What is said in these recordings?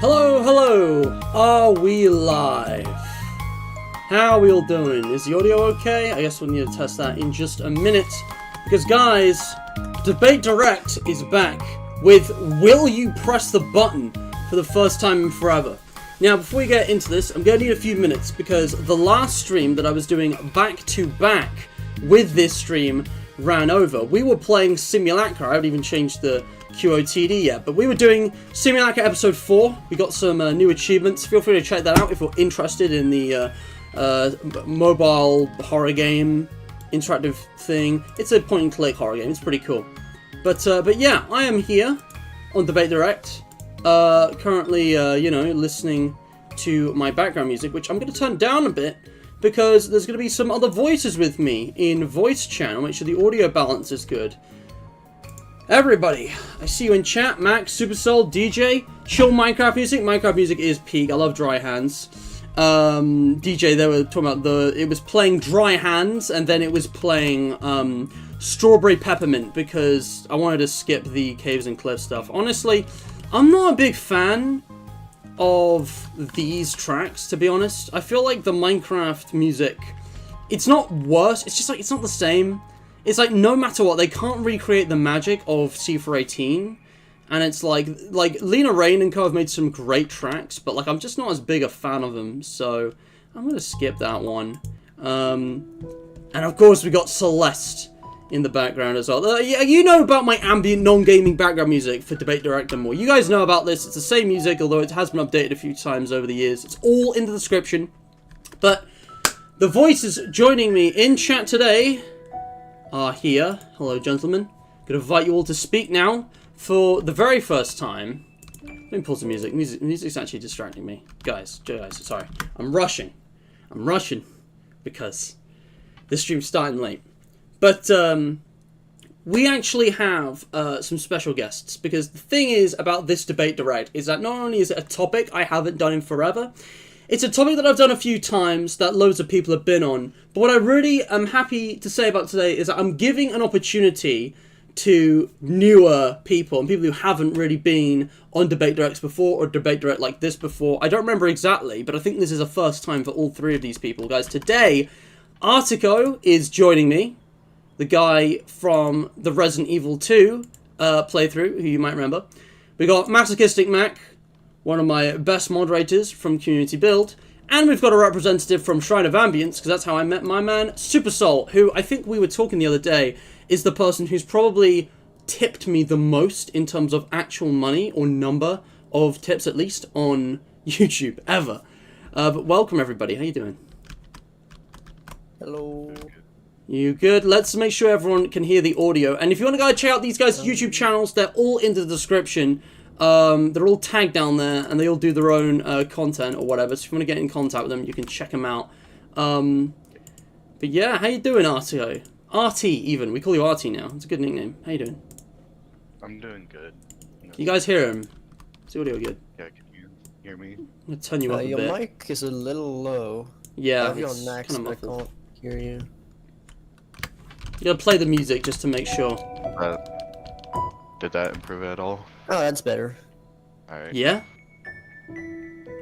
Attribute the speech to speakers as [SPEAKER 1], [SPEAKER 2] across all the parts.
[SPEAKER 1] Hello, hello! Are we live? How are we all doing? Is the audio okay? I guess we'll need to test that in just a minute. Because guys, Debate Direct is back with Will You Press the Button for the first time in forever. Now, before we get into this, I'm going to need a few minutes because the last stream that I was doing back to back with this stream ran over. We were playing Simulacra. I haven't even changed the QOTD yet, but we were doing Simulacra episode 4. We got some new achievements. Feel free to check that out if you're interested in the mobile horror game interactive thing. It's a point and click horror game. It's pretty cool. But yeah, I am here on Debate Direct. Currently, listening to my background music, which I'm going to turn down a bit because there's going to be some other voices with me in voice chat. Make sure the audio balance is good. Everybody, I see you in chat. Max, Supersoul, DJ, chill Minecraft music. Minecraft music is peak. I love Dry Hands. DJ, they were talking about it was playing Dry Hands and then it was playing Strawberry Peppermint because I wanted to skip the Caves and Cliffs stuff. Honestly, I'm not a big fan of these tracks, to be honest. I feel like the Minecraft music, it's not worse, it's just like, it's not the same. It's like, no matter what, they can't recreate the magic of C418. And it's like Lena Rain and Co have made some great tracks, but like, I'm just not as big a fan of them, so I'm gonna skip that one. And of course, we got Celeste in the background as well. Yeah, you know about my ambient non-gaming background music for Debate Direct and more. You guys know about this. It's the same music, although it has been updated a few times over the years. It's all in the description. But the voices joining me in chat today are here. Hello, gentlemen. I'm going to invite you all to speak now for the very first time. Let me pause the music. Music's actually distracting me. Guys, sorry. I'm rushing because this stream's starting late. But we actually have some special guests, because the thing is about this Debate Direct is that not only is it a topic I haven't done in forever, it's a topic that I've done a few times that loads of people have been on. But what I really am happy to say about today is that I'm giving an opportunity to newer people and people who haven't really been on Debate Directs before or Debate Direct like this before. I don't remember exactly, but I think this is a first time for all three of these people. Guys, today, Artico is joining me. The guy from the Resident Evil 2 playthrough, who you might remember. We got Masochistic Mac, one of my best moderators from Community Build. And we've got a representative from Shrine of Ambience, because that's how I met my man, Supersoul, who I think we were talking the other day, is the person who's probably tipped me the most in terms of actual money, or number of tips at least, on YouTube, ever. But welcome everybody, how you doing?
[SPEAKER 2] Hello.
[SPEAKER 1] You good? Let's make sure everyone can hear the audio. And if you want to go check out these guys' YouTube channels, they're all in the description. They're all tagged down there, and they all do their own content or whatever. So if you want to get in contact with them, you can check them out. But yeah, how you doing, Artio? RT even. We call you RT now. It's a good nickname. How you doing?
[SPEAKER 3] I'm doing good.
[SPEAKER 1] Can you guys hear him? Is the audio good?
[SPEAKER 3] Yeah, can you hear me?
[SPEAKER 1] I'm going to turn you up a bit.
[SPEAKER 2] Your mic is a little low.
[SPEAKER 1] Yeah,
[SPEAKER 2] I have you
[SPEAKER 1] it's
[SPEAKER 2] on max,
[SPEAKER 1] kind of
[SPEAKER 2] but I
[SPEAKER 1] muffled.
[SPEAKER 2] can't hear you.
[SPEAKER 1] You gotta play the music just to make sure.
[SPEAKER 3] Did that improve at all?
[SPEAKER 2] Oh, that's better.
[SPEAKER 3] Alright.
[SPEAKER 1] Yeah?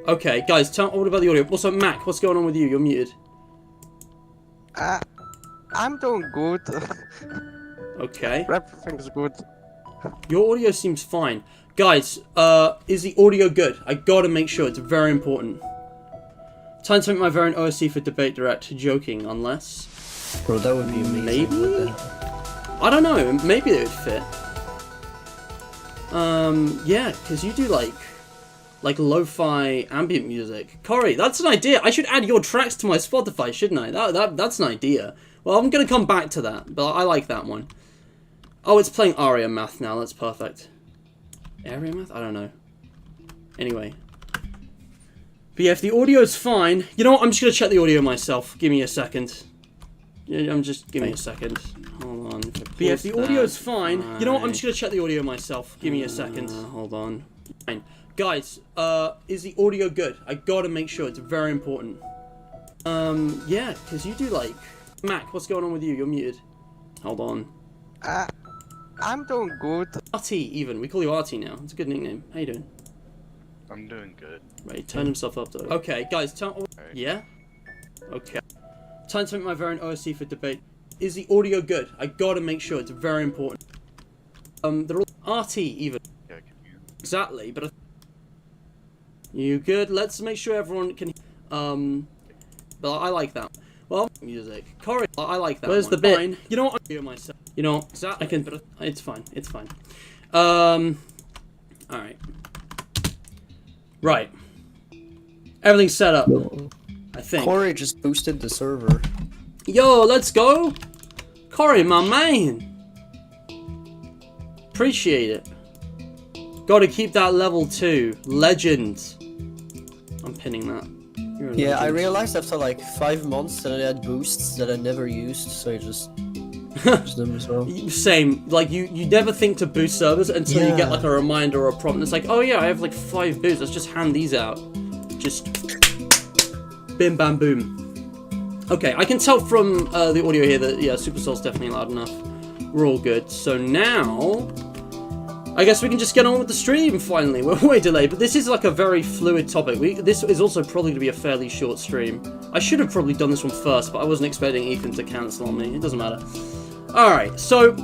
[SPEAKER 1] Okay, guys, what about the audio? Also, Mac, what's going on with you? You're muted.
[SPEAKER 4] I'm doing good.
[SPEAKER 1] Okay.
[SPEAKER 4] Everything's good.
[SPEAKER 1] Your audio seems fine. Guys, is the audio good? I gotta make sure, it's very important. Time to make my very own OSC for Debate Direct. Joking, unless...
[SPEAKER 2] Bro, that would be amazing.
[SPEAKER 1] Maybe? I don't know, maybe it would fit. Yeah, because you do like lo-fi ambient music. Corey, that's an idea. I should add your tracks to my Spotify, shouldn't I? That's an idea. Well, I'm gonna come back to that, but I like that one. Oh, it's playing Aria math now, that's perfect. Aria math? I don't know. Anyway. But yeah, if the audio's fine... You know what, I'm just gonna check the audio myself. Give me a second. Yeah, give me a second. Hold on. But yeah, if the audio's fine... You know what, I'm just gonna check the audio myself. Give me a second. Hold on. Fine. Guys, is the audio good? I gotta make sure, it's very important. Yeah, because you do like... Mac, what's going on with you? You're muted. Hold on.
[SPEAKER 4] I'm doing good.
[SPEAKER 1] RT even. We call you RT now. It's a good nickname. How you doing?
[SPEAKER 3] I'm doing good.
[SPEAKER 1] Right, he turned himself up though. Okay, guys, yeah? Okay. Time to make my very own OSC for debate. Is the audio good? I gotta make sure, it's very important. They're all RT even.
[SPEAKER 3] Yeah, can you?
[SPEAKER 1] Exactly, but you good? Let's make sure everyone can. But I like that. Well, music. Corey, I like that. Where's
[SPEAKER 2] one.
[SPEAKER 1] the bit? Fine. You know what? I do myself. You know, exactly. I can. But it's fine. It's fine. All right. Right. Everything's set up. I think.
[SPEAKER 2] Corey just boosted the server.
[SPEAKER 1] Yo, let's go. Corey, my man. Appreciate it. Got to keep that level 2. Legend. I'm pinning that. You're a
[SPEAKER 2] Yeah, I
[SPEAKER 1] legend.
[SPEAKER 2] realized after like 5 months that I had boosts that I never used, so I just used them as well.
[SPEAKER 1] Same. Like, you never think to boost servers until you get
[SPEAKER 2] Yeah.
[SPEAKER 1] like a reminder or a prompt. It's like, oh yeah, I have like 5 boosts. Let's just hand these out. Just bim bam boom. Okay, I can tell from the audio here that, yeah, Supercell's definitely loud enough. We're all good. So now, I guess we can just get on with the stream, finally. We're way delayed, but this is like a very fluid topic. This is also probably going to be a fairly short stream. I should have probably done this one first, but I wasn't expecting Ethan to cancel on me. It doesn't matter. Alright, so,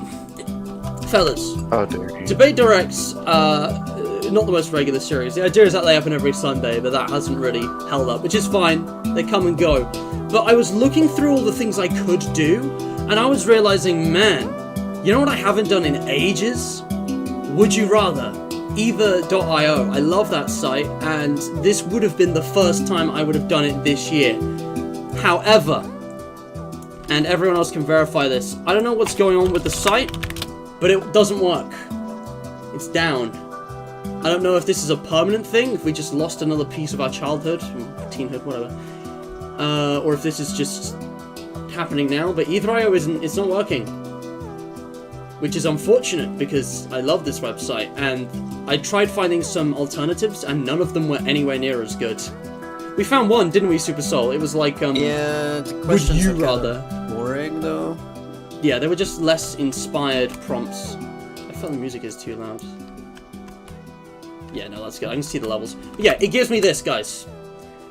[SPEAKER 1] fellas.
[SPEAKER 3] How dare you?
[SPEAKER 1] Debate Directs, not the most regular series. The idea is that they happen every Sunday, but that hasn't really held up, which is fine. They come and go. But I was looking through all the things I could do, and I was realizing, man, you know what I haven't done in ages? Would You Rather. Either.io. I love that site, and this would have been the first time I would have done it this year. However, and everyone else can verify this, I don't know what's going on with the site, but it doesn't work. It's down. I don't know if this is a permanent thing, if we just lost another piece of our childhood, teenhood, whatever. Or if this is just happening now, but Either.io it's not working. Which is unfortunate, because I love this website, and I tried finding some alternatives, and none of them were anywhere near as good. We found one, didn't we, Super Soul? It was like,
[SPEAKER 2] Yeah, the questions
[SPEAKER 1] you
[SPEAKER 2] are kinda
[SPEAKER 1] rather?
[SPEAKER 2] boring though.
[SPEAKER 1] Yeah, they were just less inspired prompts. I felt the music is too loud. Yeah, no, that's good. I can see the levels. But yeah, it gives me this, guys.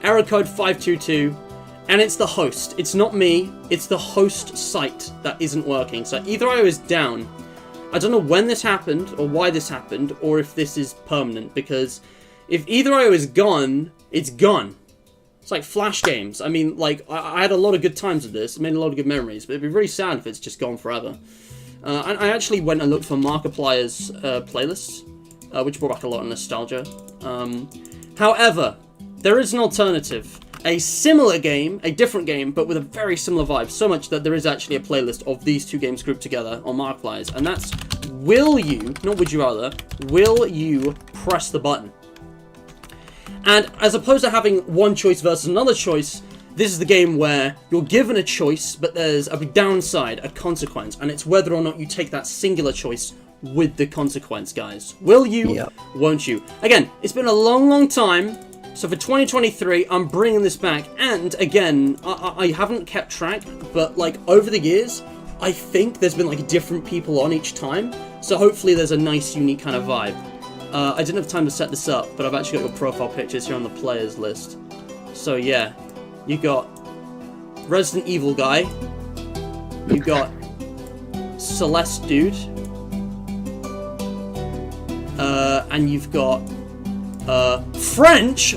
[SPEAKER 1] Error code 522, and it's the host. It's not me, it's the host site that isn't working. So Either.io is down. I don't know when this happened, or why this happened, or if this is permanent, because if Either.io is gone, it's gone. It's like Flash games. I mean, like, I had a lot of good times with this. I made a lot of good memories, but it'd be really sad if it's just gone forever. And I actually went and looked for Markiplier's playlists, which brought back a lot of nostalgia. However, there is an alternative. A similar game, a different game, but with a very similar vibe. So much that there is actually a playlist of these two games grouped together on Markiplier's. And that's, will you, not would you rather, will you press the button? And as opposed to having one choice versus another choice, this is the game where you're given a choice, but there's a downside, a consequence, and it's whether or not you take that singular choice with the consequence, guys. Will you?
[SPEAKER 2] Yep.
[SPEAKER 1] Won't you? Again, it's been a long, long time, so for 2023, I'm bringing this back, and again, I haven't kept track, but like over the years, I think there's been like different people on each time, so hopefully there's a nice, unique kind of vibe. I didn't have time to set this up, but I've actually got your profile pictures here on the players list. So yeah, you got Resident Evil guy, you got Celeste dude, and you've got French,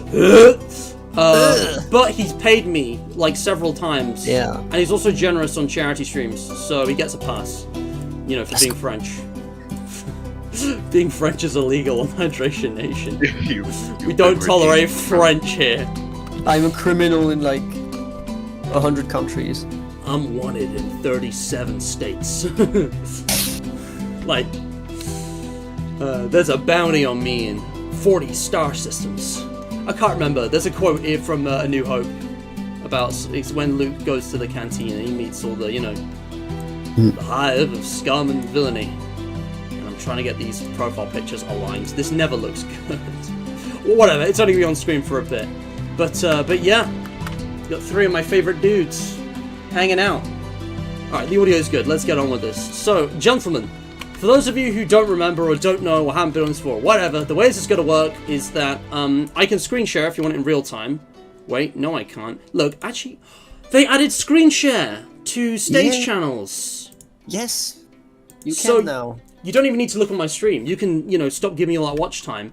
[SPEAKER 1] but he's paid me like several times.
[SPEAKER 2] Yeah.
[SPEAKER 1] And he's also generous on charity streams, so he gets a pass, you know, for being French. Being French is illegal on Hydration Nation. We don't tolerate French here.
[SPEAKER 2] I'm a criminal in like 100 countries.
[SPEAKER 1] I'm wanted in 37 states. Like, there's a bounty on me in 40 star systems. I can't remember. There's a quote here from A New Hope about it's when Luke goes to the canteen and he meets all the, you know, the hive of scum and villainy. And I'm trying to get these profile pictures aligned. This never looks good. Well, whatever. It's only gonna be on screen for a bit. But yeah, got three of my favorite dudes hanging out. All right, the audio is good. Let's get on with this. So, gentlemen, for those of you who don't remember or don't know or haven't been on this before, whatever, the way this is going to work is that I can screen share if you want it in real time. Wait, no I can't. Look, actually, they added screen share to stage channels.
[SPEAKER 2] Yes, you
[SPEAKER 1] So-
[SPEAKER 2] can now.
[SPEAKER 1] You don't even need to look at my stream. You can, you know, stop giving me all that watch time.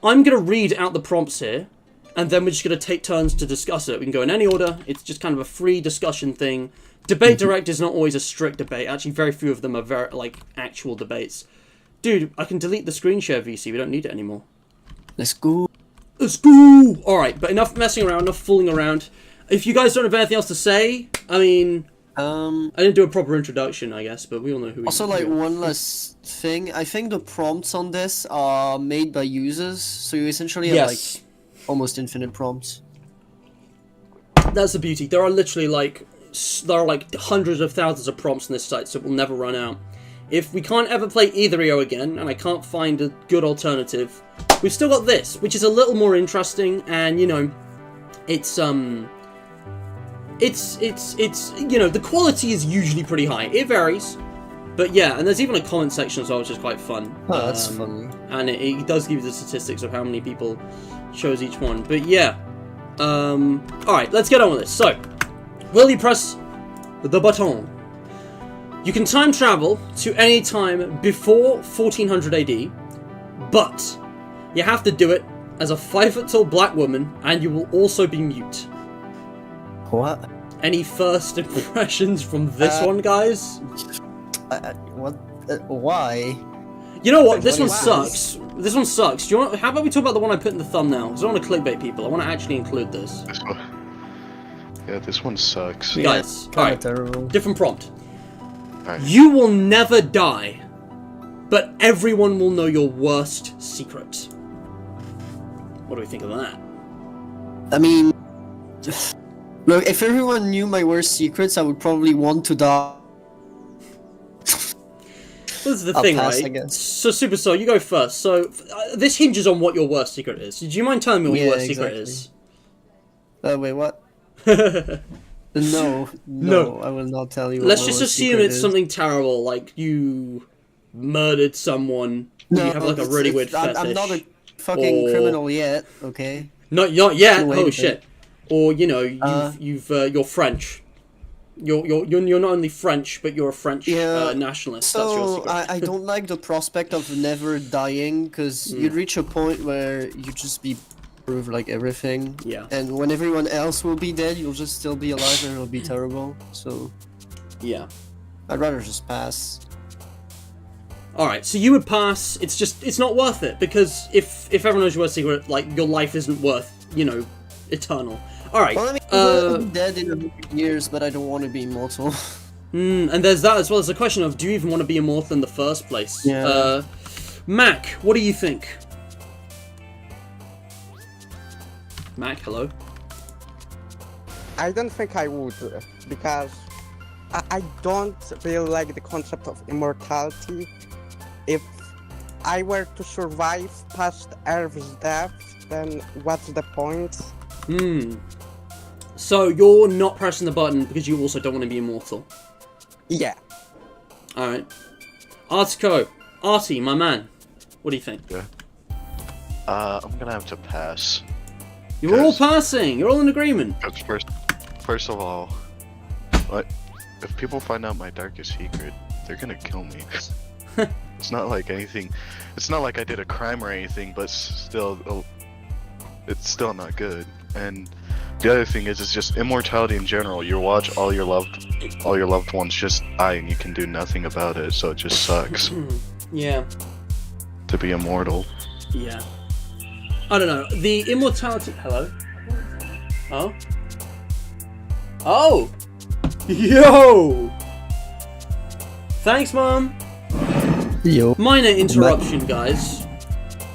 [SPEAKER 1] I'm going to read out the prompts here, and then we're just going to take turns to discuss it. We can go in any order. It's just kind of a free discussion thing. Debate Direct is not always a strict debate. Actually, very few of them are very, like, actual debates. Dude, I can delete the screen share VC. We don't need it anymore.
[SPEAKER 2] Let's go.
[SPEAKER 1] Let's go! Alright, but enough messing around, enough fooling around. If you guys don't have anything else to say, I mean... I didn't do a proper introduction, I guess, but we all know who we
[SPEAKER 2] Also, like, one last thing. I think the prompts on this are made by users, so you essentially have,
[SPEAKER 1] Yes.
[SPEAKER 2] like, almost infinite prompts.
[SPEAKER 1] That's the beauty. There are literally, like, hundreds of thousands of prompts on this site, so it will never run out. If we can't ever play either EO again, and I can't find a good alternative, we've still got this, which is a little more interesting, and, you know, it's, you know, the quality is usually pretty high. It varies, but yeah, and there's even a comment section as well, which is quite fun.
[SPEAKER 2] Oh, that's funny.
[SPEAKER 1] And it does give you the statistics of how many people chose each one. But yeah, alright, let's get on with this. So, will you press the button? You can time travel to any time before 1400 AD, but you have to do it as a 5-foot-tall black woman, and you will also be mute.
[SPEAKER 2] What?
[SPEAKER 1] Any first impressions from this one, guys?
[SPEAKER 2] What? Why?
[SPEAKER 1] You know what? This one
[SPEAKER 2] What is
[SPEAKER 1] sucks. This one sucks. Do you want? How about we talk about the one I put in the thumbnail? Because I don't want to clickbait people. I want to actually include this.
[SPEAKER 3] Yeah, this one sucks.
[SPEAKER 1] Guys,
[SPEAKER 2] Kinda
[SPEAKER 1] alright.
[SPEAKER 2] terrible.
[SPEAKER 1] Different prompt.
[SPEAKER 3] Alright.
[SPEAKER 1] You will never die, but everyone will know your worst secret. What do we think of that?
[SPEAKER 2] I mean, look, if everyone knew my worst secrets, I would probably want to die.
[SPEAKER 1] This is the
[SPEAKER 2] I'll
[SPEAKER 1] thing,
[SPEAKER 2] pass,
[SPEAKER 1] right?
[SPEAKER 2] I guess.
[SPEAKER 1] So, Super Soul, you go first. So, this hinges on what your worst secret is. Do you mind telling me what your
[SPEAKER 2] Yeah,
[SPEAKER 1] worst secret
[SPEAKER 2] exactly.
[SPEAKER 1] is?
[SPEAKER 2] Wait, what?
[SPEAKER 1] No.
[SPEAKER 2] No, I will not tell you. What
[SPEAKER 1] Let's
[SPEAKER 2] my
[SPEAKER 1] just
[SPEAKER 2] worst
[SPEAKER 1] assume
[SPEAKER 2] secret
[SPEAKER 1] it's
[SPEAKER 2] is.
[SPEAKER 1] something terrible, like you murdered someone.
[SPEAKER 2] No,
[SPEAKER 1] you have like a really weird fetish.
[SPEAKER 2] I'm not a fucking
[SPEAKER 1] Or-
[SPEAKER 2] criminal yet. Okay.
[SPEAKER 1] Not yet.
[SPEAKER 2] No, wait
[SPEAKER 1] Oh
[SPEAKER 2] a
[SPEAKER 1] shit. Or you know, you're French. You're not only French, but you're a French nationalist. That's your
[SPEAKER 2] So
[SPEAKER 1] secret.
[SPEAKER 2] I don't like the prospect of never dying, because you'd reach a point where you just be prove like everything.
[SPEAKER 1] Yeah.
[SPEAKER 2] And when everyone else will be dead, you'll just still be alive, and it'll be terrible. So
[SPEAKER 1] Yeah.
[SPEAKER 2] I'd rather just pass.
[SPEAKER 1] All right. So you would pass. It's not worth it, because if everyone knows your worst secret, like your life isn't worth, you know, eternal. All right.
[SPEAKER 2] Well, I mean, I'll be dead in 100 years, but I don't want to be immortal.
[SPEAKER 1] And there's that as well as the question of, do you even want to be immortal in the first place?
[SPEAKER 2] Yeah.
[SPEAKER 1] Mac, what do you think? Mac, hello?
[SPEAKER 4] I don't think I would, because I don't really like the concept of immortality. If I were to survive past Earth's death, then what's the point?
[SPEAKER 1] So you're not pressing the button because you also don't want to be immortal.
[SPEAKER 4] Yeah.
[SPEAKER 1] Alright. Artie, my man. What do you think?
[SPEAKER 3] Yeah. I'm gonna have to pass.
[SPEAKER 1] You're all
[SPEAKER 3] Yes.
[SPEAKER 1] passing! You're all in agreement!
[SPEAKER 3] Because first of all, what if people find out my darkest secret? They're gonna kill me. It's not like anything. It's not like I did a crime or anything, but still, it's still not good. And the other thing is, it's just immortality in general. You watch all your loved ones just die, and you can do nothing about it. So it just sucks
[SPEAKER 1] Yeah.
[SPEAKER 3] to be immortal.
[SPEAKER 1] Yeah. I don't know. The immortality... Hello? Oh? Oh! Yo! Thanks, Mom!
[SPEAKER 2] Yo.
[SPEAKER 1] Minor interruption, guys.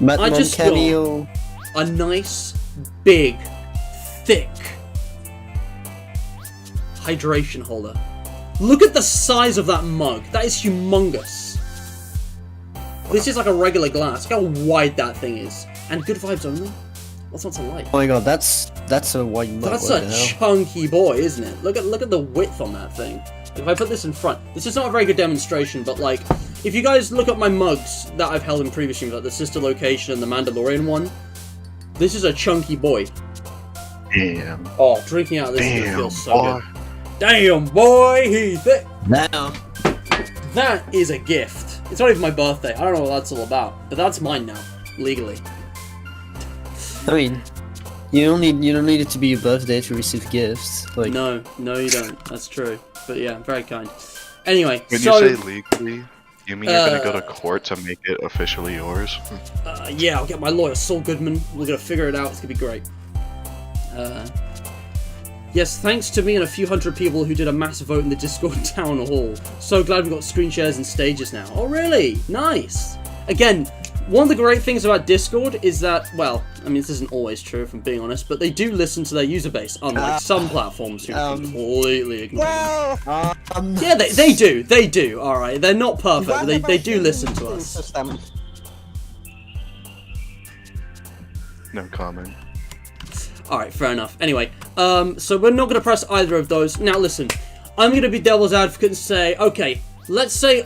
[SPEAKER 1] I just
[SPEAKER 2] cameo.
[SPEAKER 1] A nice, big, thick hydration holder. Look at the size of that mug. That is humongous. This is like a regular glass. Look how wide that thing is. And good vibes only? What's not to like?
[SPEAKER 2] Oh my god, that's a white mug.
[SPEAKER 1] That's
[SPEAKER 2] what
[SPEAKER 1] a
[SPEAKER 2] the hell?
[SPEAKER 1] chunky boy, isn't it? Look at the width on that thing. If I put this in front, this is not a very good demonstration, but like, if you guys look up my mugs that I've held in previous streams, like the Sister Location and the Mandalorian one, this is a chunky boy.
[SPEAKER 3] Damn.
[SPEAKER 1] Oh, drinking out of this
[SPEAKER 3] Damn,
[SPEAKER 1] feels so
[SPEAKER 3] boy.
[SPEAKER 1] good. Damn, boy, he's thick.
[SPEAKER 2] Now.
[SPEAKER 1] That is a gift. It's not even my birthday. I don't know what that's all about, but that's mine now, legally.
[SPEAKER 2] I mean, you don't need it to be your birthday to receive gifts. Like,
[SPEAKER 1] No, you don't. That's true. But yeah, very kind. Anyway,
[SPEAKER 3] When
[SPEAKER 1] so
[SPEAKER 3] you say legally, you mean you're gonna go to court to make it officially yours?
[SPEAKER 1] yeah, I'll get my lawyer, Saul Goodman. We're gonna figure it out. It's gonna be great. Yes, thanks to me and a few hundred people who did a mass vote in the Discord town hall. So glad we got screen shares and stages now. Oh, really? Nice. Again, one of the great things about Discord is that, well, I mean, this isn't always true if I'm being honest, but they do listen to their user base, unlike some platforms who completely ignore them.
[SPEAKER 4] Well,
[SPEAKER 1] Yeah, they do, alright. They're not perfect, but they do listen to us.
[SPEAKER 4] System.
[SPEAKER 3] No comment.
[SPEAKER 1] Alright, fair enough. Anyway, so we're not going to press either of those. Now, listen, I'm going to be devil's advocate and say, okay, let's say,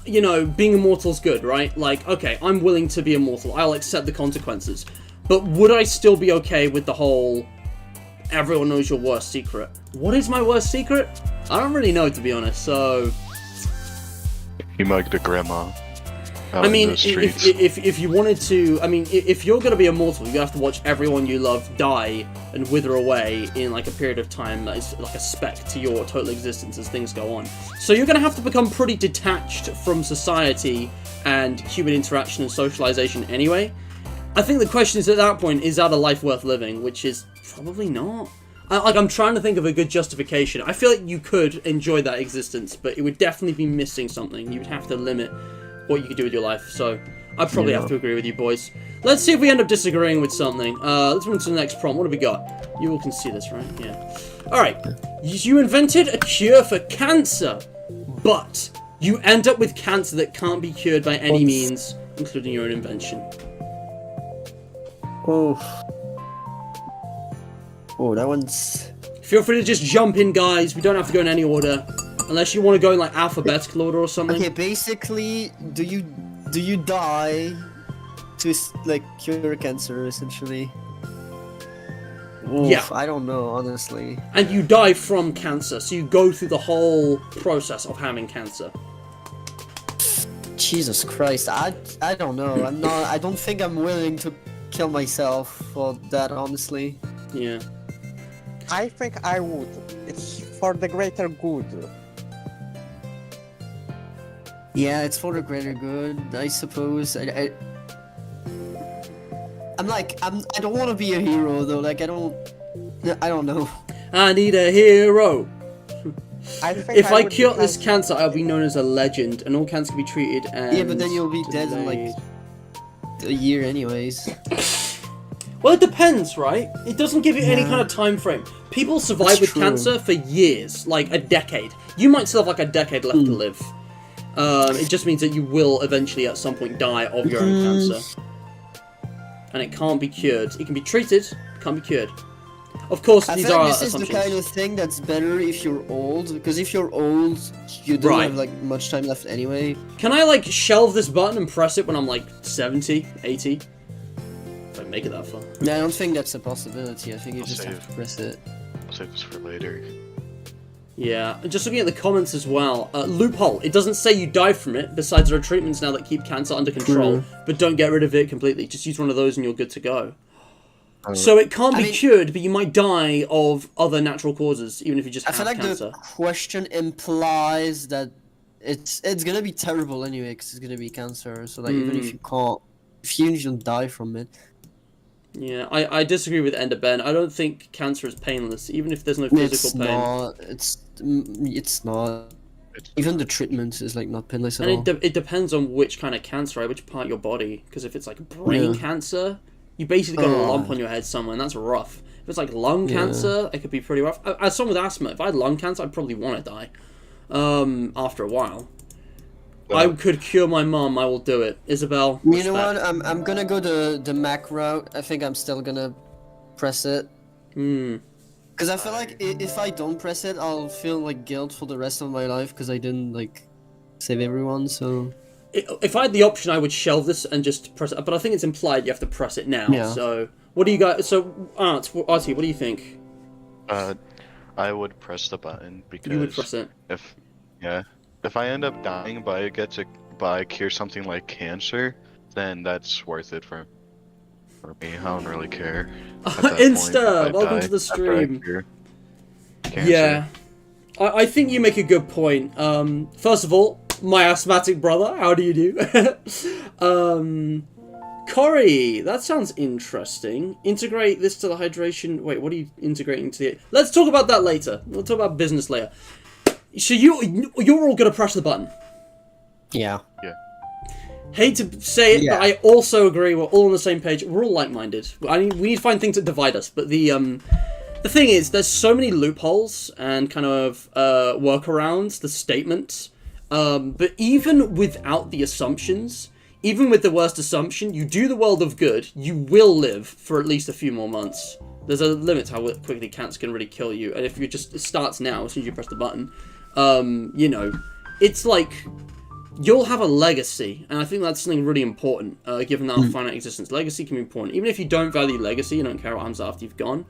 [SPEAKER 1] you know, being immortal's good, right? Like, okay, I'm willing to be immortal. I'll accept the consequences. But would I still be okay with the whole, everyone knows your worst secret? What is my worst secret? I don't really know, to be honest, so...
[SPEAKER 3] You mugged a grandma.
[SPEAKER 1] I mean,
[SPEAKER 3] streets.
[SPEAKER 1] if you wanted to, I mean, if you're going to be immortal, you have to watch everyone you love die and wither away in like a period of time that is like a speck to your total existence as things go on. So you're going to have to become pretty detached from society and human interaction and socialization anyway. I think the question is at that point, is that a life worth living? Which is probably not. I'm trying to think of a good justification. I feel like you could enjoy that existence, but it would definitely be missing something. You would have to limit what you could do with your life, so I'd probably have to agree with you boys. Let's see if we end up disagreeing with something. Let's move to the next prompt. What have we got? You all can see this, right? Yeah. Alright. You invented a cure for cancer, but you end up with cancer that can't be cured by any means, including your own invention.
[SPEAKER 2] oh, that one's.
[SPEAKER 1] Feel free to just jump in, guys. We don't have to go in any order. Unless you want to go in like alphabetical order or something.
[SPEAKER 2] Okay, basically, do you die to like cure cancer essentially? Oof,
[SPEAKER 1] Yeah.
[SPEAKER 2] I don't know, honestly.
[SPEAKER 1] And you die from cancer, so you go through the whole process of having cancer.
[SPEAKER 2] Jesus Christ, I don't know. I don't think I'm willing to kill myself for that, honestly.
[SPEAKER 1] Yeah.
[SPEAKER 4] I think I would. It's for the greater good.
[SPEAKER 2] Yeah, it's for the greater good, I suppose. I don't want to be a hero though. Like I don't know.
[SPEAKER 1] I need a hero.
[SPEAKER 4] I think
[SPEAKER 1] If I
[SPEAKER 4] would
[SPEAKER 1] cure this
[SPEAKER 4] because-
[SPEAKER 1] cancer, I'll be known as a legend, and all cancer can be treated and...
[SPEAKER 2] Yeah, but then you'll be dead in like a year, anyways.
[SPEAKER 1] Well, it depends, right? It doesn't give you any kind of time frame. People survive
[SPEAKER 2] That's
[SPEAKER 1] with
[SPEAKER 2] true.
[SPEAKER 1] cancer for years, like a decade. You might still have like a decade left to live. It just means that you will eventually at some point die of your own cancer. And it can't be cured. It can be treated, can't be cured. Of course,
[SPEAKER 2] I
[SPEAKER 1] these
[SPEAKER 2] feel
[SPEAKER 1] are
[SPEAKER 2] like this is
[SPEAKER 1] assumptions.
[SPEAKER 2] the kind of thing that's better if you're old, because if you're old, you don't
[SPEAKER 1] Right.
[SPEAKER 2] have like much time left anyway.
[SPEAKER 1] Can I like shelve this button and press it when I'm like 70, 80? If I make it that far.
[SPEAKER 2] No, I don't think that's a possibility. I think you
[SPEAKER 3] I'll
[SPEAKER 2] just have
[SPEAKER 3] save.
[SPEAKER 2] to press it.
[SPEAKER 3] I'll save this for later.
[SPEAKER 1] Yeah, and just looking at the comments as well. Loophole. It doesn't say you die from it. Besides, there are treatments now that keep cancer under control, but don't get rid of it completely. Just use one of those and you're good to go. So it can't be cured, but you might die of other natural causes, even if you just
[SPEAKER 2] I
[SPEAKER 1] have
[SPEAKER 2] feel like
[SPEAKER 1] cancer.
[SPEAKER 2] the question implies that it's gonna be terrible anyway, because it's gonna be cancer. So like even if you don't die from it.
[SPEAKER 1] Yeah, I disagree with Ender Ben. I don't think cancer is painless, even if there's no physical pain.
[SPEAKER 2] It's not. Even the treatment is like not painless at all.
[SPEAKER 1] And it depends on which kind of cancer, right? Which part of your body. Because if it's like brain cancer, you basically got a lump on your head somewhere, and that's rough. If it's like lung cancer, it could be pretty rough. As someone with asthma, if I had lung cancer, I'd probably want to die. After a while. I could cure my mom, I will do it. Isabel,
[SPEAKER 2] You know
[SPEAKER 1] respect.
[SPEAKER 2] what? I'm gonna go the Mac route. I think I'm still gonna press it. Because I feel like if I don't press it, I'll feel like guilt for the rest of my life because I didn't like save everyone. So
[SPEAKER 1] if I had the option, I would shelve this and just press it. But I think it's implied you have to press it now.
[SPEAKER 2] Yeah.
[SPEAKER 1] So what do you guys? So Artie, what do you think?
[SPEAKER 3] I would press the button because
[SPEAKER 1] You would press it.
[SPEAKER 3] if I end up dying but I cure something like cancer, then that's worth it for me. I don't really care. at that point if
[SPEAKER 1] Insta,
[SPEAKER 3] I
[SPEAKER 1] welcome
[SPEAKER 3] die
[SPEAKER 1] to the
[SPEAKER 3] after I
[SPEAKER 1] stream.
[SPEAKER 3] cure cancer.
[SPEAKER 1] Yeah, I think you make a good point. First of all, my asthmatic brother, how do you do? Corey, that sounds interesting. Integrate this to the hydration. Wait, what are you integrating to the? Let's talk about that later. We'll talk about business later. So you're all gonna press the button.
[SPEAKER 2] Yeah.
[SPEAKER 1] Hate to say it,
[SPEAKER 4] Yeah.
[SPEAKER 1] but I also agree. We're all on the same page. We're all like-minded. I mean, we need to find things that divide us. But the thing is, there's so many loopholes and kind of workarounds. The statements. But even without the assumptions, even with the worst assumption, you do the world of good, you will live for at least a few more months. There's a limit to how quickly cancer can really kill you, and if it starts now, as soon as you press the button, you know, it's like, you'll have a legacy, and I think that's something really important, given that our finite existence. Legacy can be important. Even if you don't value legacy, you don't care what happens after you've gone,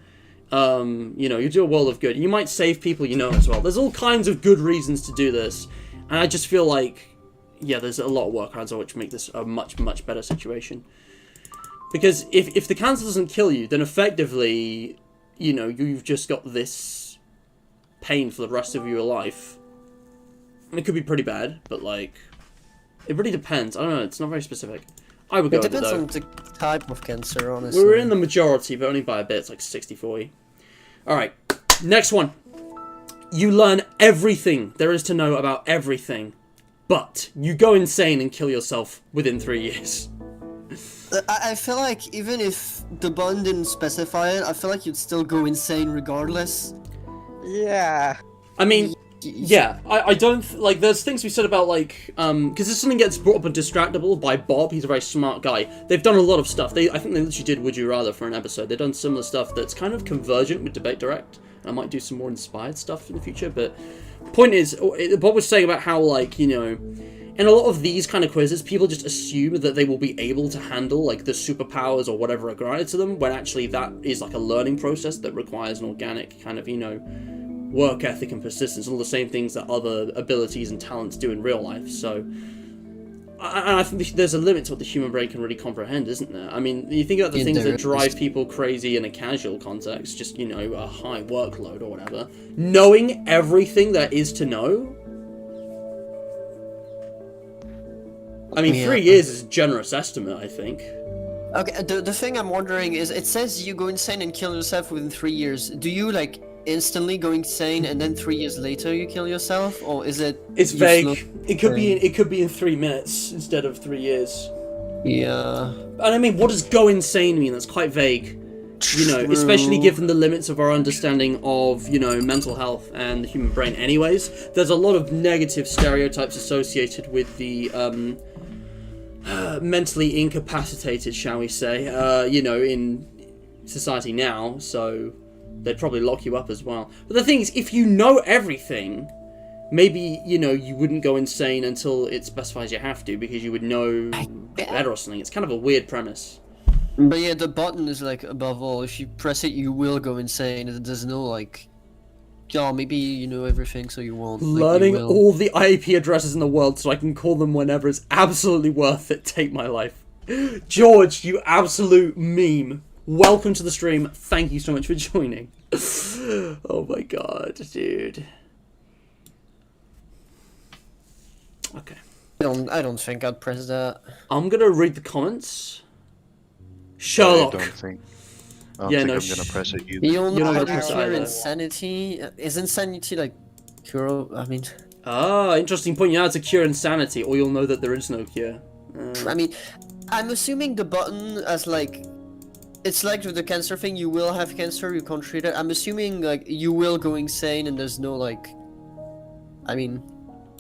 [SPEAKER 1] you know, you do a world of good. You might save people you know as well. There's all kinds of good reasons to do this, and I just feel like, yeah, there's a lot of workarounds which make this a much, much better situation. Because if the cancer doesn't kill you, then effectively, you know, you've just got this pain for the rest of your life. And it could be pretty bad, but, like, it really depends. I don't know, it's not very specific. I would go
[SPEAKER 2] It
[SPEAKER 1] with it,
[SPEAKER 2] depends
[SPEAKER 1] though.
[SPEAKER 2] on the type of cancer, honestly.
[SPEAKER 1] We're in the majority, but only by a bit. It's like 60-40. Alright, next one. You learn everything there is to know about everything, but you go insane and kill yourself within 3 years.
[SPEAKER 2] I feel like even if the button didn't specify it, I feel like you'd still go insane regardless.
[SPEAKER 4] Yeah.
[SPEAKER 1] I mean, yeah, I don't, like, there's things we said about, like, because this something gets brought up on Distractable by Bob. He's a very smart guy. They've done a lot of stuff. I think they literally did Would You Rather for an episode. They've done similar stuff that's kind of convergent with Debate Direct. I might do some more inspired stuff in the future, but point is, Bob was saying about how, like, you know, in a lot of these kind of quizzes, people just assume that they will be able to handle, like, the superpowers or whatever are granted to them, when actually that is, like, a learning process that requires an organic kind of, you know, work ethic and persistence, and all the same things that other abilities and talents do in real life. So I think there's a limit to what the human brain can really comprehend, isn't there? I mean, you think about the things that drive people crazy in a casual context, just, you know, a high workload or whatever. Knowing everything there is to know. I mean, 3 years is a generous estimate, I think.
[SPEAKER 2] Okay, the thing I'm wondering is, it says you go insane and kill yourself within 3 years. Do you, like, instantly go insane and then 3 years later you kill yourself, or is it?
[SPEAKER 1] It's vague. It could be in 3 minutes instead of 3 years.
[SPEAKER 2] Yeah.
[SPEAKER 1] And I mean, what does go insane mean? That's quite vague. You know, especially given the limits of our understanding of, you know, mental health and the human brain. Anyways, there's a lot of negative stereotypes associated with the mentally incapacitated, shall we say, you know, in society now. So they'd probably lock you up as well. But the thing is, if you know everything, maybe, you know, you wouldn't go insane until it specifies you have to, because you would know better or something. It's kind of a weird premise.
[SPEAKER 2] But yeah, the button is, like, above all. If you press it, you will go insane. There's no, like, yeah, maybe you know everything, so you won't. Like,
[SPEAKER 1] Learning all the IP addresses in the world so I can call them whenever is absolutely worth it. Take my life. George, you absolute meme. Welcome to the stream. Thank you so much for joining. Oh my god, dude. Okay.
[SPEAKER 2] I don't think I'd press that.
[SPEAKER 1] I'm gonna read the comments. Sherlock.
[SPEAKER 3] I don't think I'm gonna press it either.
[SPEAKER 2] You'll
[SPEAKER 1] You're not
[SPEAKER 2] know how
[SPEAKER 1] gonna
[SPEAKER 2] to
[SPEAKER 1] press
[SPEAKER 2] cure
[SPEAKER 1] either.
[SPEAKER 2] insanity. Is insanity, like, cure? I mean,
[SPEAKER 1] Ah, interesting point. You know how to cure insanity, or you'll know that there is no cure.
[SPEAKER 2] I mean, I'm assuming the button as, like, it's like with the cancer thing. You will have cancer. You can't treat it. I'm assuming, like, you will go insane, and there's no, like, I mean.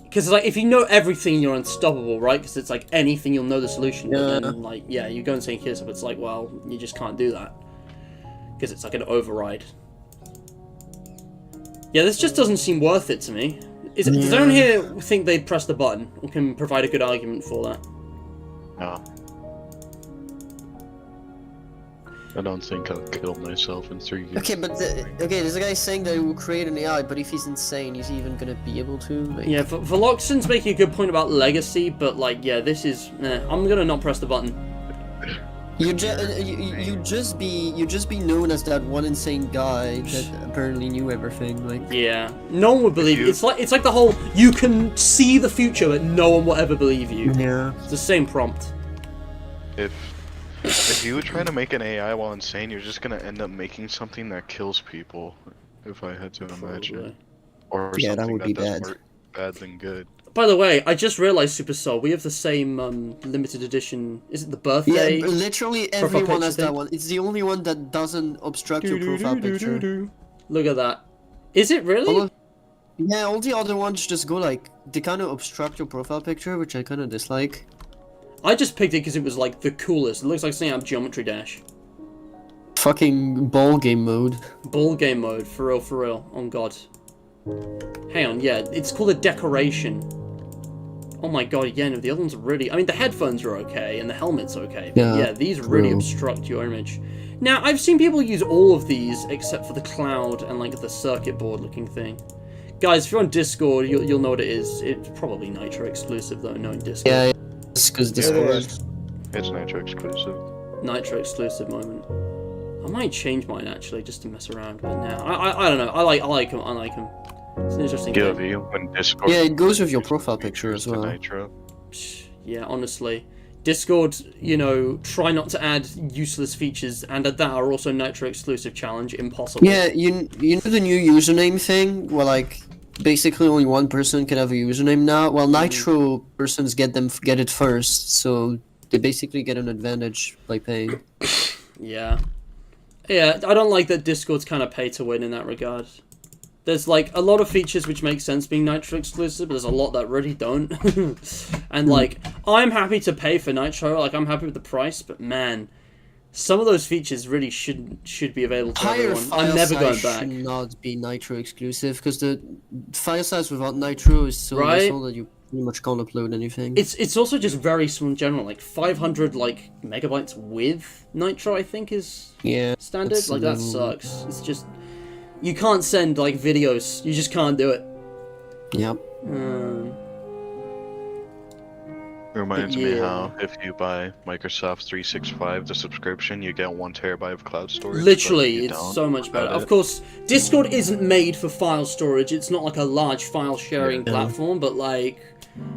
[SPEAKER 1] Because, like, if you know everything, you're unstoppable, right? Because it's like anything, you'll know the solution. But
[SPEAKER 2] Yeah.
[SPEAKER 1] then, like, yeah, you go and say kill yourself, it's like, well, you just can't do that. Because it's like an override. Yeah, this just doesn't seem worth it to me. Does anyone here think they'd press the button, or can provide a good argument for that?
[SPEAKER 3] No. I don't think I'll kill myself in 3 years.
[SPEAKER 2] Okay, but there's a guy saying that he will create an AI, but if he's insane, is he even gonna be able to? Like...
[SPEAKER 1] Yeah, Veloxen's making a good point about legacy, but like, yeah, this is. I'm gonna not press the button.
[SPEAKER 2] You just be known as that one insane guy that apparently knew everything. Like,
[SPEAKER 1] yeah, no one would believe you. It's like the whole you can see the future, but no one will ever believe you.
[SPEAKER 2] yeah,
[SPEAKER 1] It's the same prompt.
[SPEAKER 3] If you were trying to make an AI while insane, you're just gonna end up making something that kills people. If I had to imagine, or
[SPEAKER 2] yeah, that
[SPEAKER 3] something
[SPEAKER 2] would be
[SPEAKER 3] does
[SPEAKER 2] bad.
[SPEAKER 3] more bad than good.
[SPEAKER 1] By the way, I just realized, Super Soul, we have the same limited edition. Is it the birthday?
[SPEAKER 2] Yeah, literally
[SPEAKER 1] profile
[SPEAKER 2] everyone has
[SPEAKER 1] picture
[SPEAKER 2] that
[SPEAKER 1] thing?
[SPEAKER 2] one. It's the only one that doesn't obstruct your profile picture.
[SPEAKER 1] Look at that. Is it really?
[SPEAKER 2] Yeah, all the other ones just go like they kind of obstruct your profile picture, which I kind of dislike.
[SPEAKER 1] I just picked it because it was like the coolest. It looks like something out of Geometry Dash.
[SPEAKER 2] Fucking ball game mode.
[SPEAKER 1] Ball game mode, for real, for real. On God. Hang on, yeah, it's called a decoration. Oh my God, yeah, no, the other ones are really. I mean, the headphones are okay and the helmet's okay, but yeah, these really obstruct your image. Now, I've seen people use all of these except for the cloud and like the circuit board looking thing. Guys, if you're on Discord, you'll know what it is. It's probably Nitro exclusive though, knowing Discord.
[SPEAKER 2] Yeah, it's because Discord.
[SPEAKER 3] It's Nitro exclusive.
[SPEAKER 1] Nitro exclusive moment. I might change mine actually, just to mess around. But now, I don't know. I like him. I like him. It's an interesting thing.
[SPEAKER 3] QOTD when Discord.
[SPEAKER 2] Yeah, it goes with your profile picture as well.
[SPEAKER 3] Nitro.
[SPEAKER 1] Yeah, honestly, Discord. You know, try not to add useless features, and at that are also Nitro exclusive challenge. Impossible.
[SPEAKER 2] Yeah, you know the new username thing, where like basically only one person can have a username now. Well, Nitro persons get it first, so they basically get an advantage by paying.
[SPEAKER 1] Yeah. Yeah, I don't like that Discord's kind of pay to win in that regard. There's like a lot of features which make sense being Nitro exclusive, but there's a lot that really don't. And like, I'm happy to pay for Nitro, like I'm happy with the price, but man, some of those features really should be available to everyone. I'm never going back.
[SPEAKER 2] Should not be Nitro exclusive because the file size without Nitro is so small that you pretty much can't upload anything.
[SPEAKER 1] It's also just very small in general, like 500 like megabytes with Nitro, I think is standard. Like that sucks. It's just you can't send like videos. You just can't do it.
[SPEAKER 2] Yep.
[SPEAKER 3] Reminds me how if you buy Microsoft 365 the subscription, you get 1 terabyte of cloud storage.
[SPEAKER 1] Literally, it's so much better. Of course, Discord isn't made for file storage. It's not like a large file sharing platform, but like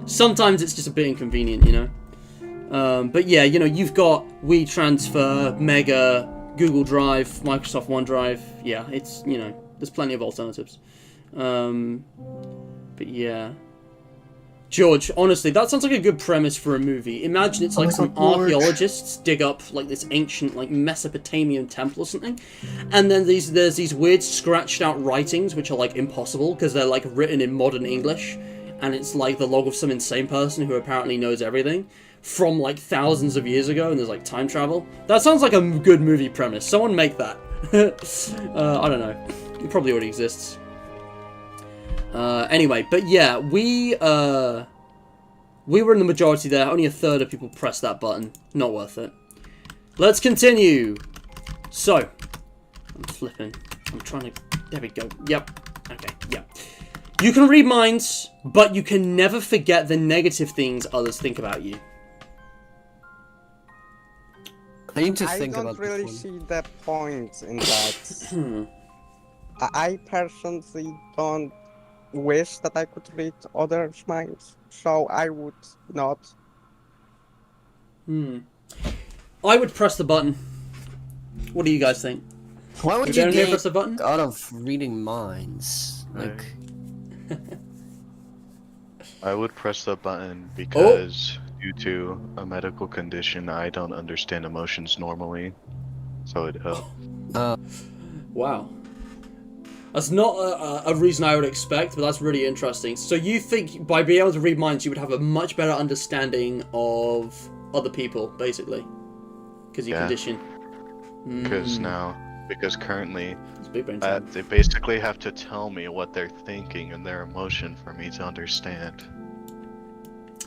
[SPEAKER 1] sometimes it's just a bit inconvenient, you know. But yeah, you know, you've got WeTransfer, Mega, Google Drive, Microsoft OneDrive. Yeah, it's, you know, there's plenty of alternatives. But yeah. George, honestly, that sounds like a good premise for a movie. Imagine it's like some archaeologists dig up like this ancient like Mesopotamian temple or something, and then there's these weird scratched out writings which are like impossible because they're like written in modern English, and it's like the log of some insane person who apparently knows everything from like thousands of years ago, and there's like time travel. That sounds like a good movie premise. Someone make that. I don't know. It probably already exists. Anyway, but yeah, we were in the majority there. Only a third of people pressed that button. Not worth it. Let's continue. So, I'm flipping. I'm trying to... There we go. Yep. Okay, yep. You can read minds, but you can never forget the negative things others think about you.
[SPEAKER 2] I need to think about
[SPEAKER 4] this. I don't really see the point in that. I personally don't wish that I could read others' minds, so I would not.
[SPEAKER 1] I would press the button. What do you guys think?
[SPEAKER 2] Why would you get
[SPEAKER 1] press the button?
[SPEAKER 2] out of reading minds? Like,
[SPEAKER 3] I would press the button because due to a medical condition, I don't understand emotions normally, so it helps.
[SPEAKER 1] Wow. That's not a reason I would expect, but that's really interesting. So you think by being able to read minds, you would have a much better understanding of other people, basically, because you condition.
[SPEAKER 3] Because now because currently
[SPEAKER 1] It's big brain time.
[SPEAKER 3] they basically have to tell me what they're thinking and their emotion for me to understand.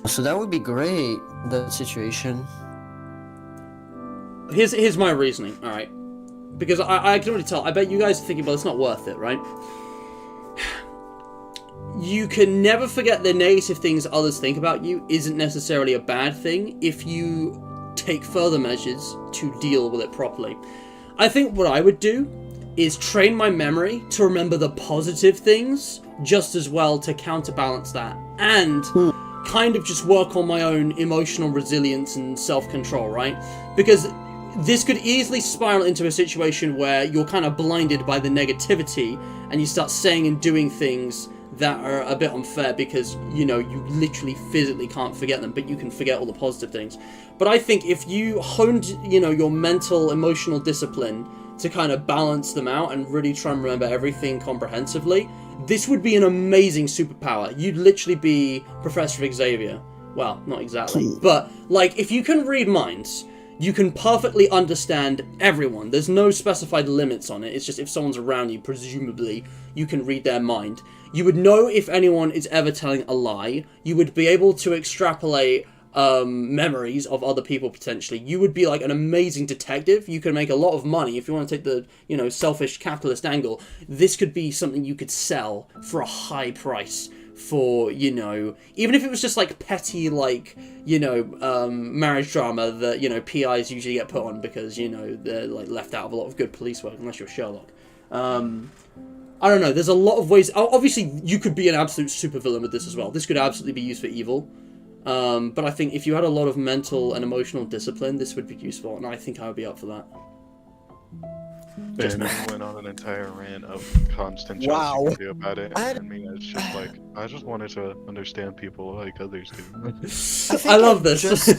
[SPEAKER 2] So that would be great, that situation.
[SPEAKER 1] Here's my reasoning, alright? Because I can already tell, I bet you guys are thinking, well, it's not worth it, right? You can never forget the negative things others think about you isn't necessarily a bad thing if you take further measures to deal with it properly. I think what I would do is train my memory to remember the positive things just as well to counterbalance that, and kind of just work on my own emotional resilience and self-control, right? Because this could easily spiral into a situation where you're kind of blinded by the negativity and you start saying and doing things that are a bit unfair because, you know, you literally physically can't forget them, but you can forget all the positive things. But I think if you honed, you know, your mental, emotional discipline to kind of balance them out and really try and remember everything comprehensively, this would be an amazing superpower. You'd literally be Professor Xavier. Well, not exactly, but, like, if you can read minds, you can perfectly understand everyone. There's no specified limits on it. It's just if someone's around you, presumably, you can read their mind. You would know if anyone is ever telling a lie. You would be able to extrapolate memories of other people, potentially. You would be like an amazing detective. You could make a lot of money if you want to take the, you know, selfish capitalist angle. This could be something you could sell for a high price for, you know, even if it was just like petty, like, you know, marriage drama that, you know, PIs usually get put on because, you know, they're like left out of a lot of good police work unless you're Sherlock. I don't know, there's a lot of ways. Obviously you could be an absolute supervillain with this as well. This could absolutely be used for evil. But I think if you had a lot of mental and emotional discipline, this would be useful, and I think I would be up for that.
[SPEAKER 3] And I went on an entire rant of constant
[SPEAKER 4] Wow.
[SPEAKER 3] jealousy about it. I mean, it's just like, I just wanted to understand people like others do.
[SPEAKER 1] I love this.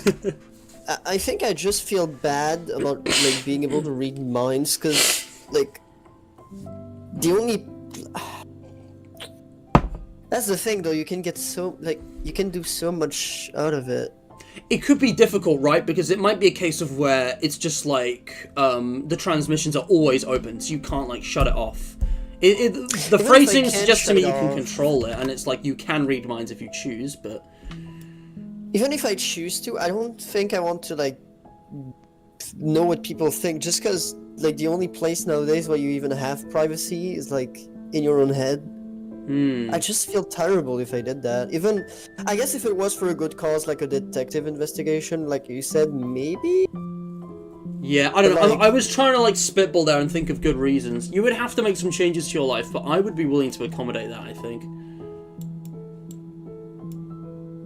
[SPEAKER 2] I think I just feel bad about like being able to read minds, because like the only that's the thing though, you can get so like you can do so much out of it.
[SPEAKER 1] It could be difficult, right? Because it might be a case of where it's just like the transmissions are always open, so you can't like shut it off. The phrasing suggests to me you can control it, and it's like you can read minds if you choose, but
[SPEAKER 2] even if I choose to, I don't think I want to like know what people think, just because like the only place nowadays where you even have privacy is like in your own head. I just feel terrible if I did that. Even, I guess if it was for a good cause, like a detective investigation, like you said, maybe?
[SPEAKER 1] yeah, I don't know.
[SPEAKER 2] Like-
[SPEAKER 1] I was trying to like spitball there and think of good reasons. You would have to make some changes to your life, but I would be willing to accommodate that, I think.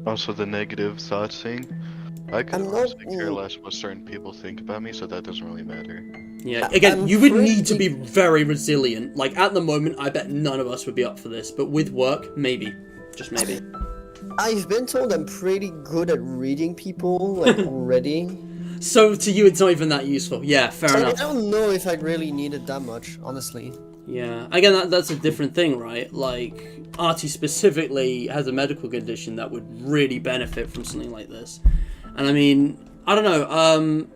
[SPEAKER 3] Also, the negative thoughts thing. I could
[SPEAKER 2] I'm not-
[SPEAKER 3] honestly care less what certain people think about me, so that doesn't really matter.
[SPEAKER 1] Yeah, again, you would need to be
[SPEAKER 2] pretty-
[SPEAKER 1] very resilient. Like, at the moment, I bet none of us would be up for this, but with work, maybe. Just maybe.
[SPEAKER 2] I've been told I'm pretty good at reading people, like, already.
[SPEAKER 1] So, to you, it's not even that useful. Yeah, fair
[SPEAKER 2] I
[SPEAKER 1] enough.
[SPEAKER 2] don't know if I really need it that much, honestly.
[SPEAKER 1] Yeah, again, that's a different thing, right? Like, Artie specifically has a medical condition that would really benefit from something like this. And I mean, I don't know,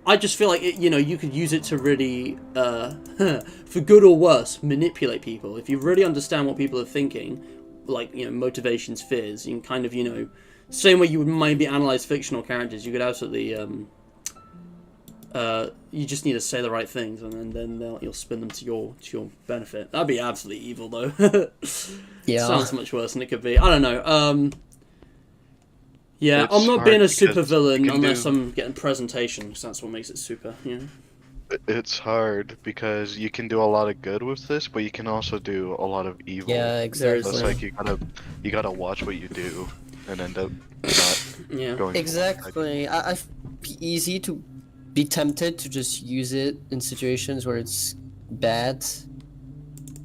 [SPEAKER 1] I just feel like, you know, you could use it to really, for good or worse, manipulate people. If you really understand what people are thinking, like, you know, motivations, fears, you can kind of, you know, same way you would maybe analyze fictional characters, you could absolutely, you just need to say the right things, and then you'll spin them to your benefit. That'd be absolutely evil, though.
[SPEAKER 2] Yeah.
[SPEAKER 1] Sounds much worse than it could be. I don't know. Yeah,
[SPEAKER 3] It's
[SPEAKER 1] I'm not being a
[SPEAKER 3] hard
[SPEAKER 1] super
[SPEAKER 3] because
[SPEAKER 1] villain
[SPEAKER 3] you can
[SPEAKER 1] unless
[SPEAKER 3] do-
[SPEAKER 1] I'm getting presentation, because that's what makes it super, you know?
[SPEAKER 3] It's hard because you can do a lot of good with this, but you can also do a lot of evil.
[SPEAKER 2] Yeah,
[SPEAKER 3] So
[SPEAKER 2] exactly.
[SPEAKER 3] it's like you gotta watch what you do and end up not
[SPEAKER 1] Yeah.
[SPEAKER 3] going.
[SPEAKER 2] Exactly. I'd be easy to be tempted to just use it in situations where it's bad.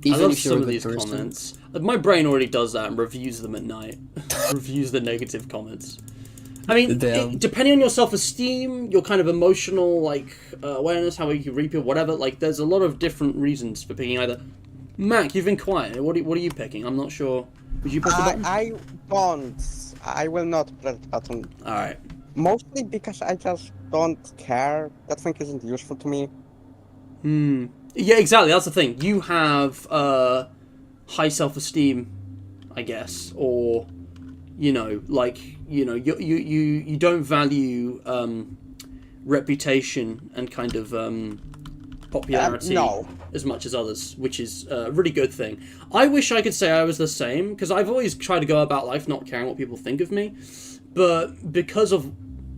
[SPEAKER 1] I love
[SPEAKER 2] if you're
[SPEAKER 1] some
[SPEAKER 2] a
[SPEAKER 1] of
[SPEAKER 2] good
[SPEAKER 1] these
[SPEAKER 2] person.
[SPEAKER 1] comments. My brain already does that and reviews them at night. Reviews the negative comments. I mean,
[SPEAKER 2] Damn.
[SPEAKER 1] depending on your self-esteem, your kind of emotional, like, awareness, how you read people, whatever, like, there's a lot of different reasons for picking either. Mac, you've been quiet. What are you picking? I'm not sure. Would you press the button?
[SPEAKER 4] I will not press the button.
[SPEAKER 1] Alright.
[SPEAKER 4] Mostly because I just don't care. That thing isn't useful to me.
[SPEAKER 1] Yeah, exactly. That's the thing. You have high self-esteem, I guess, or you don't value reputation and kind of popularity
[SPEAKER 4] No.
[SPEAKER 1] as much as others, which is a really good thing. I wish I could say I was the same, because I've always tried to go about life not caring what people think of me, but because of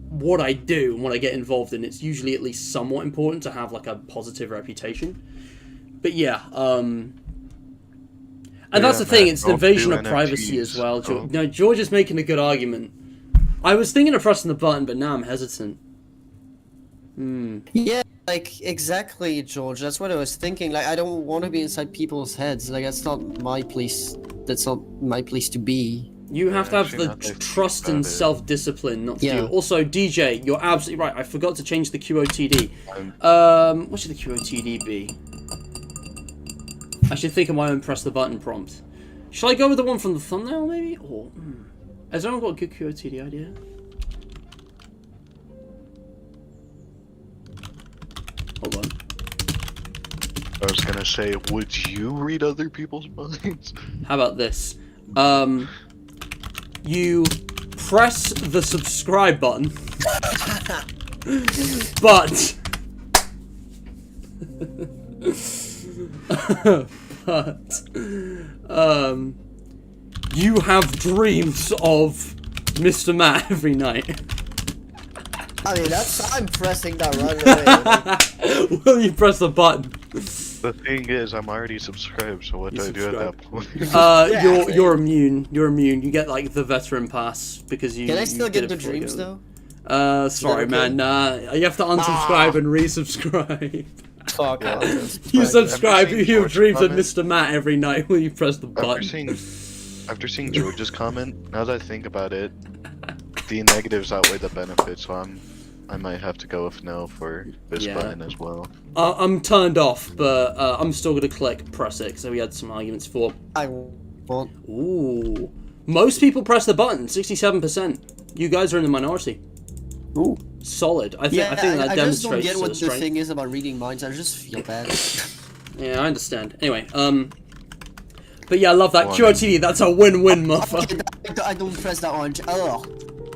[SPEAKER 1] what I do and what I get involved in, it's usually at least somewhat important to have like a positive reputation. But yeah, and that's the thing, it's the invasion of privacy as well. No, George is making a good argument. I was thinking of pressing the button, but now I'm hesitant.
[SPEAKER 2] Yeah, like, exactly, George. That's what I was thinking. Like, I don't want to be inside people's heads. Like, that's not my place. That's not my place to be.
[SPEAKER 1] You have to have the trust and self-discipline not to do. Also, DJ, you're absolutely right. I forgot to change the QOTD. What should the QOTD be? I should think of my own press the button prompt. Shall I go with the one from the thumbnail, maybe? Or has anyone got a good QOTD idea? Hold on.
[SPEAKER 3] I was gonna say, would you read other people's minds?
[SPEAKER 1] How about this? You press the subscribe button, but you have dreams of Mr. Matt every night.
[SPEAKER 2] I mean, I'm pressing that right away.
[SPEAKER 1] Will you press the button?
[SPEAKER 3] The thing is, I'm already subscribed, so what do I do at that point?
[SPEAKER 1] You're immune. You're immune. You get like the veteran pass because you.
[SPEAKER 2] Can I still get the
[SPEAKER 1] before
[SPEAKER 2] dreams
[SPEAKER 1] you
[SPEAKER 2] though?
[SPEAKER 1] Sorry, man. You have to unsubscribe and resubscribe.
[SPEAKER 2] Fuck.
[SPEAKER 1] You subscribe.
[SPEAKER 3] After
[SPEAKER 1] You
[SPEAKER 3] seeing
[SPEAKER 1] have dreams of
[SPEAKER 3] George's
[SPEAKER 1] Mr. Matt every night when you press the button.
[SPEAKER 3] After seeing George's comment, now that I think about it, the negatives outweigh the benefits, so I might have to go with no for this button as well.
[SPEAKER 1] I'm turned off, but I'm still gonna click press it because we had some arguments for.
[SPEAKER 2] I won't.
[SPEAKER 1] Ooh, most people press the button. 67%. You guys are in the minority.
[SPEAKER 2] Ooh.
[SPEAKER 1] Solid. I think that
[SPEAKER 2] I just don't
[SPEAKER 1] demonstrates
[SPEAKER 2] get what the
[SPEAKER 1] strength.
[SPEAKER 2] thing is about reading minds. I just feel bad.
[SPEAKER 1] Yeah, I understand. Anyway, but yeah, I love that QOTD. That's a win-win, mother.
[SPEAKER 2] I don't press that orange. Ugh.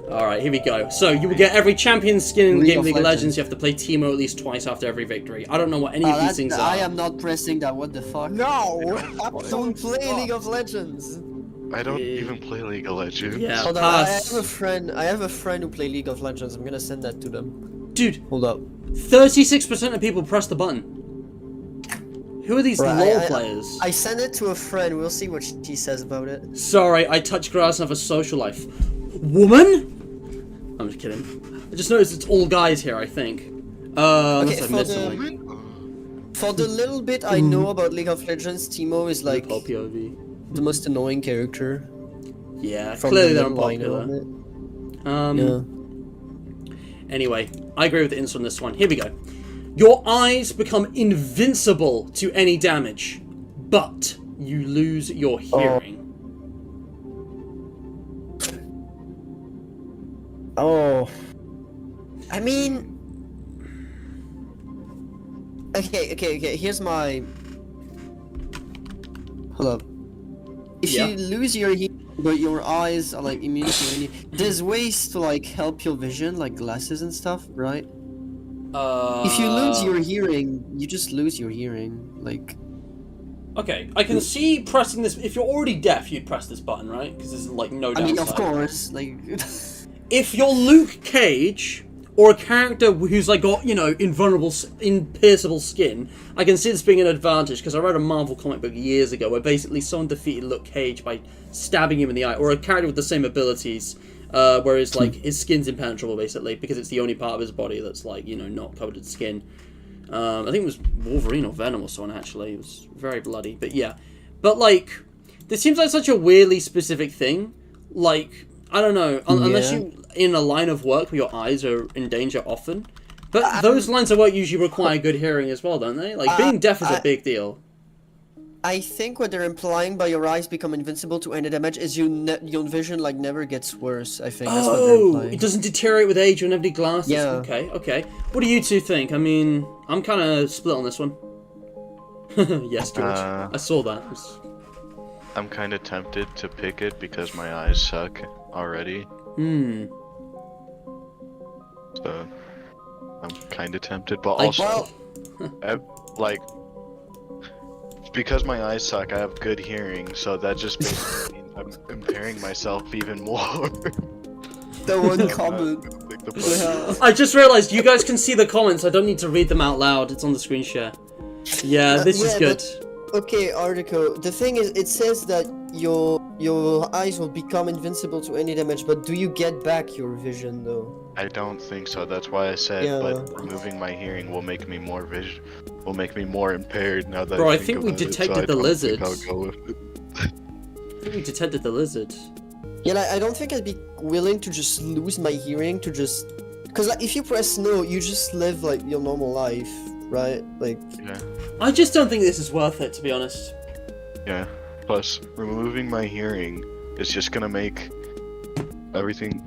[SPEAKER 1] Alright, here we go. So, you will get every champion skin in the game of League of
[SPEAKER 2] Legends.
[SPEAKER 1] Legends. You have to play Teemo at least twice after every victory. I don't know what any of these things are.
[SPEAKER 2] I am not pressing that. What the fuck?
[SPEAKER 4] No!
[SPEAKER 2] Don't play League of Legends.
[SPEAKER 3] I don't even play League of Legends.
[SPEAKER 1] Yeah,
[SPEAKER 2] Hold on,
[SPEAKER 1] pass.
[SPEAKER 2] I have a friend who play League of Legends. I'm gonna send that to them.
[SPEAKER 1] Dude,
[SPEAKER 2] Hold up.
[SPEAKER 1] 36% of people press the button. Who are these LOL players?
[SPEAKER 2] I sent it to a friend. We'll see what she says about it.
[SPEAKER 1] Sorry, I touch grass and have a social life. Woman? I'm just kidding. I just noticed it's all guys here, I think.
[SPEAKER 2] Okay,
[SPEAKER 1] unless I missed something.
[SPEAKER 2] for the little bit I know about League of Legends, Teemo is like
[SPEAKER 1] POV.
[SPEAKER 2] the most annoying character.
[SPEAKER 1] Yeah,
[SPEAKER 2] From
[SPEAKER 1] clearly
[SPEAKER 2] the
[SPEAKER 1] they're
[SPEAKER 2] little I know
[SPEAKER 1] unpopular.
[SPEAKER 2] of it.
[SPEAKER 1] Anyway, I agree with the ins on this one. Here we go. Your eyes become invincible to any damage, but you lose your hearing.
[SPEAKER 2] Oh. I mean... Okay, here's my... Hold up. If you lose your hearing, but your eyes are like immune to any... There's ways to like help your vision, like glasses and stuff, right? If you lose your hearing, you just lose your hearing, like...
[SPEAKER 1] Okay, I can see pressing this... If you're already deaf, you'd press this button, right? Because there's like no downside.
[SPEAKER 2] I mean, of course, like...
[SPEAKER 1] If you're Luke Cage, or a character who's like got, invulnerable, impierceable skin, I can see this being an advantage, because I read a Marvel comic book years ago where basically someone defeated Luke Cage by stabbing him in the eye, or a character with the same abilities, whereas like his skin's impenetrable basically, because it's the only part of his body that's like, not covered in skin. I think it was Wolverine or Venom or someone actually, it was very bloody, but yeah. But like, this seems like such a weirdly specific thing, like... I don't know, unless you in a line of work where your eyes are in danger often. But those lines of work usually require good hearing as well, don't they? Like, being deaf is a big deal.
[SPEAKER 2] I think what they're implying by your eyes become invincible to any damage is your vision like never gets worse. I think that's what they're
[SPEAKER 1] Oh,
[SPEAKER 2] implying.
[SPEAKER 1] it doesn't deteriorate with age. You don't have any glasses.
[SPEAKER 2] Yeah.
[SPEAKER 1] Okay, okay. What do you two think? I mean, I'm kind of split on this one. Yes, George. I saw that.
[SPEAKER 3] I'm kind of tempted to pick it because my eyes suck already.
[SPEAKER 1] Hmm.
[SPEAKER 3] So I'm kind of tempted, but
[SPEAKER 1] I-
[SPEAKER 3] also, like, because my eyes suck, I have good hearing, so that just basically means I'm impairing myself even more.
[SPEAKER 2] The one comment.
[SPEAKER 1] I just realized you guys can see the comments. I don't need to read them out loud. It's on the screen share. Yeah, this is
[SPEAKER 2] Yeah,
[SPEAKER 1] good.
[SPEAKER 2] Okay, article. The thing is, it says that your eyes will become invincible to any damage, but do you get back your vision though?
[SPEAKER 3] I don't think so. That's why I said,
[SPEAKER 2] Yeah.
[SPEAKER 3] but removing my hearing will make me more will make me more impaired now that
[SPEAKER 1] Bro,
[SPEAKER 3] I think
[SPEAKER 1] we
[SPEAKER 3] about it,
[SPEAKER 1] detected
[SPEAKER 3] so
[SPEAKER 1] the
[SPEAKER 3] I don't
[SPEAKER 1] lizards.
[SPEAKER 3] think I'll go with it.
[SPEAKER 1] I think we detected the lizard.
[SPEAKER 2] Yeah, like, I don't think I'd be willing to just lose my hearing to just... Because like, if you press no, you just live like your normal life, right? Like...
[SPEAKER 3] Yeah.
[SPEAKER 1] I just don't think this is worth it, to be honest.
[SPEAKER 3] Yeah. Plus, removing my hearing is just gonna make everything.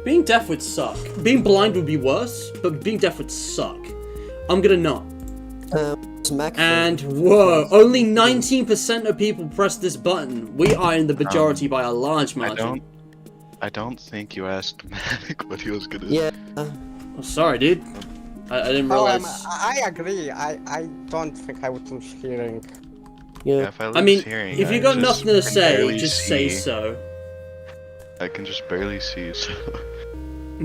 [SPEAKER 1] Being deaf would suck. Being blind would be worse, but being deaf would suck. I'm gonna not.
[SPEAKER 2] Smack
[SPEAKER 1] And whoa, only 19% of people press this button. We are in the majority by a large margin.
[SPEAKER 3] I don't think you asked Manic what he was gonna.
[SPEAKER 2] Yeah.
[SPEAKER 1] Oh, sorry, dude. I didn't
[SPEAKER 4] Oh,
[SPEAKER 1] realize.
[SPEAKER 4] I agree. I don't think I would lose hearing.
[SPEAKER 2] Yeah.
[SPEAKER 3] If I,
[SPEAKER 1] I mean,
[SPEAKER 3] hearing,
[SPEAKER 1] if you
[SPEAKER 3] I
[SPEAKER 1] got
[SPEAKER 3] just
[SPEAKER 1] nothing to
[SPEAKER 3] can
[SPEAKER 1] say,
[SPEAKER 3] barely
[SPEAKER 1] just say
[SPEAKER 3] see.
[SPEAKER 1] so.
[SPEAKER 3] I can just barely see, so,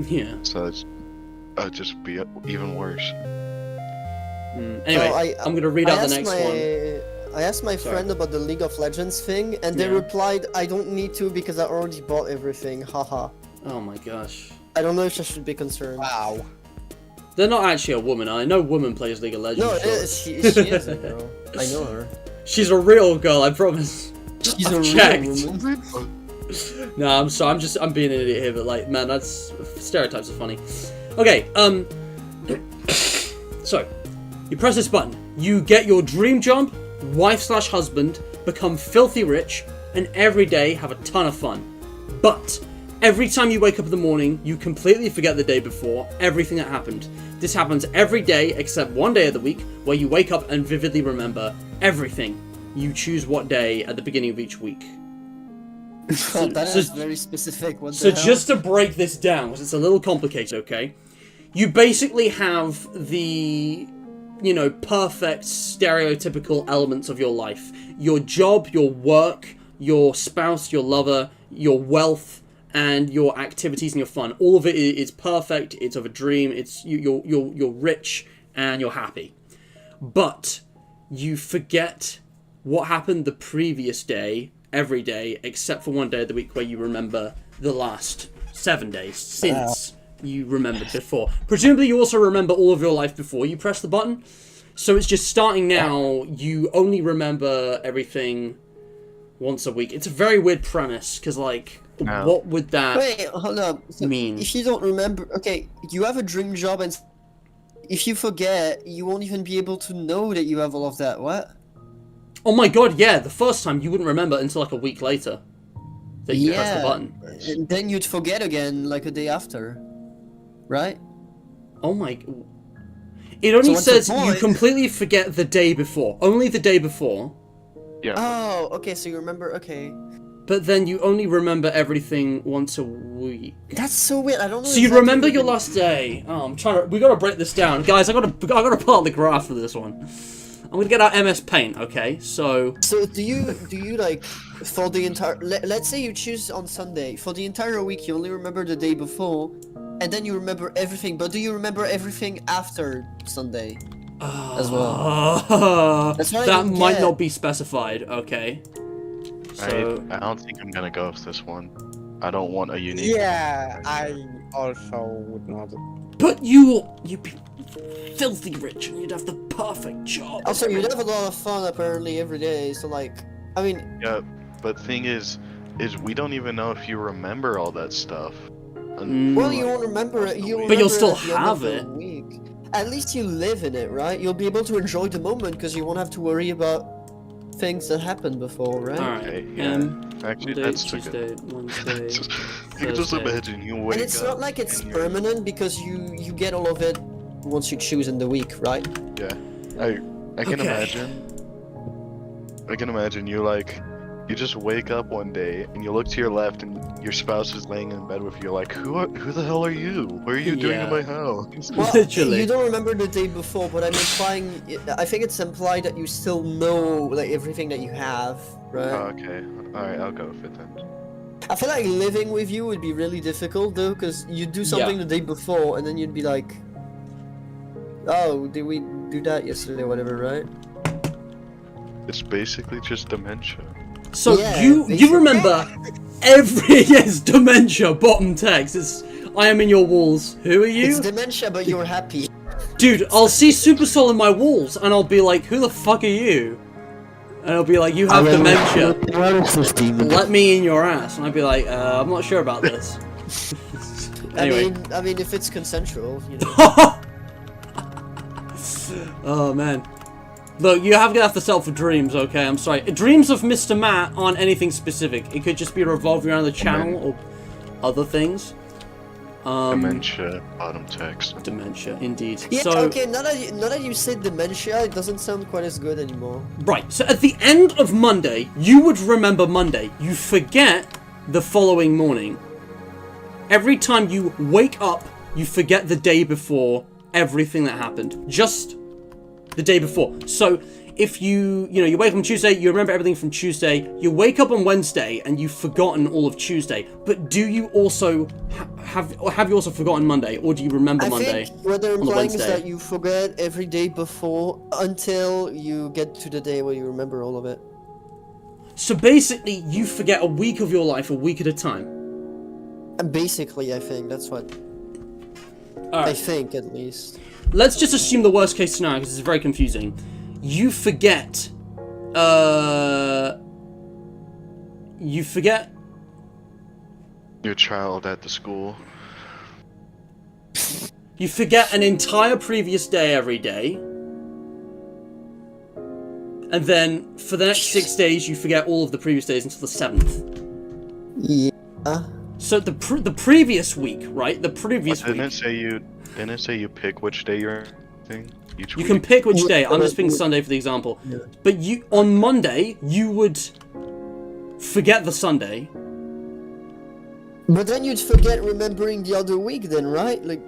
[SPEAKER 1] Yeah.
[SPEAKER 3] so it's just be even worse.
[SPEAKER 1] Anyway, I'm gonna read out the next one.
[SPEAKER 2] I asked my
[SPEAKER 1] Sorry.
[SPEAKER 2] friend about the League of Legends thing, and they
[SPEAKER 1] Yeah.
[SPEAKER 2] replied, I don't need to because I already bought everything, haha.
[SPEAKER 1] Oh my gosh.
[SPEAKER 2] I don't know if I should be concerned.
[SPEAKER 4] Wow.
[SPEAKER 1] They're not actually a woman. I know woman plays League of Legends.
[SPEAKER 2] No,
[SPEAKER 1] sure.
[SPEAKER 2] she is a girl. I know her.
[SPEAKER 1] She's a real girl, I promise.
[SPEAKER 2] She's
[SPEAKER 1] I've
[SPEAKER 2] a
[SPEAKER 1] checked.
[SPEAKER 2] real woman.
[SPEAKER 1] No, I'm sorry. I'm being an idiot here, but like, man, that's stereotypes are funny. Okay, so you press this button, you get your dream job, wife/husband, become filthy rich, and every day have a ton of fun. But every time you wake up in the morning, you completely forget the day before, everything that happened. This happens every day except one day of the week where you wake up and vividly remember everything. You choose what day at the beginning of each week.
[SPEAKER 2] Well, that
[SPEAKER 1] so-
[SPEAKER 2] is very specific. What
[SPEAKER 1] So
[SPEAKER 2] the hell?
[SPEAKER 1] just to break this down, because it's a little complicated, okay? You basically have the, you know, perfect stereotypical elements of your life. Your job, your work, your spouse, your lover, your wealth, and your activities and your fun. All of it is perfect. It's of a dream. It's you're rich and you're happy. But you forget what happened the previous day, every day, except for one day of the week where you remember the last 7 days since you remembered before. Presumably you also remember all of your life before you press the button. So it's just starting now, you only remember everything once a week. It's a very weird premise, because like, what would that
[SPEAKER 2] Wait, hold up. So
[SPEAKER 1] mean?
[SPEAKER 2] if you don't remember, okay, you have a dream job, and if you forget, you won't even be able to know that you have all of that. What?
[SPEAKER 1] Oh my god, yeah, the first time you wouldn't remember until like a week later that you press the button.
[SPEAKER 2] And then you'd forget again like a day after, right?
[SPEAKER 1] Oh my... It only
[SPEAKER 2] what's the
[SPEAKER 1] says you
[SPEAKER 2] point?
[SPEAKER 1] completely forget the day before. Only the day before.
[SPEAKER 3] Yeah.
[SPEAKER 2] Oh, okay, so you remember, okay.
[SPEAKER 1] But then you only remember everything once a week.
[SPEAKER 2] That's so weird, I don't know
[SPEAKER 1] So you
[SPEAKER 2] exactly
[SPEAKER 1] remember
[SPEAKER 2] what
[SPEAKER 1] your
[SPEAKER 2] you-
[SPEAKER 1] last day. Oh, I'm trying to... We gotta break this down. Guys, I gotta pull out the graph for this one. I'm gonna get out MS Paint, okay? So...
[SPEAKER 2] So do you like, for the entire... Let's say you choose on Sunday. For the entire week, you only remember the day before, and then you remember everything. But do you remember everything after Sunday? As well. That's what I
[SPEAKER 1] that
[SPEAKER 2] don't
[SPEAKER 1] might
[SPEAKER 2] get.
[SPEAKER 1] not be specified, okay? So...
[SPEAKER 3] I don't think I'm gonna go with this one. I don't want a unique.
[SPEAKER 4] Yeah, I also would not.
[SPEAKER 1] But you'd be filthy rich and you'd have the perfect job.
[SPEAKER 2] Also, you'd have a lot of fun apparently every day, so like, I mean,
[SPEAKER 3] Yeah, but thing is we don't even know if you remember all that stuff.
[SPEAKER 1] Mm.
[SPEAKER 2] well, you won't remember it.
[SPEAKER 1] But you'll still
[SPEAKER 2] at the end
[SPEAKER 1] have
[SPEAKER 2] of the
[SPEAKER 1] it.
[SPEAKER 2] Week. at least you live in it, right? You'll be able to enjoy the moment because you won't have to worry about things that happened before, right?
[SPEAKER 1] Alright.
[SPEAKER 3] Okay, yeah. Actually,
[SPEAKER 1] Monday,
[SPEAKER 3] that's
[SPEAKER 1] Tuesday, Wednesday,
[SPEAKER 3] You can just
[SPEAKER 1] Thursday.
[SPEAKER 3] imagine you wake up.
[SPEAKER 2] And it's not like it's
[SPEAKER 3] and you're-
[SPEAKER 2] permanent because you get all of it once you choose in the week, right?
[SPEAKER 3] Yeah, I can
[SPEAKER 1] Okay.
[SPEAKER 3] imagine. I can imagine you like, you just wake up one day and you look to your left and your spouse is laying in bed with you. Like, who the hell are you? What are you doing
[SPEAKER 1] Yeah.
[SPEAKER 3] in my house?
[SPEAKER 2] Well,
[SPEAKER 1] Literally.
[SPEAKER 2] you don't remember the day before, but I'm implying. I think it's implied that you still know like everything that you have, right?
[SPEAKER 3] Oh, okay, all right, I'll go with it then.
[SPEAKER 2] I feel like living with you would be really difficult though, because you'd do something the day before, and then you'd be like, "Oh, did we do that yesterday? Or whatever, right?"
[SPEAKER 3] It's basically just dementia.
[SPEAKER 1] So
[SPEAKER 2] Yeah,
[SPEAKER 1] you
[SPEAKER 2] basically.
[SPEAKER 1] remember every yes dementia bottom text. It's I am in your walls. Who are you?
[SPEAKER 2] It's dementia, but you're happy.
[SPEAKER 1] Dude, I'll see Supercell in my walls and I'll be like, who the fuck are you? And I'll be like, you have dementia. Let me in your ass. And I'd be like, I'm not sure about this. Anyway.
[SPEAKER 2] I mean, if it's consensual, you know.
[SPEAKER 1] Oh man. Look, you have to settle for dreams, okay? I'm sorry. Dreams of Mr. Matt aren't anything specific. It could just be revolving around the channel or other things.
[SPEAKER 3] Dementia, bottom text.
[SPEAKER 1] Dementia, indeed.
[SPEAKER 2] Yeah,
[SPEAKER 1] So,
[SPEAKER 2] okay, now that you said dementia, it doesn't sound quite as good anymore.
[SPEAKER 1] right, so at the end of Monday, you would remember Monday. You forget the following morning. Every time you wake up, you forget the day before everything that happened. Just the day before. So if you wake up on Tuesday, you remember everything from Tuesday. You wake up on Wednesday and you've forgotten all of Tuesday. But do you also have you also forgotten Monday, or do you remember Monday?
[SPEAKER 2] I think what they're
[SPEAKER 1] on the
[SPEAKER 2] implying is
[SPEAKER 1] Wednesday?
[SPEAKER 2] that you forget every day before until you get to the day where you remember all of it.
[SPEAKER 1] So basically, you forget a week of your life a week at a time.
[SPEAKER 2] And basically, I think that's what
[SPEAKER 1] All
[SPEAKER 2] I
[SPEAKER 1] right.
[SPEAKER 2] think, at least.
[SPEAKER 1] Let's just assume the worst case scenario because it's very confusing. You forget. You forget.
[SPEAKER 3] Your child at the school.
[SPEAKER 1] You forget an entire previous day every day. And then for the next 6 days, you forget all of the previous days until the 7th.
[SPEAKER 2] Yeah.
[SPEAKER 1] So the previous week, right? The previous
[SPEAKER 3] Didn't
[SPEAKER 1] week.
[SPEAKER 3] Didn't it say you pick which day you're thing each
[SPEAKER 1] You
[SPEAKER 3] week?
[SPEAKER 1] can pick which day. I'm
[SPEAKER 2] Yeah,
[SPEAKER 1] just picking
[SPEAKER 2] yeah.
[SPEAKER 1] Sunday for the example.
[SPEAKER 2] Yeah.
[SPEAKER 1] But you on Monday, you would forget the Sunday.
[SPEAKER 2] But then you'd forget remembering the other week then, right? Like,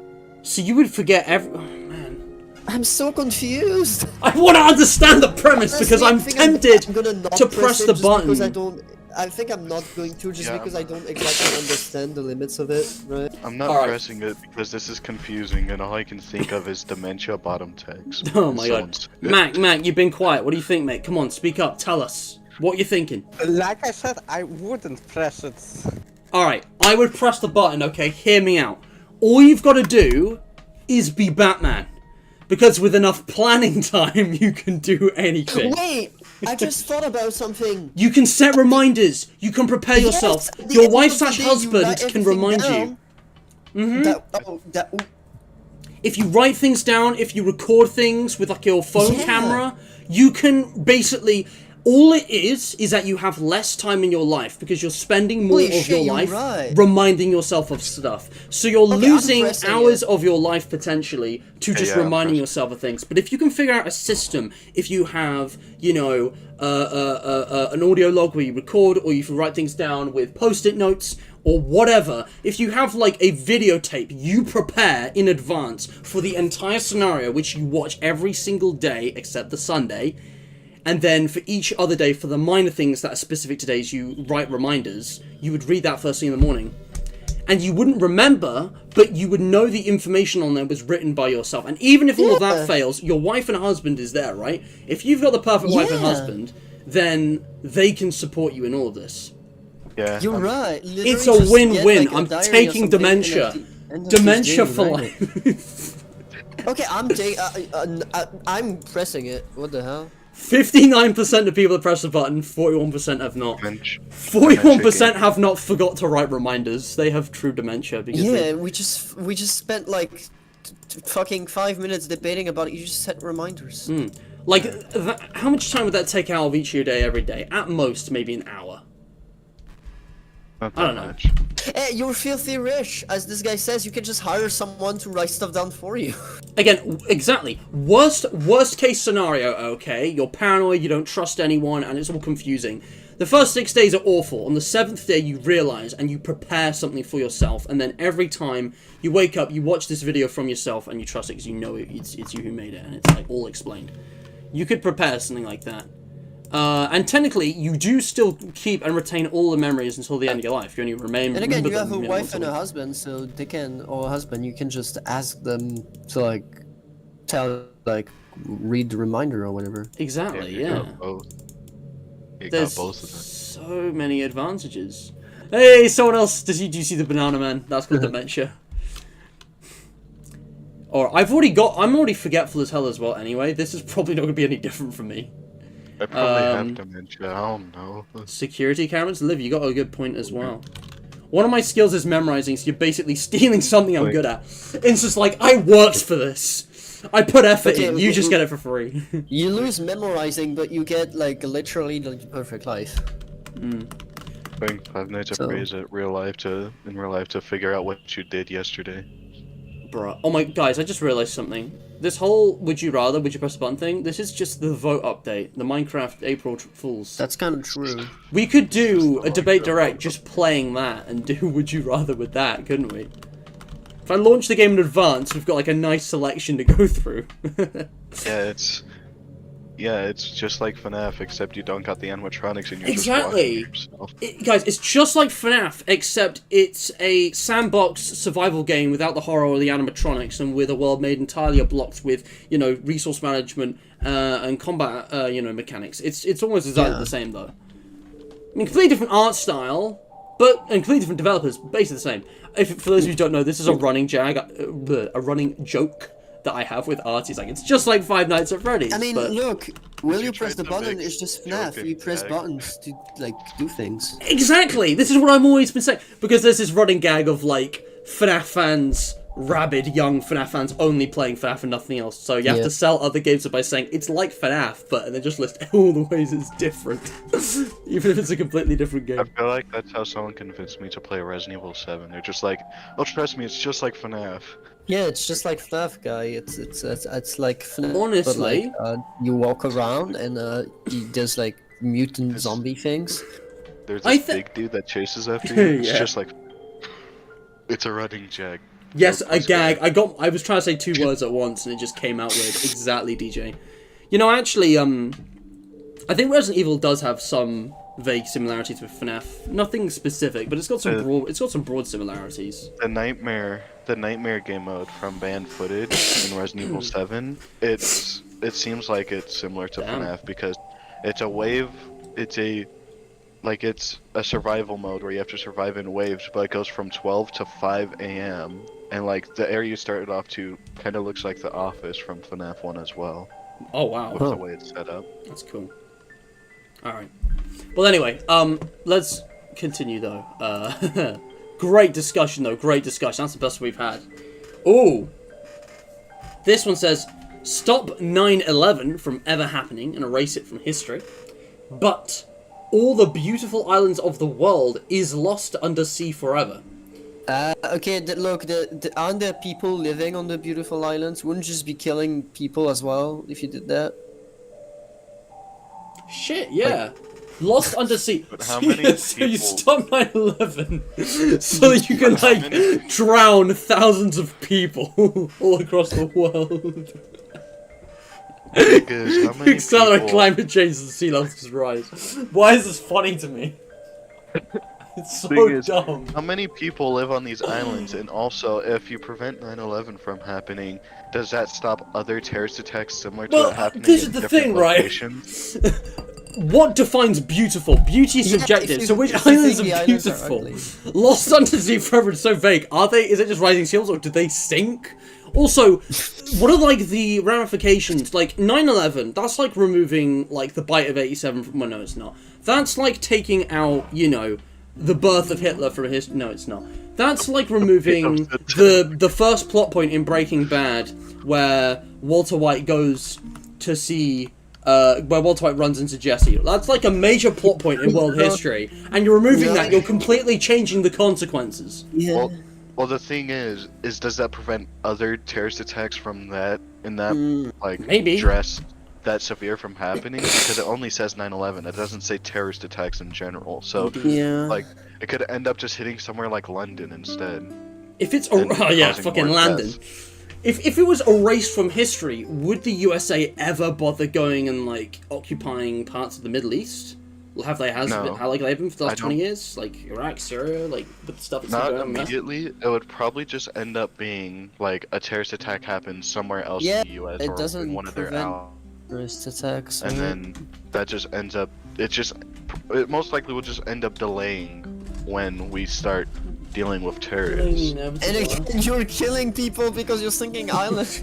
[SPEAKER 1] So you would forget every... Oh, man.
[SPEAKER 2] I'm so confused.
[SPEAKER 1] I want to understand the premise because
[SPEAKER 2] Honestly, I
[SPEAKER 1] I'm
[SPEAKER 2] think
[SPEAKER 1] tempted
[SPEAKER 2] I'm gonna not
[SPEAKER 1] to
[SPEAKER 2] press
[SPEAKER 1] press
[SPEAKER 2] it
[SPEAKER 1] the
[SPEAKER 2] just because
[SPEAKER 1] button.
[SPEAKER 2] I think I'm not going to just
[SPEAKER 3] Yeah.
[SPEAKER 2] because I don't exactly understand the limits of it, right?
[SPEAKER 3] I'm not
[SPEAKER 1] Alright.
[SPEAKER 3] pressing it because this is confusing and all I can think of is dementia bottom text.
[SPEAKER 1] Oh my god.
[SPEAKER 3] Someone's-
[SPEAKER 1] Mac, you've been quiet. What do you think, mate? Come on, speak up. Tell us. What you're thinking.
[SPEAKER 4] Like I said, I wouldn't press it.
[SPEAKER 1] Alright, I would press the button, okay? Hear me out. All you've got to do is be Batman. Because with enough planning time, you can do anything.
[SPEAKER 2] Wait, I just thought about something.
[SPEAKER 1] You can set reminders. You can prepare yourself.
[SPEAKER 2] Yes, at the
[SPEAKER 1] Your
[SPEAKER 2] end
[SPEAKER 1] wife
[SPEAKER 2] of the
[SPEAKER 1] slash
[SPEAKER 2] day, you
[SPEAKER 1] husband
[SPEAKER 2] write
[SPEAKER 1] can
[SPEAKER 2] everything
[SPEAKER 1] remind you.
[SPEAKER 2] down.
[SPEAKER 1] If you write things down, if you record things with like your phone
[SPEAKER 2] Yeah.
[SPEAKER 1] camera, you can basically... All it is that you have less time in your life because you're spending more
[SPEAKER 2] Holy
[SPEAKER 1] of
[SPEAKER 2] shit,
[SPEAKER 1] your
[SPEAKER 2] you're
[SPEAKER 1] life
[SPEAKER 2] right.
[SPEAKER 1] reminding yourself of stuff. So you're
[SPEAKER 2] Okay, I'm
[SPEAKER 1] losing
[SPEAKER 2] pressing
[SPEAKER 1] hours
[SPEAKER 2] it.
[SPEAKER 1] of your life potentially to just
[SPEAKER 3] yeah, I'm
[SPEAKER 1] reminding
[SPEAKER 3] pressing.
[SPEAKER 1] yourself of things. But if you can figure out a system, if you have, an audio log where you record or you can write things down with post-it notes or whatever, if you have like a videotape you prepare in advance for the entire scenario which you watch every single day except the Sunday, and then for each other day, for the minor things that are specific to days, you write reminders. You would read that first thing in the morning. And you wouldn't remember, but you would know the information on there was written by yourself. And even if all of that
[SPEAKER 2] Yeah.
[SPEAKER 1] fails, your wife and husband is there, right? If you've got the perfect wife and
[SPEAKER 2] Yeah.
[SPEAKER 1] husband, then they can support you in all of this.
[SPEAKER 3] Yeah.
[SPEAKER 2] You're right. Literally
[SPEAKER 1] It's a
[SPEAKER 2] just
[SPEAKER 1] win-win.
[SPEAKER 2] get, like, a
[SPEAKER 1] I'm
[SPEAKER 2] diary or
[SPEAKER 1] taking
[SPEAKER 2] something, and
[SPEAKER 1] dementia.
[SPEAKER 2] at the end of
[SPEAKER 1] Dementia
[SPEAKER 2] each day,
[SPEAKER 1] for
[SPEAKER 2] write it.
[SPEAKER 1] life.
[SPEAKER 2] Okay, I'm pressing it. What the hell?
[SPEAKER 1] 59% of people that press the button, 41% have not.
[SPEAKER 3] Dementia.
[SPEAKER 1] 41% have not forgot to write reminders. They have true dementia because
[SPEAKER 2] Yeah,
[SPEAKER 1] they...
[SPEAKER 2] we just spent like fucking 5 minutes debating about it. You just set reminders.
[SPEAKER 1] Like, how much time would that take out of each of your day every day? At most, maybe an hour.
[SPEAKER 3] Not
[SPEAKER 1] I don't
[SPEAKER 3] that
[SPEAKER 1] know.
[SPEAKER 3] much.
[SPEAKER 2] Hey, you're filthy rich. As this guy says, you can just hire someone to write stuff down for you.
[SPEAKER 1] Again, exactly. Worst case scenario, okay? You're paranoid, you don't trust anyone, and it's all confusing. The first 6 days are awful. On the 7th day, you realize and you prepare something for yourself, and then every time you wake up, you watch this video from yourself, and you trust it because you know it's you who made it, and it's like all explained. You could prepare something like that. And technically, you do still keep and retain all the memories until the end of your life. You only remain.
[SPEAKER 2] And again,
[SPEAKER 1] remember
[SPEAKER 2] you have
[SPEAKER 1] them,
[SPEAKER 2] a
[SPEAKER 1] know,
[SPEAKER 2] wife
[SPEAKER 1] once
[SPEAKER 2] and a
[SPEAKER 1] week.
[SPEAKER 2] husband, so they can, or a husband, you can just ask them to, like, read the reminder or whatever.
[SPEAKER 1] Exactly,
[SPEAKER 3] You
[SPEAKER 1] yeah.
[SPEAKER 3] got both. You
[SPEAKER 1] There's
[SPEAKER 3] got both of them.
[SPEAKER 1] so many advantages. Hey, someone else! Do you see the banana man? That's called dementia. Or I'm already forgetful as hell as well. Anyway, this is probably not going to be any different from me.
[SPEAKER 3] I probably have dementia. I don't know.
[SPEAKER 1] Security cameras, Liv, you got a good point as well. One of my skills is memorizing, so you're basically stealing something I'm good at. It's just like, I worked for this. I put effort in, you just get it for free.
[SPEAKER 2] You lose memorizing, but you get, like, literally the perfect life.
[SPEAKER 3] Playing 5 Nights at Freddy's in real life to figure out what you did yesterday.
[SPEAKER 1] Bruh. Oh my, guys, I just realized something. This whole would you press the button thing, this is just the vote update. The Minecraft April Fools.
[SPEAKER 2] That's kind of true.
[SPEAKER 1] We could do a debate direct just playing that and do would you rather with that, couldn't we? If I launch the game in advance, we've got like a nice selection to go through.
[SPEAKER 3] Yeah, it's just like FNAF, except you don't got the animatronics and you're
[SPEAKER 1] Exactly.
[SPEAKER 3] just watching yourself.
[SPEAKER 1] Guys, it's just like FNAF, except it's a sandbox survival game without the horror or the animatronics, and with a world made entirely blocked with, you know, resource management and combat, you know, mechanics. It's almost exactly the same though. I mean, completely different art style, and completely different developers, basically the same. For those of you who don't know, this is a running joke that I have with artists. Like, it's just like Five Nights at Freddy's.
[SPEAKER 2] I mean,
[SPEAKER 1] but...
[SPEAKER 2] look, will you
[SPEAKER 3] you
[SPEAKER 2] press
[SPEAKER 3] tried
[SPEAKER 2] the
[SPEAKER 3] to
[SPEAKER 2] button?
[SPEAKER 3] mix
[SPEAKER 2] It's just
[SPEAKER 3] joke
[SPEAKER 2] FNAF.
[SPEAKER 3] and
[SPEAKER 2] You press
[SPEAKER 3] gag.
[SPEAKER 2] buttons to, like, do things.
[SPEAKER 1] Exactly! This is what I've always been saying. Because there's this running gag of, like, FNAF fans, rabid young FNAF fans only playing FNAF and nothing else. So you have to sell other games by saying, it's like FNAF, but and then just list all the ways it's different. Even if it's a completely different game.
[SPEAKER 3] I feel like that's how someone convinced me to play Resident Evil 7. They're just like, oh, trust me, it's just like FNAF.
[SPEAKER 2] Yeah, it's just like FNAF, guy. It's like FNAF.
[SPEAKER 1] Honestly.
[SPEAKER 2] But, like, you walk around and there's like mutant zombie things.
[SPEAKER 3] There's this big dude that chases after you. It's just like, it's a running jag.
[SPEAKER 1] Yes, a gag. I was trying to say 2 words at once and it just came out weird. Exactly, DJ. You know, actually, I think Resident Evil does have some vague similarities with FNAF. Nothing specific, but it's got some broad similarities.
[SPEAKER 3] The nightmare game mode from banned footage in Resident Evil 7. It seems like it's similar to FNAF because it's a wave. It's a survival mode where you have to survive in waves, but it goes from 12 to 5 a.m. and like the area you started off to kind of looks like the office from FNAF 1 as well.
[SPEAKER 1] Oh wow.
[SPEAKER 3] With the way it's set up.
[SPEAKER 1] That's cool. Alright. Well, anyway, let's continue, though. Great discussion, though. Great discussion. That's the best we've had. Ooh. This one says, stop 9/11 from ever happening and erase it from history. But all the beautiful islands of the world is lost under sea forever.
[SPEAKER 2] Okay, look, aren't there people living on the beautiful islands? Wouldn't you just be killing people as well if you did that?
[SPEAKER 1] Shit, yeah. Lost under sea.
[SPEAKER 3] But how many
[SPEAKER 1] So you
[SPEAKER 3] people-
[SPEAKER 1] stop 9/11 so that you can, like, drown thousands of people all across the world.
[SPEAKER 3] Because how many
[SPEAKER 1] Accelerate
[SPEAKER 3] people-
[SPEAKER 1] climate change and sea levels rise. Why is this funny to me? It's so
[SPEAKER 3] Thing is,
[SPEAKER 1] dumb.
[SPEAKER 3] how many people live on these islands? And also, if you prevent 9/11 from happening, does that stop other terrorist attacks similar to
[SPEAKER 1] Well,
[SPEAKER 3] that happening
[SPEAKER 1] this
[SPEAKER 3] in
[SPEAKER 1] is the
[SPEAKER 3] different
[SPEAKER 1] thing, right?
[SPEAKER 3] locations?
[SPEAKER 1] What defines beautiful? Beauty is
[SPEAKER 2] Yeah,
[SPEAKER 1] subjective.
[SPEAKER 2] if
[SPEAKER 1] So
[SPEAKER 2] you-
[SPEAKER 1] which
[SPEAKER 2] if you
[SPEAKER 1] islands
[SPEAKER 2] think the
[SPEAKER 1] are
[SPEAKER 2] islands are
[SPEAKER 1] beautiful?
[SPEAKER 2] ugly.
[SPEAKER 1] Lost under sea forever is so vague. Are they? Is it just rising sea levels, or do they sink? Also, what are like the ramifications? Like 9/11, that's like removing like the bite of 87 from. Well, no, it's not. That's like taking out, you know, the birth of Hitler from history. No, it's not. That's like removing the first plot point in Breaking Bad, where Walter White goes to see, where Walter White runs into Jesse. That's like a major plot point in world history, and you're removing that. You're completely changing the consequences.
[SPEAKER 2] Yeah.
[SPEAKER 3] Well, the thing is does that prevent other terrorist attacks from that
[SPEAKER 1] Maybe.
[SPEAKER 3] dress that severe from happening? Because it only says 9/11. It doesn't say terrorist attacks in general. So
[SPEAKER 2] Yeah.
[SPEAKER 3] like it could end up just hitting somewhere like London instead.
[SPEAKER 1] If it's
[SPEAKER 3] And
[SPEAKER 1] fucking
[SPEAKER 3] causing more
[SPEAKER 1] London.
[SPEAKER 3] deaths.
[SPEAKER 1] If it was erased from history, would the USA ever bother going and like occupying parts of the Middle East? Have they
[SPEAKER 3] No.
[SPEAKER 1] how like they've been for the last
[SPEAKER 3] I
[SPEAKER 1] 20
[SPEAKER 3] don't-
[SPEAKER 1] years? Like Iraq, Syria, like with the stuff that's
[SPEAKER 3] Not
[SPEAKER 1] going on there?
[SPEAKER 3] immediately. It would probably just end up being like a terrorist attack happens somewhere else
[SPEAKER 2] Yeah,
[SPEAKER 3] in the U.S.
[SPEAKER 2] it
[SPEAKER 3] or
[SPEAKER 2] doesn't
[SPEAKER 3] in one of their
[SPEAKER 2] prevent
[SPEAKER 3] allies,
[SPEAKER 2] Terrorist attacks.
[SPEAKER 3] and then that just ends up. It most likely will just end up delaying when we start dealing with terrorists.
[SPEAKER 2] And again, you're killing people because you're sinking islands.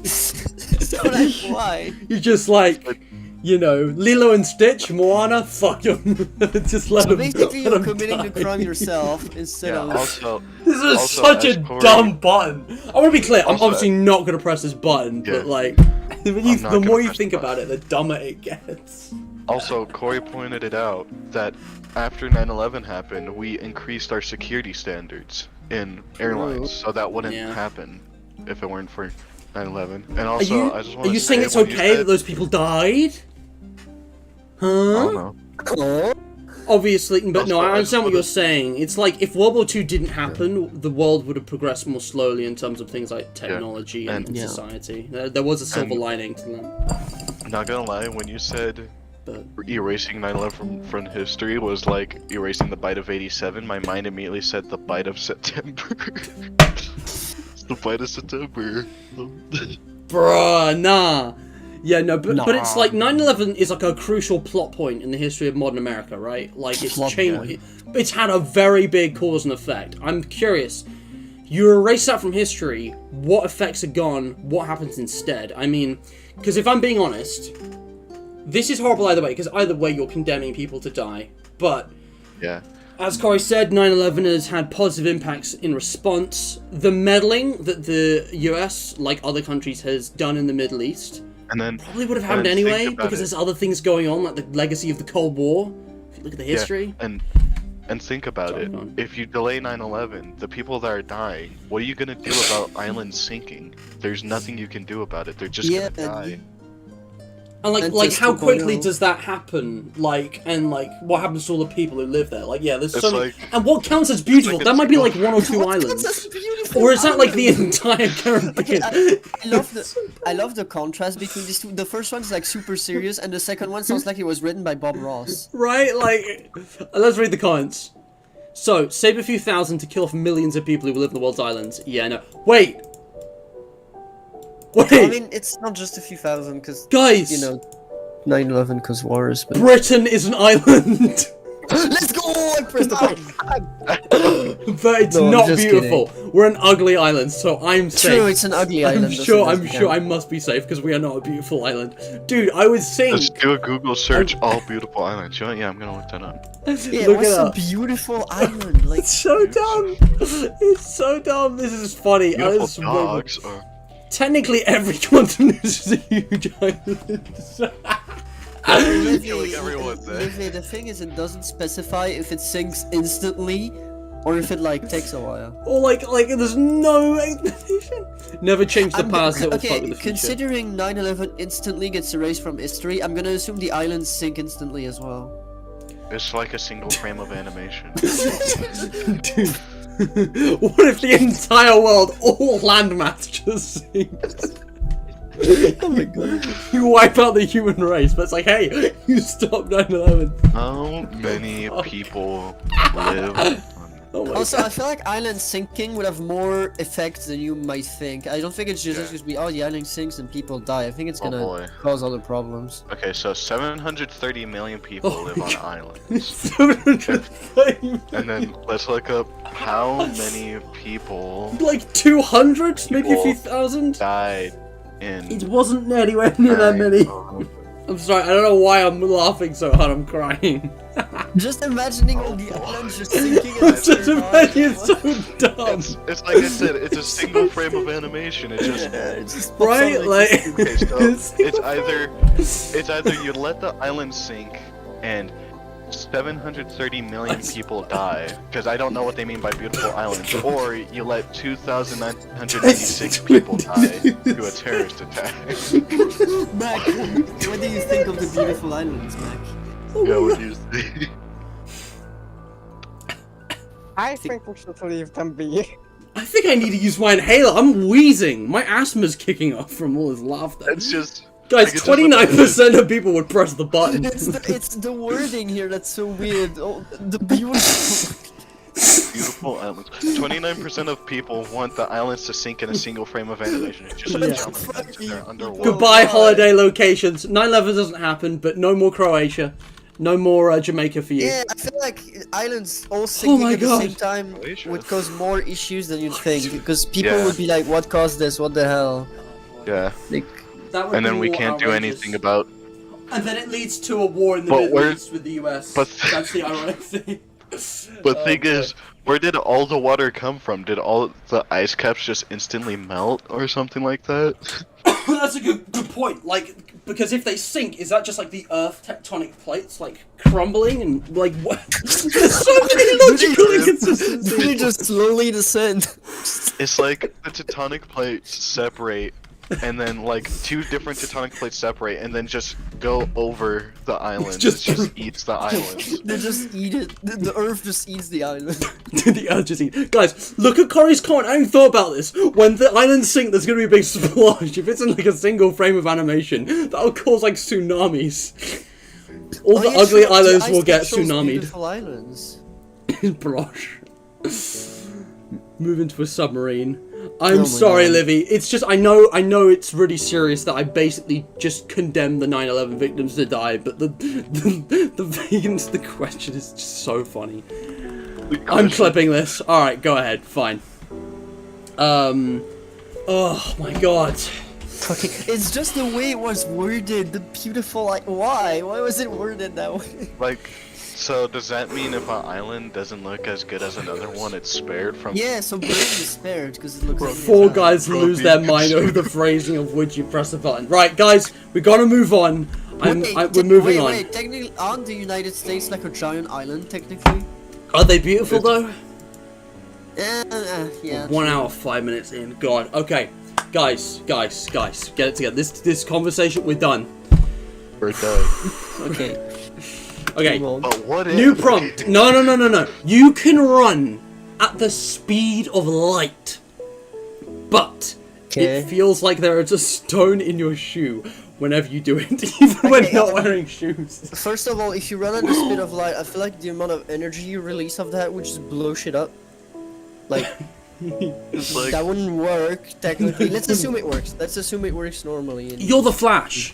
[SPEAKER 2] So like, why?
[SPEAKER 1] You're just like, you know, Lilo and Stitch, Moana, fuck them. Just let
[SPEAKER 2] So
[SPEAKER 1] them
[SPEAKER 2] basically, you're
[SPEAKER 1] let 'em
[SPEAKER 2] committing the
[SPEAKER 1] die.
[SPEAKER 2] crime yourself instead
[SPEAKER 3] Yeah.
[SPEAKER 2] of.
[SPEAKER 3] Also,
[SPEAKER 1] This is
[SPEAKER 3] Also,
[SPEAKER 1] such
[SPEAKER 3] as
[SPEAKER 1] a
[SPEAKER 3] Corey-
[SPEAKER 1] dumb button. I want to be clear, I'm
[SPEAKER 3] Also-
[SPEAKER 1] obviously not going to press this button,
[SPEAKER 3] Yeah.
[SPEAKER 1] but like,
[SPEAKER 3] I'm not
[SPEAKER 1] the
[SPEAKER 3] gonna
[SPEAKER 1] more you
[SPEAKER 3] press
[SPEAKER 1] think
[SPEAKER 3] the
[SPEAKER 1] about it, the dumber it gets.
[SPEAKER 3] Also, Corey pointed it out that after 9/11 happened, we increased our security standards in airlines, so that wouldn't
[SPEAKER 1] Yeah.
[SPEAKER 3] happen if it weren't for 9/11. And
[SPEAKER 1] Are
[SPEAKER 3] also,
[SPEAKER 1] you,
[SPEAKER 3] I just want
[SPEAKER 1] are
[SPEAKER 3] to
[SPEAKER 1] you saying it's
[SPEAKER 3] when you
[SPEAKER 1] okay that
[SPEAKER 3] said-
[SPEAKER 1] those people died?
[SPEAKER 3] I don't
[SPEAKER 1] Huh?
[SPEAKER 3] know.
[SPEAKER 2] Oh,
[SPEAKER 1] Obviously, but no,
[SPEAKER 3] Also,
[SPEAKER 1] I
[SPEAKER 3] I
[SPEAKER 1] understand what
[SPEAKER 3] just
[SPEAKER 1] you're saying. It's like if World War II didn't happen, the world would have progressed more slowly in terms of things like technology and
[SPEAKER 3] And-
[SPEAKER 2] Yeah.
[SPEAKER 1] society. There was a silver
[SPEAKER 3] And-
[SPEAKER 1] lining to that.
[SPEAKER 3] I'm not gonna lie, when you said
[SPEAKER 1] But
[SPEAKER 3] erasing 9/11 from history was like erasing the bite of 87, my mind immediately said the bite of September. It's the bite of September.
[SPEAKER 1] bruh, nah. Yeah, no, but it's
[SPEAKER 2] Nah.
[SPEAKER 1] like 9/11 is like a crucial plot point in the history of modern America, right? Like it's
[SPEAKER 2] Plot
[SPEAKER 1] changed. It's had a very big cause and effect. I'm curious. You erase that from history. What effects are gone? What happens instead? I mean, because if I'm being honest, this is horrible either way. Because either way, you're condemning people to die. But
[SPEAKER 3] Yeah.
[SPEAKER 1] as Corey said, 9/11 has had positive impacts in response. The meddling that the US, like other countries, has done in the Middle East
[SPEAKER 3] And then
[SPEAKER 1] probably would have
[SPEAKER 3] And
[SPEAKER 1] happened
[SPEAKER 3] then think
[SPEAKER 1] anyway
[SPEAKER 3] about
[SPEAKER 1] because
[SPEAKER 3] it.
[SPEAKER 1] there's other things going on, like the legacy of the Cold War. If you look at the history.
[SPEAKER 3] And think about
[SPEAKER 1] Sorry,
[SPEAKER 3] it.
[SPEAKER 1] go on.
[SPEAKER 3] If you delay 9/11, the people that are dying, what are you gonna do about islands sinking? There's nothing you can do about it. They're just
[SPEAKER 2] Yeah,
[SPEAKER 3] gonna die.
[SPEAKER 1] And like
[SPEAKER 2] Ventus
[SPEAKER 1] how quickly
[SPEAKER 2] 2.0.
[SPEAKER 1] does that happen? Like, and like, what happens to all the people who live there? Like, yeah, there's so
[SPEAKER 3] It's
[SPEAKER 1] many.
[SPEAKER 3] like-
[SPEAKER 1] And what counts as beautiful?
[SPEAKER 3] like
[SPEAKER 1] That
[SPEAKER 3] a
[SPEAKER 1] might be like
[SPEAKER 3] single-
[SPEAKER 1] one or two
[SPEAKER 2] What
[SPEAKER 1] islands.
[SPEAKER 2] counts as beautiful
[SPEAKER 1] Or is that like the
[SPEAKER 2] island?
[SPEAKER 1] entire Caribbean?
[SPEAKER 2] I love the contrast between these two. The first one's like super serious, and the second one sounds like it was written by Bob Ross.
[SPEAKER 1] Right? Like, let's read the comments. So, save a few thousand to kill off millions of people who live in the world's islands. Yeah, no. Wait! Wait!
[SPEAKER 2] I mean, it's not just a few thousand, because
[SPEAKER 1] Guys!
[SPEAKER 2] you know, 9/11 cause wars. But
[SPEAKER 1] Britain is an island!
[SPEAKER 2] let's go! I pressed the button.
[SPEAKER 1] But it's
[SPEAKER 2] No, I'm
[SPEAKER 1] not
[SPEAKER 2] just
[SPEAKER 1] beautiful. We're an ugly island, so I'm safe.
[SPEAKER 2] True, it's an ugly island.
[SPEAKER 1] I'm
[SPEAKER 2] doesn't
[SPEAKER 1] sure
[SPEAKER 2] it?
[SPEAKER 1] I must be safe because we are not a beautiful island. Dude, I would think.
[SPEAKER 3] Just do a Google search, all beautiful islands. You know what? Yeah, I'm gonna look that up.
[SPEAKER 2] Yeah,
[SPEAKER 1] Look
[SPEAKER 2] what's
[SPEAKER 1] it
[SPEAKER 2] a
[SPEAKER 1] up.
[SPEAKER 2] beautiful island? Like,
[SPEAKER 1] It's so dumb. It's so dumb. This is funny.
[SPEAKER 3] Beautiful
[SPEAKER 1] It's really-
[SPEAKER 3] dogs or
[SPEAKER 1] Technically, every continent is a huge island.
[SPEAKER 3] Killing everyone there.
[SPEAKER 2] Livy, the thing is, it doesn't specify if it sinks instantly or if it like takes a while.
[SPEAKER 1] Or like there's no explanation. Never change the past. It will fuck
[SPEAKER 2] Okay,
[SPEAKER 1] with the future.
[SPEAKER 2] considering 9/11 instantly gets erased from history, I'm gonna assume the islands sink instantly as well.
[SPEAKER 3] it's like a single frame of animation.
[SPEAKER 1] Dude, what if the entire world, all landmass, just sinks?
[SPEAKER 2] Oh my god.
[SPEAKER 1] You wipe out the human race, but it's like, hey, you stop 9/11.
[SPEAKER 3] How many people live on
[SPEAKER 1] Oh my
[SPEAKER 2] Also,
[SPEAKER 1] god.
[SPEAKER 2] I feel like island sinking would have more effect than you might think. I don't think it's just going to be, oh, the island sinks and people die. I think it's
[SPEAKER 3] Oh
[SPEAKER 2] gonna
[SPEAKER 3] boy.
[SPEAKER 2] cause other problems.
[SPEAKER 3] Okay, so 730 million people
[SPEAKER 1] Oh
[SPEAKER 3] live
[SPEAKER 1] my
[SPEAKER 3] on
[SPEAKER 1] God.
[SPEAKER 3] islands.
[SPEAKER 1] 730.
[SPEAKER 3] And then let's look up how many people
[SPEAKER 1] Like 200, maybe a few
[SPEAKER 3] People.
[SPEAKER 1] thousand.
[SPEAKER 3] died in.
[SPEAKER 1] It wasn't anywhere near that many.
[SPEAKER 3] 9/11.
[SPEAKER 1] I'm sorry, I don't know why I'm laughing so hard. I'm crying.
[SPEAKER 2] Just imagining all the islands just sinking in
[SPEAKER 1] Just imagine, it's so dumb.
[SPEAKER 3] It's like I said, it's a single frame of animation. It just
[SPEAKER 1] Right? Like,
[SPEAKER 3] okay, so it's either you let the island sink and 730 million people die, because I don't know what they mean by beautiful islands, or you let 2,996 people die to a terrorist attack.
[SPEAKER 2] Mac, what do you think of the beautiful islands, Mac?
[SPEAKER 3] Yeah, what do you think?
[SPEAKER 4] I think we should leave them be.
[SPEAKER 1] I think I need to use my inhaler. I'm wheezing. My asthma's kicking off from all this laughter.
[SPEAKER 3] It's just...
[SPEAKER 1] Guys, 29% of people would press the button.
[SPEAKER 2] It's the wording here that's so weird. Oh, the beautiful...
[SPEAKER 3] Beautiful islands. 29% of people want the islands to sink in a single frame of animation. It's just
[SPEAKER 1] Yeah.
[SPEAKER 3] jumping into their underwater.
[SPEAKER 1] Goodbye, holiday locations. 9/11 doesn't happen, but no more Croatia. No more Jamaica for you.
[SPEAKER 2] Yeah, I feel like islands all sinking
[SPEAKER 1] my
[SPEAKER 2] at the
[SPEAKER 1] God.
[SPEAKER 2] same time
[SPEAKER 3] Croatia.
[SPEAKER 2] would cause more issues than you'd think, because people
[SPEAKER 3] Yeah.
[SPEAKER 2] would be like, what caused this, what the hell?
[SPEAKER 3] Yeah.
[SPEAKER 2] Like,
[SPEAKER 1] That would
[SPEAKER 3] And then
[SPEAKER 1] be
[SPEAKER 3] we
[SPEAKER 1] more
[SPEAKER 3] can't do
[SPEAKER 1] outrageous.
[SPEAKER 3] anything about...
[SPEAKER 1] And then it leads to a war in the
[SPEAKER 3] But
[SPEAKER 1] Middle
[SPEAKER 3] we're-
[SPEAKER 1] East with the US.
[SPEAKER 3] but-
[SPEAKER 1] That's the ironic thing.
[SPEAKER 3] But
[SPEAKER 1] Oh,
[SPEAKER 3] thing
[SPEAKER 1] boy.
[SPEAKER 3] is, where did all the water come from? Did all the ice caps just instantly melt or something like that?
[SPEAKER 1] That's a good point. Like, because if they sink, is that just like the Earth tectonic plates like crumbling and like what? There's so many logical
[SPEAKER 2] they
[SPEAKER 1] inconsistencies.
[SPEAKER 2] just slowly descend.
[SPEAKER 3] It's like the tectonic plates separate, and then like two different tectonic plates separate, and then just go over the island. It
[SPEAKER 1] Just-
[SPEAKER 3] just eats the island.
[SPEAKER 2] They just eat it. The earth just eats the island.
[SPEAKER 1] The Earth just eat. Guys, look at Corey's comment. I haven't thought about this. When the islands sink, there's gonna be a big splash. If it's in like a single frame of animation, that'll cause like tsunamis. All the
[SPEAKER 2] Oh, yeah,
[SPEAKER 1] ugly
[SPEAKER 2] sure,
[SPEAKER 1] islands
[SPEAKER 2] the
[SPEAKER 1] will
[SPEAKER 2] ice
[SPEAKER 1] get
[SPEAKER 2] cap shows
[SPEAKER 1] tsunamied.
[SPEAKER 2] Beautiful islands.
[SPEAKER 1] Brosh. Move into a submarine. I'm
[SPEAKER 2] Oh my
[SPEAKER 1] sorry,
[SPEAKER 2] God.
[SPEAKER 1] Livy. It's just I know it's really serious that I basically just condemned the 9/11 victims to die, but the vegans, the question is just so funny. I'm clipping this. All right, go ahead. Fine. Oh my God.
[SPEAKER 2] Fucking, it's just the way it was worded. The beautiful, like, why? Why was it worded that way?
[SPEAKER 3] Like, so does that mean if an island doesn't look as good as another one, it's spared from?
[SPEAKER 2] Yeah, so Brain is spared because it looks like
[SPEAKER 1] Four guys lose their mind over the phrasing of would you press a button. Right, guys, we gotta move on. We're moving on.
[SPEAKER 2] Wait, technically, aren't the United States like a giant island, technically?
[SPEAKER 1] Are they beautiful though?
[SPEAKER 2] Yeah.
[SPEAKER 1] 1 hour, 5 minutes in. God. Okay, guys, get it together. This conversation, we're done.
[SPEAKER 3] We're done.
[SPEAKER 2] Okay.
[SPEAKER 1] Okay.
[SPEAKER 2] Move on.
[SPEAKER 3] But what if?
[SPEAKER 1] New prompt. No. You can run at the speed of light, but
[SPEAKER 2] Okay.
[SPEAKER 1] it feels like there is a stone in your shoe whenever you do it, even when
[SPEAKER 2] Okay,
[SPEAKER 1] not wearing shoes.
[SPEAKER 2] First of all, if you run at the speed of light, I feel like the amount of energy you release of that would just blow shit up. Like,
[SPEAKER 3] It's like,
[SPEAKER 2] that wouldn't work, technically. Let's assume it works. Let's assume it works normally. And-
[SPEAKER 1] You're the Flash,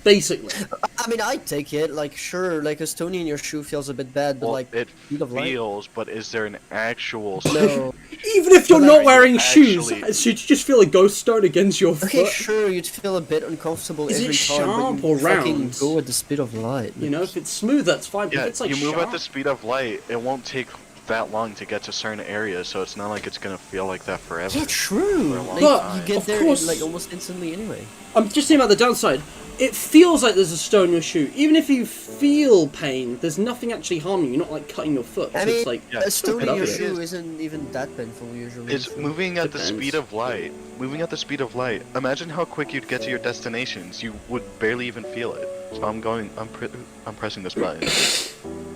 [SPEAKER 1] basically.
[SPEAKER 2] I mean, I'd take it. Like, sure, like a stone in your shoe feels a bit bad, but
[SPEAKER 3] well,
[SPEAKER 2] like,
[SPEAKER 3] it
[SPEAKER 2] speed of light?
[SPEAKER 3] feels, but is there an actual?
[SPEAKER 2] No.
[SPEAKER 1] Even if you're
[SPEAKER 2] But
[SPEAKER 1] not
[SPEAKER 2] are
[SPEAKER 1] wearing
[SPEAKER 3] you
[SPEAKER 1] shoes,
[SPEAKER 3] actually-
[SPEAKER 1] should you just feel a ghost stone against your
[SPEAKER 2] Okay,
[SPEAKER 1] foot?
[SPEAKER 2] sure, you'd feel a bit uncomfortable
[SPEAKER 1] Is it
[SPEAKER 2] every time,
[SPEAKER 1] sharp
[SPEAKER 2] but
[SPEAKER 1] or
[SPEAKER 2] you fucking
[SPEAKER 1] round?
[SPEAKER 2] go at the speed of light.
[SPEAKER 1] You know, if it's smooth, that's fine. But
[SPEAKER 3] Yeah,
[SPEAKER 1] if it's like
[SPEAKER 3] you move
[SPEAKER 1] sharp,
[SPEAKER 3] at the speed of light. It won't take that long to get to certain areas, so it's not like it's gonna feel like that forever.
[SPEAKER 2] Yeah, true.
[SPEAKER 3] For a long
[SPEAKER 2] Like,
[SPEAKER 1] time.
[SPEAKER 2] you get
[SPEAKER 1] Of
[SPEAKER 2] there
[SPEAKER 1] course.
[SPEAKER 2] like almost instantly anyway.
[SPEAKER 1] I'm just thinking about the downside. It feels like there's a stone in your shoe. Even if you feel pain, there's nothing actually harming you. You're not like cutting your foot.
[SPEAKER 2] I
[SPEAKER 1] So
[SPEAKER 2] mean,
[SPEAKER 1] it's like
[SPEAKER 3] Yeah.
[SPEAKER 2] a stone in
[SPEAKER 1] Get
[SPEAKER 2] your
[SPEAKER 1] up
[SPEAKER 2] shoe
[SPEAKER 3] here.
[SPEAKER 2] isn't even that painful usually.
[SPEAKER 3] It's
[SPEAKER 2] so-
[SPEAKER 3] moving at the
[SPEAKER 1] Depends.
[SPEAKER 3] speed of light. Moving at the speed of light. Imagine how quick you'd get to your destinations. You would barely even feel it. So I'm pressing this button.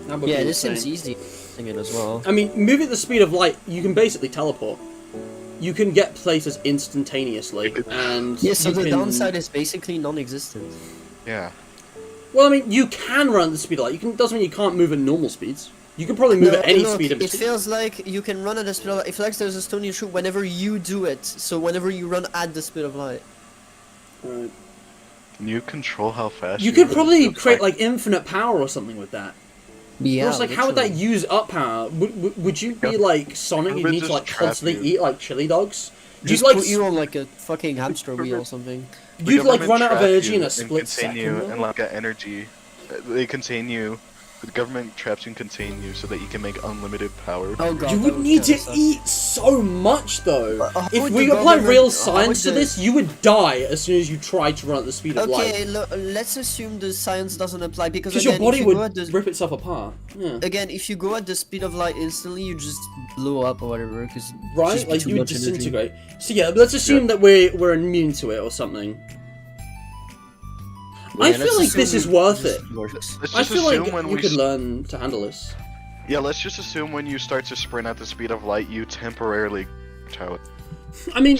[SPEAKER 1] that would
[SPEAKER 2] Yeah,
[SPEAKER 1] be
[SPEAKER 2] this
[SPEAKER 1] insane.
[SPEAKER 2] seems easy. Thing it as well.
[SPEAKER 1] I mean, moving at the speed of light, you can basically teleport. You can get places instantaneously, and
[SPEAKER 2] Yeah, so
[SPEAKER 1] you
[SPEAKER 2] the
[SPEAKER 1] can...
[SPEAKER 2] downside is basically non-existent.
[SPEAKER 3] Yeah.
[SPEAKER 1] Well, I mean, you can run at the speed of light. Doesn't mean you can't move at normal speeds. You can probably move at any
[SPEAKER 2] look,
[SPEAKER 1] speed.
[SPEAKER 2] it feels like you can run at the speed of light. It feels like there's a stone in your shoe whenever you do it. So whenever you run at the speed of light.
[SPEAKER 1] Right.
[SPEAKER 3] Can you control how fast
[SPEAKER 1] You could
[SPEAKER 3] run?
[SPEAKER 1] probably
[SPEAKER 3] It's
[SPEAKER 1] create like infinite power or something with that.
[SPEAKER 2] Yeah.
[SPEAKER 1] It's like, how would that
[SPEAKER 2] literally.
[SPEAKER 1] use up power? Would you be
[SPEAKER 3] Yeah.
[SPEAKER 1] like Sonic? You
[SPEAKER 3] Would
[SPEAKER 1] need to
[SPEAKER 3] just
[SPEAKER 1] like
[SPEAKER 3] trap
[SPEAKER 1] constantly
[SPEAKER 3] you.
[SPEAKER 1] eat like chili dogs.
[SPEAKER 2] Just
[SPEAKER 1] You'd like
[SPEAKER 2] put you on like a fucking hamster wheel or something.
[SPEAKER 3] The
[SPEAKER 1] you'd like
[SPEAKER 3] government
[SPEAKER 1] run out of
[SPEAKER 3] trap
[SPEAKER 1] energy
[SPEAKER 3] you
[SPEAKER 1] in a
[SPEAKER 3] and
[SPEAKER 1] split
[SPEAKER 3] contain
[SPEAKER 1] second.
[SPEAKER 3] you
[SPEAKER 1] though.
[SPEAKER 3] and like get energy. They contain you The government traps and contain you so that you can make unlimited power.
[SPEAKER 2] Oh god.
[SPEAKER 1] You
[SPEAKER 2] that
[SPEAKER 1] would
[SPEAKER 2] was
[SPEAKER 1] need to
[SPEAKER 2] kinda sad.
[SPEAKER 1] eat so much, though.
[SPEAKER 2] How
[SPEAKER 1] If
[SPEAKER 2] would
[SPEAKER 1] we
[SPEAKER 2] the
[SPEAKER 1] apply
[SPEAKER 2] government-
[SPEAKER 1] real
[SPEAKER 2] how
[SPEAKER 1] science to
[SPEAKER 2] would the-
[SPEAKER 1] this, you would die as soon as you try to run at the speed of light.
[SPEAKER 2] Okay, let's assume the science doesn't apply because
[SPEAKER 1] Because your
[SPEAKER 2] again,
[SPEAKER 1] body
[SPEAKER 2] if you
[SPEAKER 1] would
[SPEAKER 2] go at the
[SPEAKER 1] rip itself apart. Yeah.
[SPEAKER 2] again, if you go at the speed of light instantly, you just blow up or whatever. Because
[SPEAKER 1] Right? Like, you would disintegrate. So yeah, let's assume that we're immune to it or something. I feel like this is worth it.
[SPEAKER 3] Let's
[SPEAKER 1] I
[SPEAKER 3] just
[SPEAKER 1] feel like
[SPEAKER 3] assume when
[SPEAKER 1] you
[SPEAKER 3] we
[SPEAKER 1] could learn to handle this.
[SPEAKER 3] Yeah, let's just assume when you start to sprint at the speed of light, you temporarily out.
[SPEAKER 1] I mean,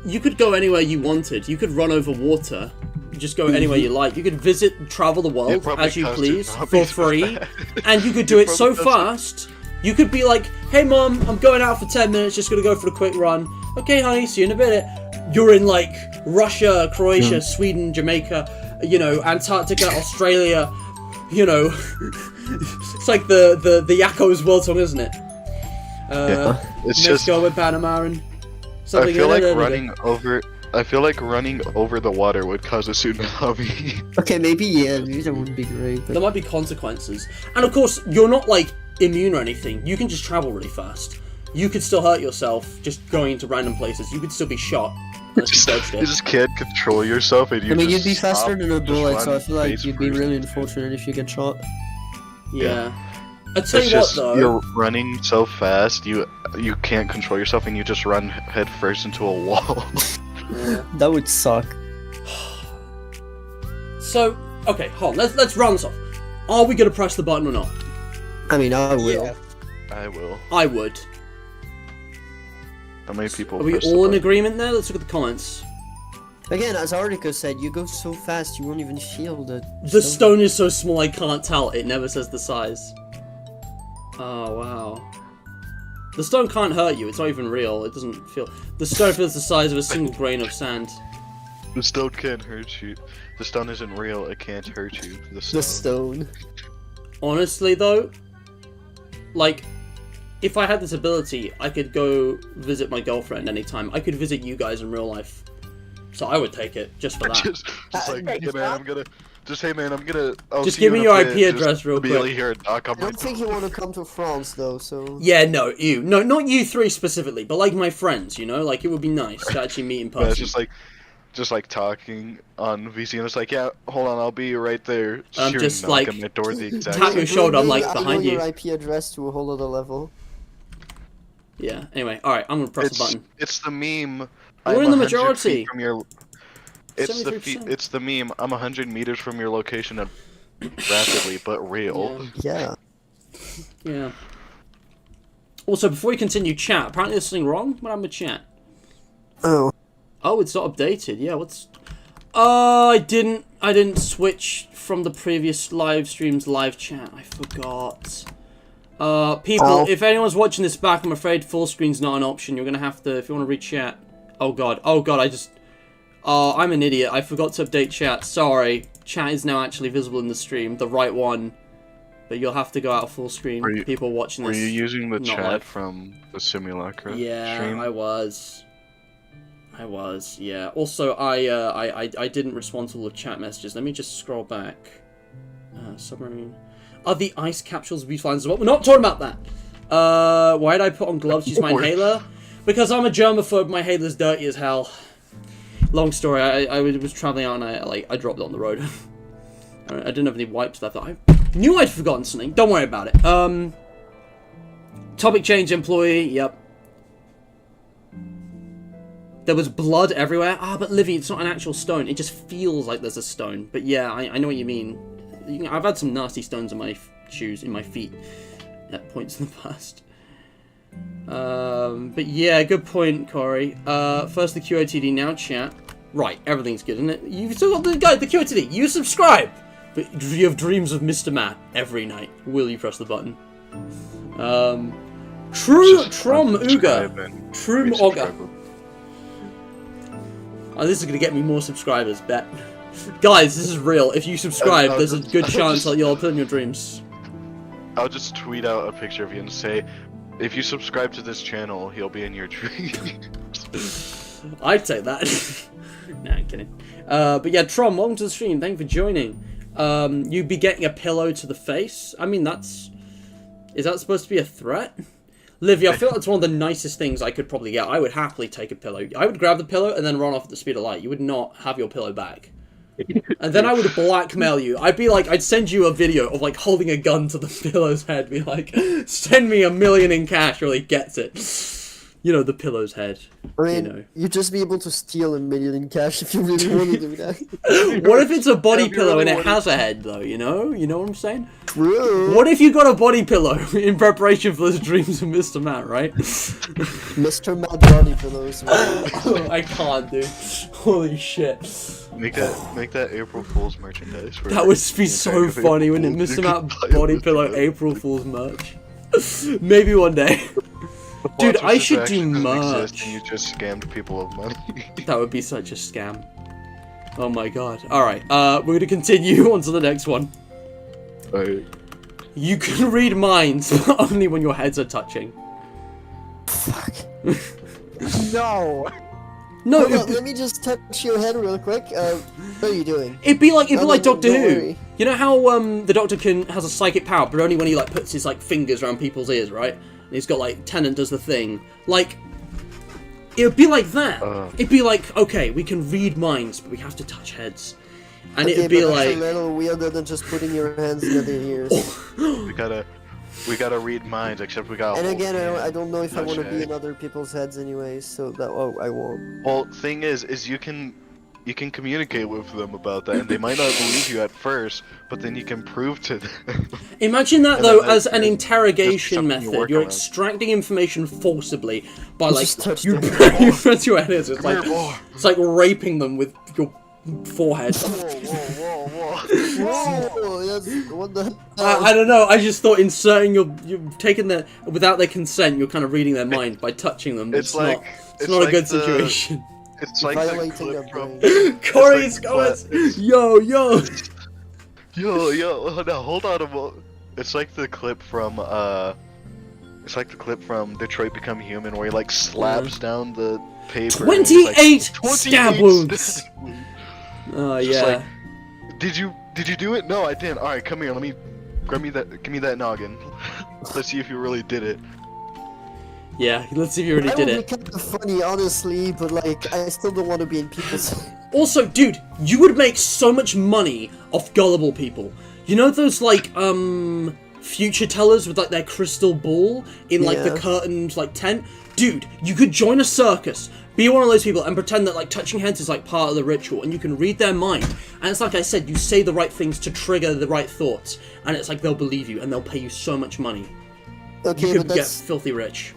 [SPEAKER 1] you could go anywhere you wanted. You could run over water. Just go anywhere you like. You could travel the world
[SPEAKER 3] probably
[SPEAKER 1] as you
[SPEAKER 3] cost
[SPEAKER 1] please
[SPEAKER 3] you
[SPEAKER 1] for
[SPEAKER 3] zombies
[SPEAKER 1] free,
[SPEAKER 3] for
[SPEAKER 1] and you could do it so fast. You could be like, "Hey, mom, I'm going out for 10 minutes. Just gonna go for a quick run." Okay, honey, see you in a minute. You're in like Russia, Croatia, Sweden, Jamaica, you know, Antarctica, Australia. You know, it's like the Yakko's world song, isn't it?
[SPEAKER 3] It's
[SPEAKER 1] Mexico and Panama and something.
[SPEAKER 3] I feel like running over the water would cause a tsunami.
[SPEAKER 2] Okay, maybe that wouldn't be great.
[SPEAKER 1] There
[SPEAKER 2] But...
[SPEAKER 1] might be consequences. And of course, you're not like immune or anything. You can just travel really fast. You could still hurt yourself just going into random places. You could still be shot. Unless you dodged
[SPEAKER 3] You
[SPEAKER 1] it.
[SPEAKER 3] just can't control yourself, and you
[SPEAKER 2] I mean,
[SPEAKER 3] just
[SPEAKER 2] you'd be faster
[SPEAKER 3] stop,
[SPEAKER 2] than a
[SPEAKER 3] just
[SPEAKER 2] bullet, so I
[SPEAKER 3] run
[SPEAKER 2] feel like
[SPEAKER 3] face
[SPEAKER 2] you'd be
[SPEAKER 3] first.
[SPEAKER 2] really unfortunate if you get shot.
[SPEAKER 1] Yeah. I tell
[SPEAKER 3] It's
[SPEAKER 1] you what
[SPEAKER 3] just
[SPEAKER 1] though.
[SPEAKER 3] you're running so fast, you can't control yourself, and you just run head first into a wall.
[SPEAKER 1] Yeah.
[SPEAKER 2] That would suck.
[SPEAKER 1] So, okay, hold on. Let's round this off. Are we gonna press the button or not?
[SPEAKER 2] I mean, I will.
[SPEAKER 4] Yes.
[SPEAKER 3] I will.
[SPEAKER 1] I would.
[SPEAKER 3] How many people?
[SPEAKER 1] Are we
[SPEAKER 3] press the
[SPEAKER 1] all in
[SPEAKER 3] button?
[SPEAKER 1] agreement there? Let's look at the comments.
[SPEAKER 2] Again, as Artica said, you go so fast you won't even feel the.
[SPEAKER 1] The stone is so small I can't tell. It never says the size. Oh wow. The stone can't hurt you. It's not even real. It doesn't feel. The stone feels the size of a single grain of sand.
[SPEAKER 3] The stone can't hurt you. The stone isn't real. It can't hurt you. The stone.
[SPEAKER 2] The stone.
[SPEAKER 1] Honestly though, like, if I had this ability, I could go visit my girlfriend anytime. I could visit you guys in real life. So I would take it, just for that.
[SPEAKER 3] just like, hey man, I'm gonna. Just hey man, I'm gonna. I'll
[SPEAKER 1] Just
[SPEAKER 3] see
[SPEAKER 1] give
[SPEAKER 3] you
[SPEAKER 1] me
[SPEAKER 3] in a
[SPEAKER 1] your
[SPEAKER 3] bit.
[SPEAKER 1] IP
[SPEAKER 3] Just
[SPEAKER 1] address real
[SPEAKER 3] immediately
[SPEAKER 1] quick.
[SPEAKER 3] Hear a knock on
[SPEAKER 2] I
[SPEAKER 3] my
[SPEAKER 2] don't think you want to come to France though, so.
[SPEAKER 1] Yeah, no, you. No, not you three specifically, but like my friends, you know? Like, it would be nice to actually meet in
[SPEAKER 3] Yeah, it's
[SPEAKER 1] person.
[SPEAKER 3] just like talking on VC, and it's like, yeah, hold on, I'll be right there.
[SPEAKER 1] I'm
[SPEAKER 3] Hear a
[SPEAKER 1] just
[SPEAKER 3] knock
[SPEAKER 1] like,
[SPEAKER 3] on my door the exact
[SPEAKER 1] tap
[SPEAKER 3] same
[SPEAKER 1] your shoulder, I'm like
[SPEAKER 2] I
[SPEAKER 1] behind
[SPEAKER 2] know
[SPEAKER 1] you.
[SPEAKER 2] your IP address to a whole other level.
[SPEAKER 1] Yeah, anyway, alright, I'm gonna press the button.
[SPEAKER 3] It's the meme.
[SPEAKER 1] We're
[SPEAKER 3] I'm
[SPEAKER 1] in the
[SPEAKER 3] 100
[SPEAKER 1] majority.
[SPEAKER 3] feet From your, it's the
[SPEAKER 1] 73%.
[SPEAKER 3] it's the meme. I'm 100 meters from your location, and rapidly but real.
[SPEAKER 2] Yeah.
[SPEAKER 1] Yeah. Also, before we continue, chat, apparently there's something wrong. What happened with chat?
[SPEAKER 2] Oh.
[SPEAKER 1] Oh, it's not updated. Yeah, what's... Oh, I didn't switch from the previous live stream's live chat. I forgot. People,
[SPEAKER 2] Oh.
[SPEAKER 1] if anyone's watching this back, I'm afraid full screen's not an option. You're gonna have to, if you want to read chat. Oh god, I just... Oh, I'm an idiot. I forgot to update chat. Sorry. Chat is now actually visible in the stream, the right one. But you'll have to go out of full screen. People watching
[SPEAKER 3] Were
[SPEAKER 1] this.
[SPEAKER 3] you using the
[SPEAKER 1] not
[SPEAKER 3] chat
[SPEAKER 1] live.
[SPEAKER 3] from the simulacra
[SPEAKER 1] Yeah,
[SPEAKER 3] stream?
[SPEAKER 1] I was, yeah. Also, I didn't respond to all the chat messages. Let me just scroll back. Submarine. Are the ice capsules beautiful as well? We're not talking about that. Why did I put on gloves to use my inhaler? Because I'm a germaphobe, my inhaler's dirty as hell. Long story, I was traveling out and I dropped it on the road. I didn't have any wipes left. I knew I'd forgotten something. Don't worry about it. Topic change, employee, yep. There was blood everywhere. Ah, but Livy, it's not an actual stone. It just feels like there's a stone. But yeah, I know what you mean. I've had some nasty stones in my shoes, in my feet, at points in the past. But yeah, good point, Corey. First the QOTD, now chat. Right, everything's good, isn't it? You've still got the guy, the QOTD. You subscribe! But you have dreams of Mr. Matt every night. Will you press the button? True Trom Uga. Trum Ogga. Oh, this is gonna get me more subscribers, bet. Guys, this is real. If you subscribe, there's a good chance that you'll appear in your dreams.
[SPEAKER 3] I'll just tweet out a picture of you and say, if you subscribe to this channel, he'll be in your dreams.
[SPEAKER 1] I'd say that. Nah, I'm kidding. But yeah, Trom, welcome to the stream. Thank you for joining. you'd be getting a pillow to the face. I mean, is that supposed to be a threat? Livy, I feel that's one of the nicest things I could probably get. I would happily take a pillow. I would grab the pillow and then run off at the speed of light. You would not have your pillow back. And then I would blackmail you. I'd send you a video of, like, holding a gun to the pillow's head. Be like, send me $1 million in cash or he gets it. You know, the pillow's head.
[SPEAKER 2] I mean,
[SPEAKER 1] you know.
[SPEAKER 2] you'd just be able to steal $1 million in cash if you really want to do that.
[SPEAKER 1] What if it's a body pillow and it has a head, though, you know? You know what I'm saying?
[SPEAKER 2] True.
[SPEAKER 1] What if you got a body pillow in preparation for the dreams of Mr. Matt, right?
[SPEAKER 2] Mr. Mad Body Pillows.
[SPEAKER 1] I can't, dude. Holy shit.
[SPEAKER 3] Make that April Fool's merchandise.
[SPEAKER 1] That would be so funny, wouldn't it? Mr. Matt body pillow April Fool's merch. Maybe one day. Dude, I should do merch.
[SPEAKER 3] And you just scammed people of money.
[SPEAKER 1] That would be such a scam. Oh my god. Alright, we're gonna continue on to the next one.
[SPEAKER 3] Alright.
[SPEAKER 1] You can read minds, but only when your heads are touching.
[SPEAKER 2] Fuck.
[SPEAKER 4] No.
[SPEAKER 1] No,
[SPEAKER 2] Hold on, let me just touch your head real quick. What are you doing?
[SPEAKER 1] it'd be like
[SPEAKER 2] No,
[SPEAKER 1] Doctor
[SPEAKER 2] don't
[SPEAKER 1] Who.
[SPEAKER 2] worry.
[SPEAKER 1] You know how the Doctor has a psychic power, but only when he like puts his like fingers around people's ears, right? And he's got like Tennant does the thing. Like, it would be like that. It'd be like, okay, we can read minds, but we have to touch heads. And
[SPEAKER 2] Okay,
[SPEAKER 1] it'd be
[SPEAKER 2] but
[SPEAKER 1] like,
[SPEAKER 2] that's a little weirder than just putting your hands in their ears.
[SPEAKER 3] We gotta read minds, except we got.
[SPEAKER 2] And again, I don't know if I want to
[SPEAKER 3] Okay.
[SPEAKER 2] be in other people's heads anyways, so that I won't.
[SPEAKER 3] Well, thing is you can communicate with them about that, and they might not believe you at first, but then you can prove to them.
[SPEAKER 1] imagine that
[SPEAKER 3] And
[SPEAKER 1] though
[SPEAKER 3] then
[SPEAKER 1] as
[SPEAKER 3] that-
[SPEAKER 1] an
[SPEAKER 3] just
[SPEAKER 1] interrogation
[SPEAKER 3] something you
[SPEAKER 1] method.
[SPEAKER 3] work
[SPEAKER 1] You're
[SPEAKER 3] around.
[SPEAKER 1] extracting information forcibly by like
[SPEAKER 2] just touch
[SPEAKER 1] you
[SPEAKER 2] them.
[SPEAKER 1] you press your head. It's
[SPEAKER 3] Come
[SPEAKER 1] like
[SPEAKER 3] here, boy.
[SPEAKER 1] it's like raping them with your forehead.
[SPEAKER 3] Whoa!
[SPEAKER 2] Whoa, that's what the.
[SPEAKER 1] I don't know. I just thought inserting you've taken their without their consent. You're kind of reading their mind by touching them.
[SPEAKER 3] It's like
[SPEAKER 1] it's not a good
[SPEAKER 3] the-
[SPEAKER 1] situation.
[SPEAKER 3] It's like the
[SPEAKER 2] Violating
[SPEAKER 3] clip
[SPEAKER 2] their
[SPEAKER 3] from.
[SPEAKER 2] brain.
[SPEAKER 1] Corey's
[SPEAKER 3] like
[SPEAKER 1] going.
[SPEAKER 3] the-
[SPEAKER 1] Yo.
[SPEAKER 3] Yo, no, hold on a moment. It's like the clip from Detroit Become Human, where he like slaps down the paper. and he's like,
[SPEAKER 1] 28
[SPEAKER 3] "28
[SPEAKER 1] stab wounds.
[SPEAKER 3] stab wounds."
[SPEAKER 1] Oh
[SPEAKER 3] Just
[SPEAKER 1] yeah.
[SPEAKER 3] like, did you do it? No, I didn't. All right, come here. Let me give me that noggin. Let's see if you really did it.
[SPEAKER 1] Yeah. Let's see if you already
[SPEAKER 2] That
[SPEAKER 1] did
[SPEAKER 2] would
[SPEAKER 1] it.
[SPEAKER 2] be kind of funny, honestly, but like, I still don't want to be in people's.
[SPEAKER 1] Also, dude, you would make so much money off gullible people. You know those like future tellers with like their crystal ball in like the
[SPEAKER 2] Yeah.
[SPEAKER 1] curtains like tent? Dude, you could join a circus, be one of those people and pretend that like touching heads is like part of the ritual and you can read their mind. And it's like I said, you say the right things to trigger the right thoughts and it's like they'll believe you and they'll pay you so much money.
[SPEAKER 2] Okay,
[SPEAKER 1] You
[SPEAKER 2] but
[SPEAKER 1] could get
[SPEAKER 2] that's
[SPEAKER 1] filthy rich.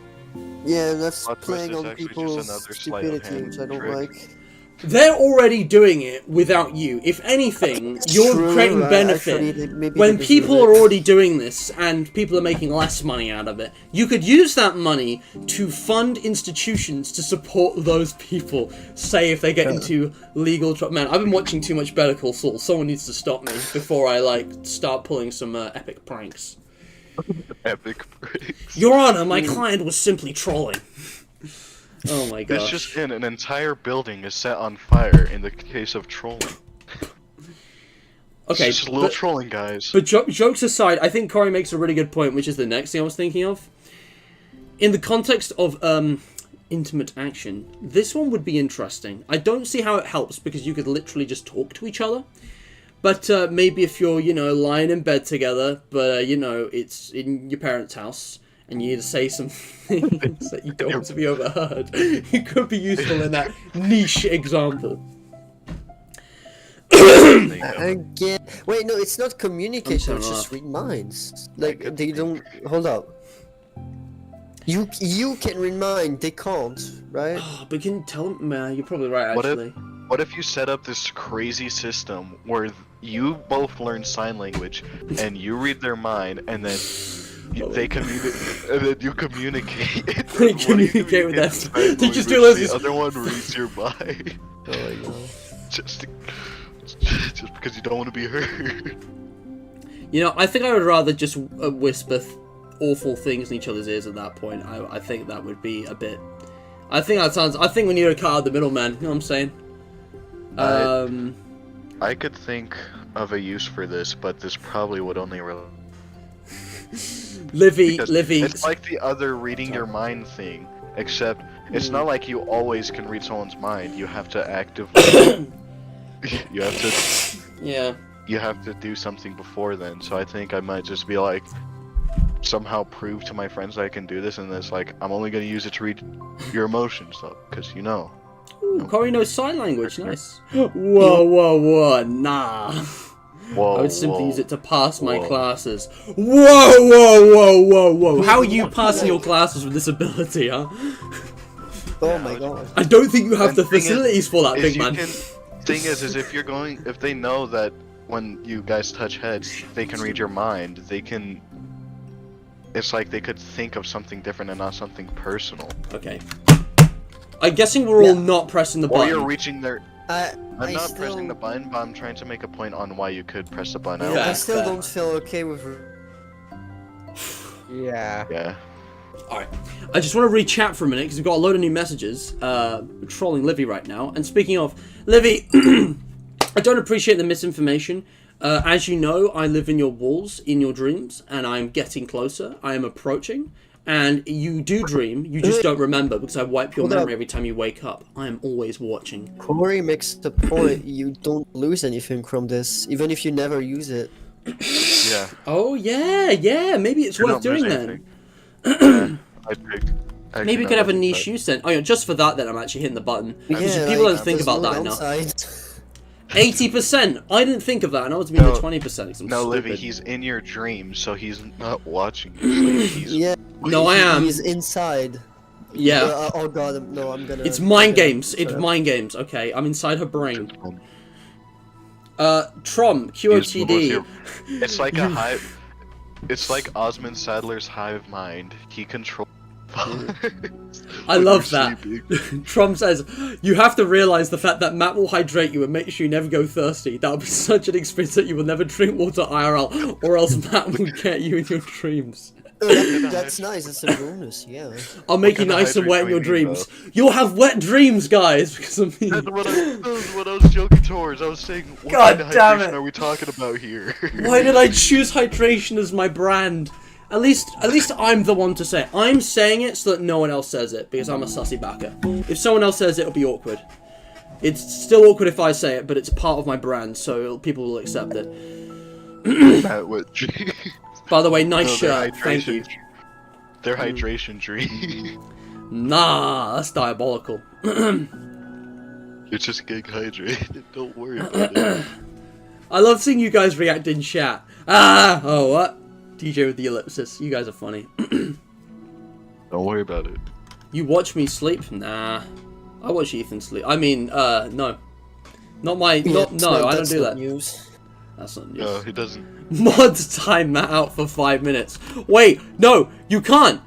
[SPEAKER 2] yeah, that's
[SPEAKER 3] Plot twist,
[SPEAKER 2] playing
[SPEAKER 3] it's
[SPEAKER 2] on
[SPEAKER 3] actually just
[SPEAKER 2] people's
[SPEAKER 3] another sleight of
[SPEAKER 2] stupidity,
[SPEAKER 3] hand
[SPEAKER 2] which I don't
[SPEAKER 3] trick.
[SPEAKER 2] like.
[SPEAKER 1] They're already doing it without you. If anything, you're
[SPEAKER 2] True,
[SPEAKER 1] creating benefit.
[SPEAKER 2] actually, maybe
[SPEAKER 1] When
[SPEAKER 2] they
[SPEAKER 1] people
[SPEAKER 2] deserve
[SPEAKER 1] are
[SPEAKER 2] it.
[SPEAKER 1] already doing this and people are making less money out of it, you could use that money to fund institutions to support those people. Say if they get into legal trouble. Man, I've been watching too much Better Call Saul. Someone needs to stop me before I like start pulling some epic pranks.
[SPEAKER 3] Epic breaks.
[SPEAKER 1] Your Honor, my client was simply trolling. Oh my
[SPEAKER 3] It's
[SPEAKER 1] gosh.
[SPEAKER 3] just an entire building is set on fire in the case of trolling.
[SPEAKER 1] Okay,
[SPEAKER 3] It's just a little
[SPEAKER 1] but-
[SPEAKER 3] trolling, guys.
[SPEAKER 1] But jokes aside, I think Corey makes a really good point, which is the next thing I was thinking of. In the context of intimate action, this one would be interesting. I don't see how it helps because you could literally just talk to each other. But maybe if you're, you know, lying in bed together, but, you know, it's in your parents' house, and you need to say some things that you don't want to be overheard, it could be useful in that niche example.
[SPEAKER 2] Again, wait, no, it's not communication.
[SPEAKER 1] I'm
[SPEAKER 2] It's
[SPEAKER 1] turning
[SPEAKER 2] just
[SPEAKER 1] off.
[SPEAKER 2] read minds. Like they don't. Hold up. You can read mind. They can't, right?
[SPEAKER 1] Oh, but can you tell them? Man, you're probably right,
[SPEAKER 3] What
[SPEAKER 1] actually.
[SPEAKER 3] What if you set up this crazy system where you both learn sign language and you read their mind and then they communicate and then you communicate.
[SPEAKER 1] They
[SPEAKER 3] What do you do
[SPEAKER 1] communicate with
[SPEAKER 3] in
[SPEAKER 1] them.
[SPEAKER 3] sign
[SPEAKER 1] They just do
[SPEAKER 3] language?
[SPEAKER 1] loads
[SPEAKER 3] The
[SPEAKER 1] of-
[SPEAKER 3] other one reads your mind.
[SPEAKER 2] Oh my god.
[SPEAKER 3] just because you don't want to be heard.
[SPEAKER 1] You know, I think I would rather just whisper awful things in each other's ears at that point. I think that would be a bit... I think we need to cut out the middleman, you know what I'm saying?
[SPEAKER 3] I could think of a use for this, but this probably would only
[SPEAKER 1] Livy,
[SPEAKER 3] because
[SPEAKER 1] Livy.
[SPEAKER 3] it's like the other reading your mind thing, except it's not like you always can read someone's mind. You have to actively. you have to.
[SPEAKER 1] Yeah.
[SPEAKER 3] You have to do something before then. So I think I might just be like, somehow prove to my friends that I can do this, and it's like I'm only gonna use it to read your emotions, though, because you know.
[SPEAKER 1] Ooh, Corey knows sign language. Nice. Whoa, nah.
[SPEAKER 3] Whoa,
[SPEAKER 1] I would simply
[SPEAKER 3] whoa,
[SPEAKER 1] use it to pass my
[SPEAKER 3] whoa.
[SPEAKER 1] classes. Whoa. How are you passing your classes with this ability, huh?
[SPEAKER 2] Oh my god.
[SPEAKER 1] I don't think you have
[SPEAKER 3] And
[SPEAKER 1] the
[SPEAKER 3] thing is-
[SPEAKER 1] facilities for that,
[SPEAKER 3] is
[SPEAKER 1] big
[SPEAKER 3] you
[SPEAKER 1] man.
[SPEAKER 3] Thing is if they know that when you guys touch heads, they can read your mind. They can. It's like they could think of something different and not something personal.
[SPEAKER 1] Okay. I'm guessing we're all not pressing the
[SPEAKER 3] Or
[SPEAKER 1] button.
[SPEAKER 3] you're reaching their. I'm
[SPEAKER 2] I
[SPEAKER 3] not
[SPEAKER 2] still,
[SPEAKER 3] pressing the button, but I'm trying to make a point on why you could press the button. I
[SPEAKER 1] Yeah.
[SPEAKER 2] I
[SPEAKER 3] don't
[SPEAKER 2] still
[SPEAKER 1] fair.
[SPEAKER 2] don't feel okay with.
[SPEAKER 4] Yeah.
[SPEAKER 3] Yeah.
[SPEAKER 1] Alright, I just want to read chat for a minute because we've got a load of new messages. We're trolling Livy right now. And speaking of, Livy, I don't appreciate the misinformation. As you know, I live in your walls, in your dreams, and I'm getting closer. I am approaching. And you do dream, you just don't remember because I wipe your
[SPEAKER 2] Hold up.
[SPEAKER 1] memory every time you wake up. I am always watching.
[SPEAKER 2] Corey makes the point you don't lose anything from this, even if you never use it.
[SPEAKER 3] Yeah.
[SPEAKER 1] Oh, yeah, maybe it's
[SPEAKER 3] You
[SPEAKER 1] worth
[SPEAKER 3] don't lose
[SPEAKER 1] doing then.
[SPEAKER 3] anything. I
[SPEAKER 1] Maybe we
[SPEAKER 3] do
[SPEAKER 1] could have a
[SPEAKER 3] not
[SPEAKER 1] niche
[SPEAKER 3] think
[SPEAKER 1] use then. Oh yeah, just for that then I'm actually hitting the button. Because
[SPEAKER 2] Yeah,
[SPEAKER 1] people
[SPEAKER 2] like,
[SPEAKER 1] don't think
[SPEAKER 2] there's
[SPEAKER 1] about
[SPEAKER 2] no
[SPEAKER 1] that enough.
[SPEAKER 2] downside.
[SPEAKER 1] 80%! I didn't think of that, and I was being
[SPEAKER 3] No.
[SPEAKER 1] the 20% because I'm
[SPEAKER 3] No, Livy,
[SPEAKER 1] stupid.
[SPEAKER 3] he's in your dreams, so he's not watching you. Like, he's
[SPEAKER 2] Yeah.
[SPEAKER 1] No, I am.
[SPEAKER 2] He's inside.
[SPEAKER 1] Yeah.
[SPEAKER 2] Oh god, no, I'm gonna.
[SPEAKER 1] It's mind
[SPEAKER 2] I'm gonna-
[SPEAKER 1] games. It's mind games. Okay, I'm inside her brain.
[SPEAKER 3] Um,
[SPEAKER 1] Trom, QOTD.
[SPEAKER 3] It's like a hive. It's like Osmond Sadler's hive mind. He controls.
[SPEAKER 1] I love that. Trom says, you have to realise the fact that Matt will hydrate you and make sure you never go thirsty. That will be such an experience that you will never drink water IRL, or else Matt will get you in your dreams.
[SPEAKER 2] That's nice. It's a bonus. Yeah.
[SPEAKER 1] I'll make you
[SPEAKER 3] kind of
[SPEAKER 1] nice and wet in your
[SPEAKER 3] hydrate do you
[SPEAKER 1] dreams. You'll have wet dreams, guys, because of me.
[SPEAKER 3] That's what I was joking towards. I was saying, what
[SPEAKER 1] God
[SPEAKER 3] kind of
[SPEAKER 1] damn
[SPEAKER 3] hydration
[SPEAKER 1] it.
[SPEAKER 3] are we talking about here?
[SPEAKER 1] Why did I choose hydration as my brand? At least I'm the one to say it. I'm saying it so that no one else says it, because I'm a sussy backer. If someone else says it, it'll be awkward. It's still awkward if I say it, but it's part of my brand, so people will accept it.
[SPEAKER 3] Matt, what?
[SPEAKER 1] By the way, nice
[SPEAKER 3] No, their
[SPEAKER 1] shirt. Thank you.
[SPEAKER 3] Their hydration dream.
[SPEAKER 1] Nah, that's diabolical.
[SPEAKER 3] You're just getting hydrated. Don't worry about it.
[SPEAKER 1] I love seeing you guys react in chat. Ah! Oh, what? DJ with the ellipsis. You guys are funny.
[SPEAKER 3] Don't worry about it.
[SPEAKER 1] You watch me sleep? Nah. I watch Ethan sleep. I mean, no. Not my...
[SPEAKER 2] Yeah,
[SPEAKER 1] no, I don't
[SPEAKER 2] that's
[SPEAKER 1] do
[SPEAKER 2] not
[SPEAKER 1] that.
[SPEAKER 2] News.
[SPEAKER 1] That's not news.
[SPEAKER 3] No, he doesn't.
[SPEAKER 1] Mods time Matt out for 5 minutes. Wait, no, you can't.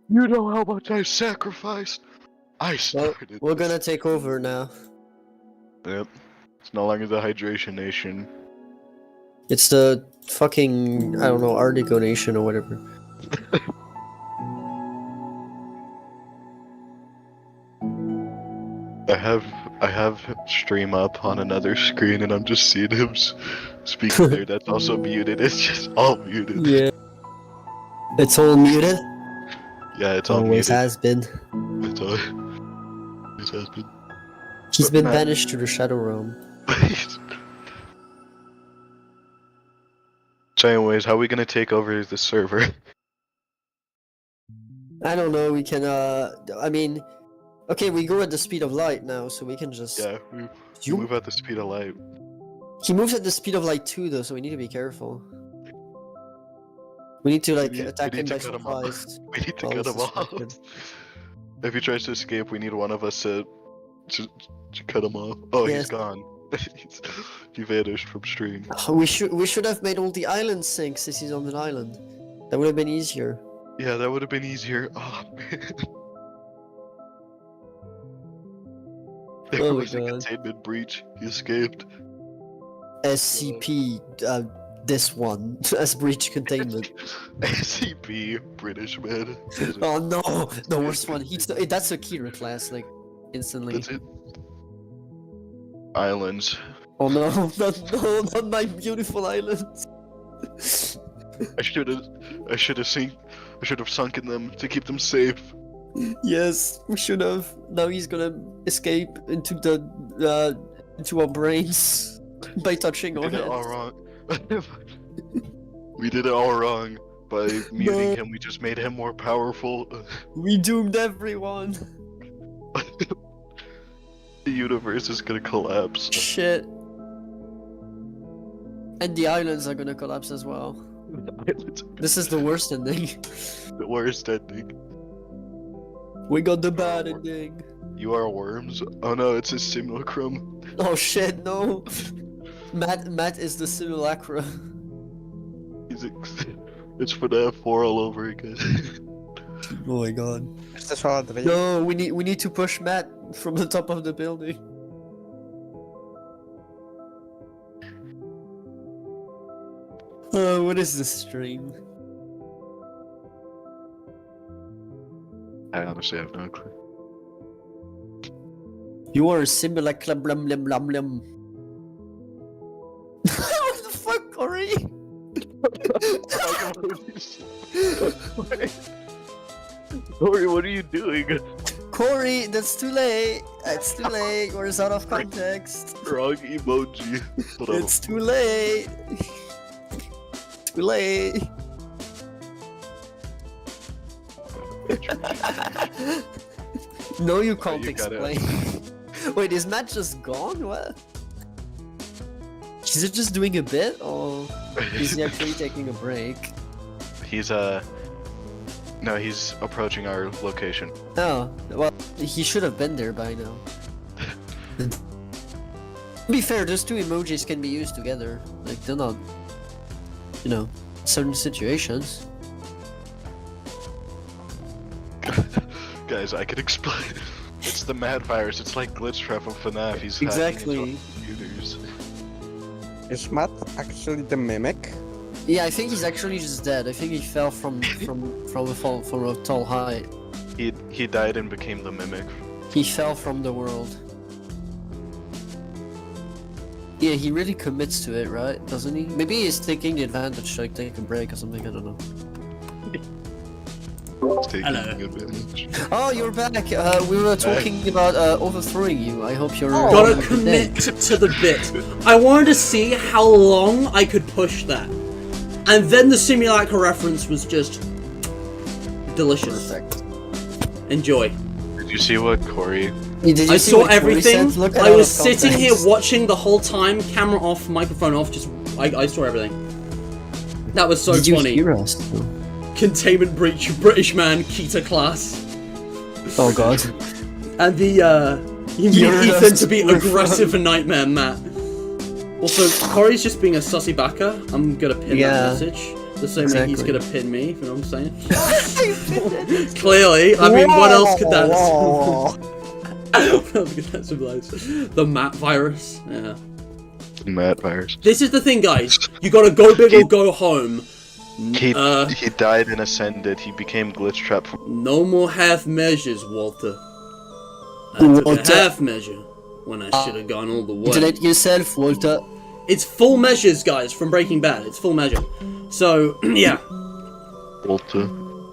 [SPEAKER 3] You know how much I sacrificed. I started.
[SPEAKER 2] We're gonna take over now.
[SPEAKER 3] Yep. It's no longer the hydration nation.
[SPEAKER 2] It's the fucking, I don't know, Artico Nation or whatever.
[SPEAKER 3] I have stream up on another screen and I'm just seeing him speaking there. That's also muted. It's just all muted.
[SPEAKER 2] Yeah. It's all muted?
[SPEAKER 3] Yeah, it's all
[SPEAKER 2] Always
[SPEAKER 3] muted.
[SPEAKER 2] has been.
[SPEAKER 3] It's all. It has been.
[SPEAKER 2] He's
[SPEAKER 3] But
[SPEAKER 2] been
[SPEAKER 3] Matt-
[SPEAKER 2] banished to the Shadow Realm.
[SPEAKER 3] So anyways, how are we gonna take over the server?
[SPEAKER 2] I don't know, we can, I mean... Okay, we go at the speed of light now, so we can just...
[SPEAKER 3] Yeah, we move at the speed of light.
[SPEAKER 2] He moves at the speed of light too, though, so we need to be careful. We need to, like,
[SPEAKER 3] We need-
[SPEAKER 2] attack
[SPEAKER 3] we
[SPEAKER 2] him
[SPEAKER 3] need
[SPEAKER 2] by
[SPEAKER 3] to cut him off.
[SPEAKER 2] surprise.
[SPEAKER 3] We need to
[SPEAKER 2] while
[SPEAKER 3] cut
[SPEAKER 2] he's
[SPEAKER 3] him off.
[SPEAKER 2] distracted.
[SPEAKER 3] If he tries to escape, we need one of us to cut him off. Oh,
[SPEAKER 2] Yes.
[SPEAKER 3] he's gone. He vanished from stream.
[SPEAKER 2] We should have made all the islands sink since he's on an island. That would have been easier.
[SPEAKER 3] Yeah, that would have been easier. Oh man. There
[SPEAKER 2] Oh my
[SPEAKER 3] was a
[SPEAKER 2] God.
[SPEAKER 3] containment breach. He escaped.
[SPEAKER 2] SCP, this one as breach containment.
[SPEAKER 3] ACB, British man.
[SPEAKER 2] Oh no, the worst one. That's a Kira class, like, instantly.
[SPEAKER 3] That's it. Islands.
[SPEAKER 2] Oh no, not my beautiful islands.
[SPEAKER 3] I should have sunk in them to keep them safe.
[SPEAKER 2] Yes, we should have. Now he's gonna escape into into our brains by touching our
[SPEAKER 3] We did it
[SPEAKER 2] heads.
[SPEAKER 3] all wrong. We did it all wrong. By muting him, we just made him more powerful.
[SPEAKER 2] We doomed everyone.
[SPEAKER 3] The universe is gonna collapse.
[SPEAKER 2] Shit. And the islands are gonna collapse as well. This is the worst ending.
[SPEAKER 3] The worst ending.
[SPEAKER 2] We got the bad ending.
[SPEAKER 3] You are worms? Oh no, it's a simulacrum.
[SPEAKER 2] Oh shit, no. Matt is the simulacra.
[SPEAKER 3] It's FNAF 4 all over again.
[SPEAKER 2] Oh my god.
[SPEAKER 4] It's the short dream.
[SPEAKER 2] No, we need to push Matt from the top of the building. What is this stream?
[SPEAKER 3] I honestly have no clue.
[SPEAKER 2] You are a simulacra blum blum blum blum. What the fuck, Corey?
[SPEAKER 3] Corey, what are you doing?
[SPEAKER 2] Corey, that's too late. It's too late. We're out of context.
[SPEAKER 3] Wrong emoji.
[SPEAKER 2] It's too late. Too late. No, you can't
[SPEAKER 3] you gotta-
[SPEAKER 2] explain. Wait, is Matt just gone? What? Is it just doing a bit, or is he actually taking a break?
[SPEAKER 3] He's no, he's approaching our location.
[SPEAKER 2] Oh, well, he should have been there by now. To be fair, those two emojis can be used together. Like, they're not, you know, certain situations.
[SPEAKER 3] Guys, I can explain. It's the mad virus. It's like Glitch Trap of FNAF. He's hacking
[SPEAKER 2] Exactly.
[SPEAKER 3] his own computers.
[SPEAKER 4] Is Matt actually the mimic?
[SPEAKER 2] Yeah, I think he's actually just dead. I think he fell from a tall height.
[SPEAKER 3] He died and became the mimic.
[SPEAKER 2] He fell from the world. Yeah, he really commits to it, right? Doesn't he? Maybe he's taking the advantage to like, take a break or something. I don't know.
[SPEAKER 3] He's taking
[SPEAKER 1] Hello.
[SPEAKER 3] advantage.
[SPEAKER 2] Oh, you're back. We were talking about overthrowing you. I hope you're.
[SPEAKER 1] Gotta
[SPEAKER 2] you're
[SPEAKER 1] commit
[SPEAKER 2] dead.
[SPEAKER 1] to the bit. I wanted to see how long I could push that. And then the simulacra reference was just delicious.
[SPEAKER 2] Perfect.
[SPEAKER 1] Enjoy.
[SPEAKER 3] Did you see what Corey?
[SPEAKER 2] Did you
[SPEAKER 1] I
[SPEAKER 2] see
[SPEAKER 1] saw
[SPEAKER 2] what Corey
[SPEAKER 1] everything.
[SPEAKER 2] said? Look
[SPEAKER 1] I
[SPEAKER 2] out
[SPEAKER 1] was
[SPEAKER 2] of
[SPEAKER 1] sitting here
[SPEAKER 2] context.
[SPEAKER 1] watching the whole time, camera off, microphone off, just I saw everything. That was so
[SPEAKER 2] Did you
[SPEAKER 1] funny.
[SPEAKER 2] hear us?
[SPEAKER 1] Containment breach, British man, Kita class.
[SPEAKER 2] Oh god.
[SPEAKER 1] And you need
[SPEAKER 2] You're
[SPEAKER 1] Ethan
[SPEAKER 2] just
[SPEAKER 1] to be
[SPEAKER 2] refront.
[SPEAKER 1] aggressive and nightmare Matt. Also, Corey's just being a sussy backer. I'm gonna pin
[SPEAKER 2] Yeah.
[SPEAKER 1] that message. The same way he's
[SPEAKER 2] Exactly.
[SPEAKER 1] gonna pin me, you know what I'm saying? Clearly, I mean, what else could that what else could that symbolize? The Matt virus? Yeah.
[SPEAKER 3] Mad virus.
[SPEAKER 1] This is the thing, guys. You gotta go big or go home.
[SPEAKER 3] He died and ascended. He became Glitch Trap.
[SPEAKER 1] No more half measures, Walter. I took a
[SPEAKER 2] Walter.
[SPEAKER 1] half measure when I should have gone all the way.
[SPEAKER 2] Delete yourself, Walter.
[SPEAKER 1] It's full measures, guys, from Breaking Bad. It's full measure. So, yeah.
[SPEAKER 3] Walter.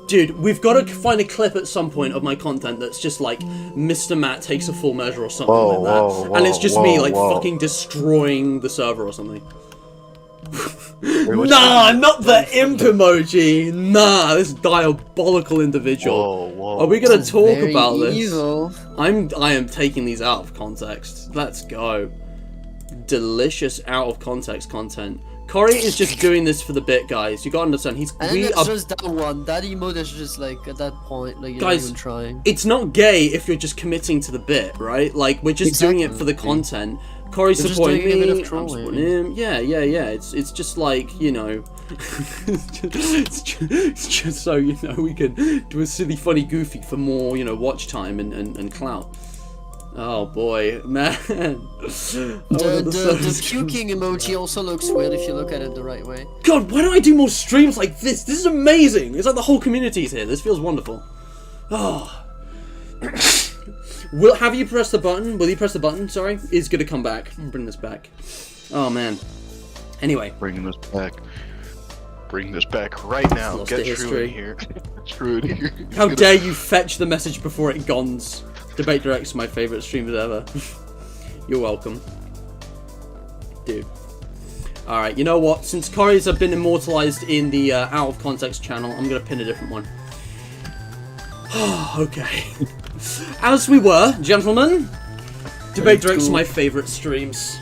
[SPEAKER 1] Dude, we've got to find a clip at some point of my content that's just like Mr. Matt takes a full measure or something like that.
[SPEAKER 3] Whoa,
[SPEAKER 1] And it's just me, like,
[SPEAKER 3] whoa.
[SPEAKER 1] fucking destroying the server or something.
[SPEAKER 3] what's
[SPEAKER 1] Nah, not the imp emoji. Nah, this diabolical individual.
[SPEAKER 3] Whoa.
[SPEAKER 1] Are we gonna talk
[SPEAKER 2] Very
[SPEAKER 1] about this?
[SPEAKER 2] evil.
[SPEAKER 1] I am taking these out of context. Let's go. Delicious out of context content. Corey is just doing this for the bit, guys. You gotta understand.
[SPEAKER 2] And
[SPEAKER 1] We
[SPEAKER 2] then
[SPEAKER 1] are.
[SPEAKER 2] it's just that one. That emote is just like at that point, like you're
[SPEAKER 1] Guys,
[SPEAKER 2] not even trying.
[SPEAKER 1] It's not gay if you're just committing to the bit, right? Like we're just doing it for the content. Corey's
[SPEAKER 2] You're just
[SPEAKER 1] supporting
[SPEAKER 2] doing a
[SPEAKER 1] me.
[SPEAKER 2] bit of
[SPEAKER 1] I'm
[SPEAKER 2] trolling.
[SPEAKER 1] supporting him. Yeah. It's just like, you know. it's just so, you know, we can do a silly, funny, goofy for more, you know, watch time and clout. Oh boy, man.
[SPEAKER 2] The puking emoji also looks weird if you look at it the right way.
[SPEAKER 1] God, why don't I do more streams like this? This is amazing. It's like the whole community's here. This feels wonderful. Oh. Have you pressed the button? Will you press the button? Sorry, it's gonna come back. Bring this back. Oh man. Anyway.
[SPEAKER 3] Bringing this back. Bring this back right now.
[SPEAKER 1] Lost
[SPEAKER 3] Get
[SPEAKER 1] to
[SPEAKER 3] True
[SPEAKER 1] history.
[SPEAKER 3] in here. True in here.
[SPEAKER 1] How dare you fetch the message before it gons? Debate Direct's my favourite streamers ever. You're welcome. Dude. Alright, you know what? Since Corey's have been immortalised in the Out of Context channel, I'm going to pin a different one. Okay. As we were, gentlemen, Debate Direct's my favourite streams.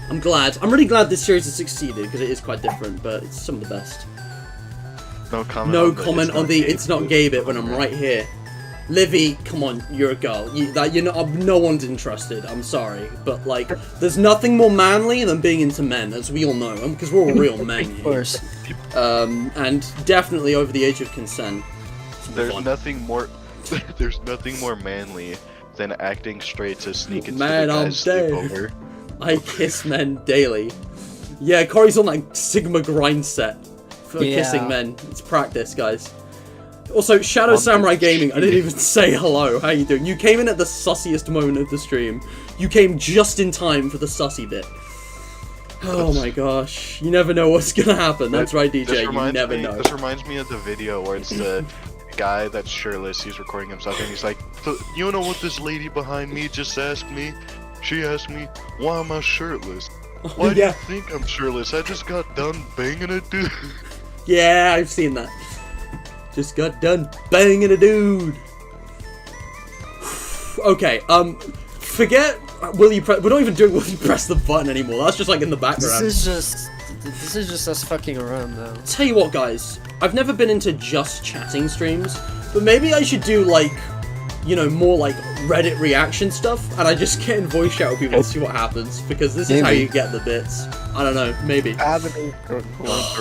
[SPEAKER 1] I'm glad. I'm really glad this series has succeeded, because it is quite different, but it's some of the best.
[SPEAKER 3] No comment.
[SPEAKER 1] No comment on the it's not gay bit when I'm right here. Livy, come on, you're a girl. No one's interested. I'm sorry, but like, there's nothing more manly than being into men, as we all know, because we're all real men here.
[SPEAKER 2] Of course.
[SPEAKER 1] And definitely over the age of consent.
[SPEAKER 3] There's nothing more. There's nothing more manly than acting straight to sneak into
[SPEAKER 1] Man,
[SPEAKER 3] the
[SPEAKER 1] I'm
[SPEAKER 3] guy's
[SPEAKER 1] dead.
[SPEAKER 3] sleepover.
[SPEAKER 1] I kiss men daily. Yeah, Corey's on like Sigma grind set for kissing men. It's practice, guys. Also, Shadow Samurai Gaming, I didn't even say hello. How you doing? You came in at the sussiest moment of the stream. You came just in time for the sussy bit. Oh my gosh. You never know what's gonna happen. That's right, DJ. You never know.
[SPEAKER 3] This reminds me of the video where it's the guy that's shirtless. He's recording himself and he's like, "So, you know what this lady behind me just asked me? She asked me, why am I shirtless? Why do you think I'm shirtless? I just got done banging a dude."
[SPEAKER 1] Yeah, I've seen that. Just got done banging a dude. Okay, forget will you press. We're not even doing will you press the button anymore. That's just like in the background.
[SPEAKER 2] This is just us fucking around now.
[SPEAKER 1] Tell you what, guys, I've never been into just chatting streams, but maybe I should do like, you know, more like Reddit reaction stuff, and I just get in voice chat with people and see what happens, because this is how you get the bits. I don't know, maybe.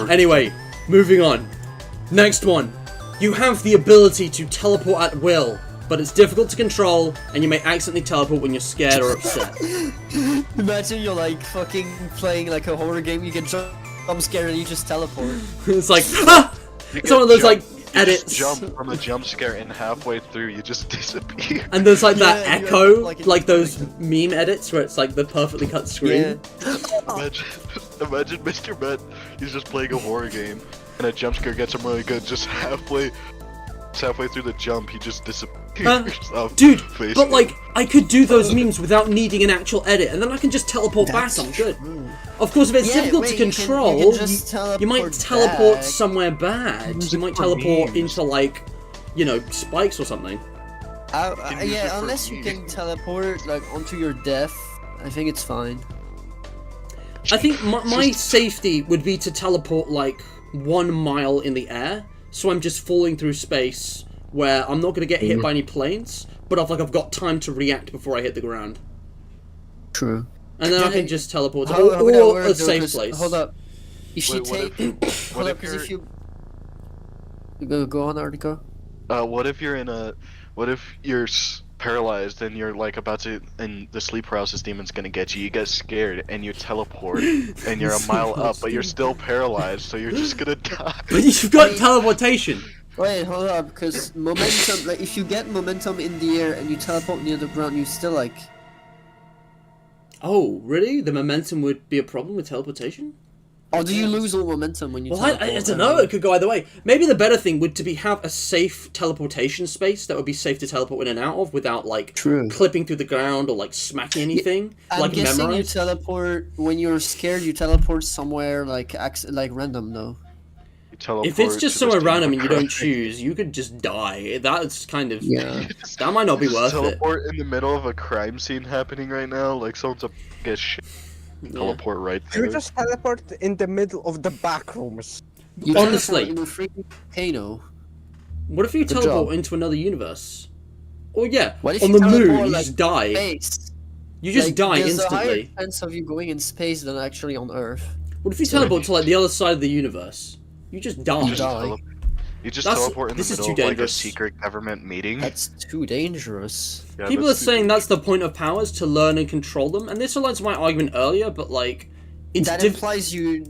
[SPEAKER 1] Anyway, moving on. Next one. You have the ability to teleport at will, but it's difficult to control, and you may accidentally teleport when you're scared or upset.
[SPEAKER 2] Imagine you're like fucking playing like a horror game, you get jump scared and you just teleport.
[SPEAKER 1] It's like, ah! It's one of those like edits.
[SPEAKER 3] You just jump from a jump scare and halfway through you just disappear.
[SPEAKER 1] And there's like that
[SPEAKER 2] Yeah,
[SPEAKER 1] echo,
[SPEAKER 2] like
[SPEAKER 1] like those meme edits where it's like the perfectly cut screen.
[SPEAKER 3] Imagine Mr. Met, he's just playing a horror game, and a jump scare gets him really good. Just halfway through the jump, he just disappears.
[SPEAKER 1] Dude, but like, I could do those memes without needing an actual edit, and then I can just teleport back. I'm good. Of course, if it's difficult to control, you might teleport
[SPEAKER 2] back.
[SPEAKER 1] somewhere bad. You might teleport into like, you know, spikes or something.
[SPEAKER 2] Yeah, unless you can teleport like onto your death, I think it's fine.
[SPEAKER 1] I think my safety would be to teleport like 1 mile in the air, so I'm just falling through space where I'm not going to get hit by any planes, but I've got time to react before I hit the ground.
[SPEAKER 2] True.
[SPEAKER 1] And then I can just teleport to or a safe place.
[SPEAKER 2] Hold up. If you take...
[SPEAKER 3] What if
[SPEAKER 2] because if you... Go on, Artico.
[SPEAKER 3] What if you're in a... What if you're paralyzed and you're like about to... And the sleep paralysis demon's gonna get you. You get scared and you teleport and you're a mile up, but you're still paralyzed, so you're just gonna die.
[SPEAKER 1] But you've got teleportation!
[SPEAKER 2] Wait, hold up, because momentum, like, if you get momentum in the air and you teleport near the ground, you still, like...
[SPEAKER 1] Oh, really? The momentum would be a problem with teleportation?
[SPEAKER 2] Or do you lose all momentum when you teleport?
[SPEAKER 1] I don't know, it could go either way. Maybe the better thing would to be have a safe teleportation space that would be safe to teleport in and out of without, like, clipping through the ground or, like, smacking anything.
[SPEAKER 2] I'm guessing you teleport, when you're scared, you teleport somewhere, like random, though.
[SPEAKER 1] If it's just somewhere random and you don't choose, you could just die. That's kind of...
[SPEAKER 2] Yeah.
[SPEAKER 1] That might not be worth it.
[SPEAKER 3] Teleport in the middle of a crime scene happening right now, like someone's up to get shit. Teleport right there.
[SPEAKER 4] You just teleport in the middle of the back rooms.
[SPEAKER 2] You
[SPEAKER 1] Honestly.
[SPEAKER 2] in a freaking volcano.
[SPEAKER 1] What if you teleport into another universe? Or yeah,
[SPEAKER 2] What if
[SPEAKER 1] on
[SPEAKER 2] you
[SPEAKER 1] the moon,
[SPEAKER 2] teleport,
[SPEAKER 1] you
[SPEAKER 2] like,
[SPEAKER 1] just die.
[SPEAKER 2] Space?
[SPEAKER 1] You just die
[SPEAKER 2] there's
[SPEAKER 1] instantly.
[SPEAKER 2] There's a higher chance of you going in space than actually on Earth.
[SPEAKER 1] What if you teleport to like the other side of the universe? You just die.
[SPEAKER 3] You just
[SPEAKER 1] That's-
[SPEAKER 3] teleport in the
[SPEAKER 1] this is
[SPEAKER 3] middle
[SPEAKER 1] too
[SPEAKER 3] of like a
[SPEAKER 1] dangerous.
[SPEAKER 3] secret government meeting.
[SPEAKER 2] That's too dangerous.
[SPEAKER 3] Yeah,
[SPEAKER 1] People are
[SPEAKER 3] that's too
[SPEAKER 1] saying
[SPEAKER 3] dangerous.
[SPEAKER 1] that's the point of powers, to learn and control them, and this aligns with my argument earlier, but like, it's
[SPEAKER 2] That implies you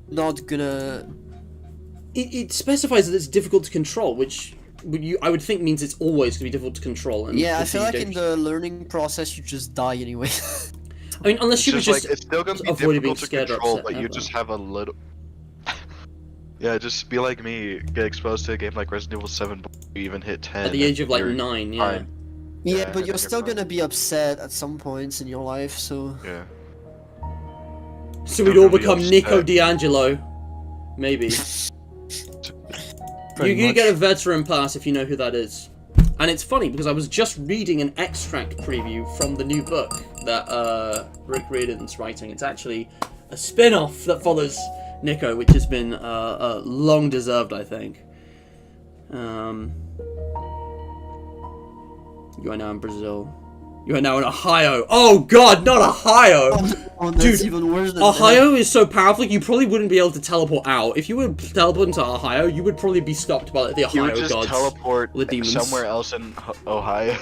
[SPEAKER 2] not gonna.
[SPEAKER 1] it specifies that it's difficult to control, which I would think means it's always going to be difficult to control. And
[SPEAKER 2] Yeah, I
[SPEAKER 1] could
[SPEAKER 2] feel
[SPEAKER 1] be
[SPEAKER 2] like in
[SPEAKER 1] dangerous.
[SPEAKER 2] the learning process you just die anyway.
[SPEAKER 1] I mean, unless
[SPEAKER 3] It's
[SPEAKER 1] you would
[SPEAKER 3] just
[SPEAKER 1] just
[SPEAKER 3] like it's still gonna be
[SPEAKER 1] avoid being
[SPEAKER 3] difficult to
[SPEAKER 1] scared or
[SPEAKER 3] control,
[SPEAKER 1] upset
[SPEAKER 3] but you
[SPEAKER 1] ever.
[SPEAKER 3] just have a little. Yeah, just be like me. Get exposed to a game like Resident Evil 7, but you even hit 10.
[SPEAKER 1] at the age of like
[SPEAKER 3] you're
[SPEAKER 1] 9, yeah.
[SPEAKER 3] fine.
[SPEAKER 2] Yeah,
[SPEAKER 3] Yeah,
[SPEAKER 2] but
[SPEAKER 3] I
[SPEAKER 2] you're
[SPEAKER 3] think
[SPEAKER 2] still
[SPEAKER 3] you're fine.
[SPEAKER 2] gonna be upset at some points in your life, so.
[SPEAKER 3] Yeah.
[SPEAKER 1] So we'd
[SPEAKER 3] Still
[SPEAKER 1] all
[SPEAKER 3] gonna be
[SPEAKER 1] become Nico
[SPEAKER 3] upset.
[SPEAKER 1] D'Angelo, maybe.
[SPEAKER 2] Pretty
[SPEAKER 1] You
[SPEAKER 2] much.
[SPEAKER 1] get a veteran pass if you know who that is. And it's funny because I was just reading an extract preview from the new book that Rick Riordan's writing. It's actually a spin-off that follows Nico, which has been long deserved, I think. You are now in Brazil. You are now in Ohio. Oh God, not Ohio!
[SPEAKER 2] Oh, that's
[SPEAKER 1] Dude,
[SPEAKER 2] even worse than
[SPEAKER 1] Ohio is so powerful, you probably wouldn't be able to teleport out. If you were teleporting to Ohio, you would probably be stopped by the
[SPEAKER 3] You
[SPEAKER 1] Ohio
[SPEAKER 3] would just
[SPEAKER 1] gods.
[SPEAKER 3] teleport
[SPEAKER 1] the demons.
[SPEAKER 3] somewhere else in Ohio.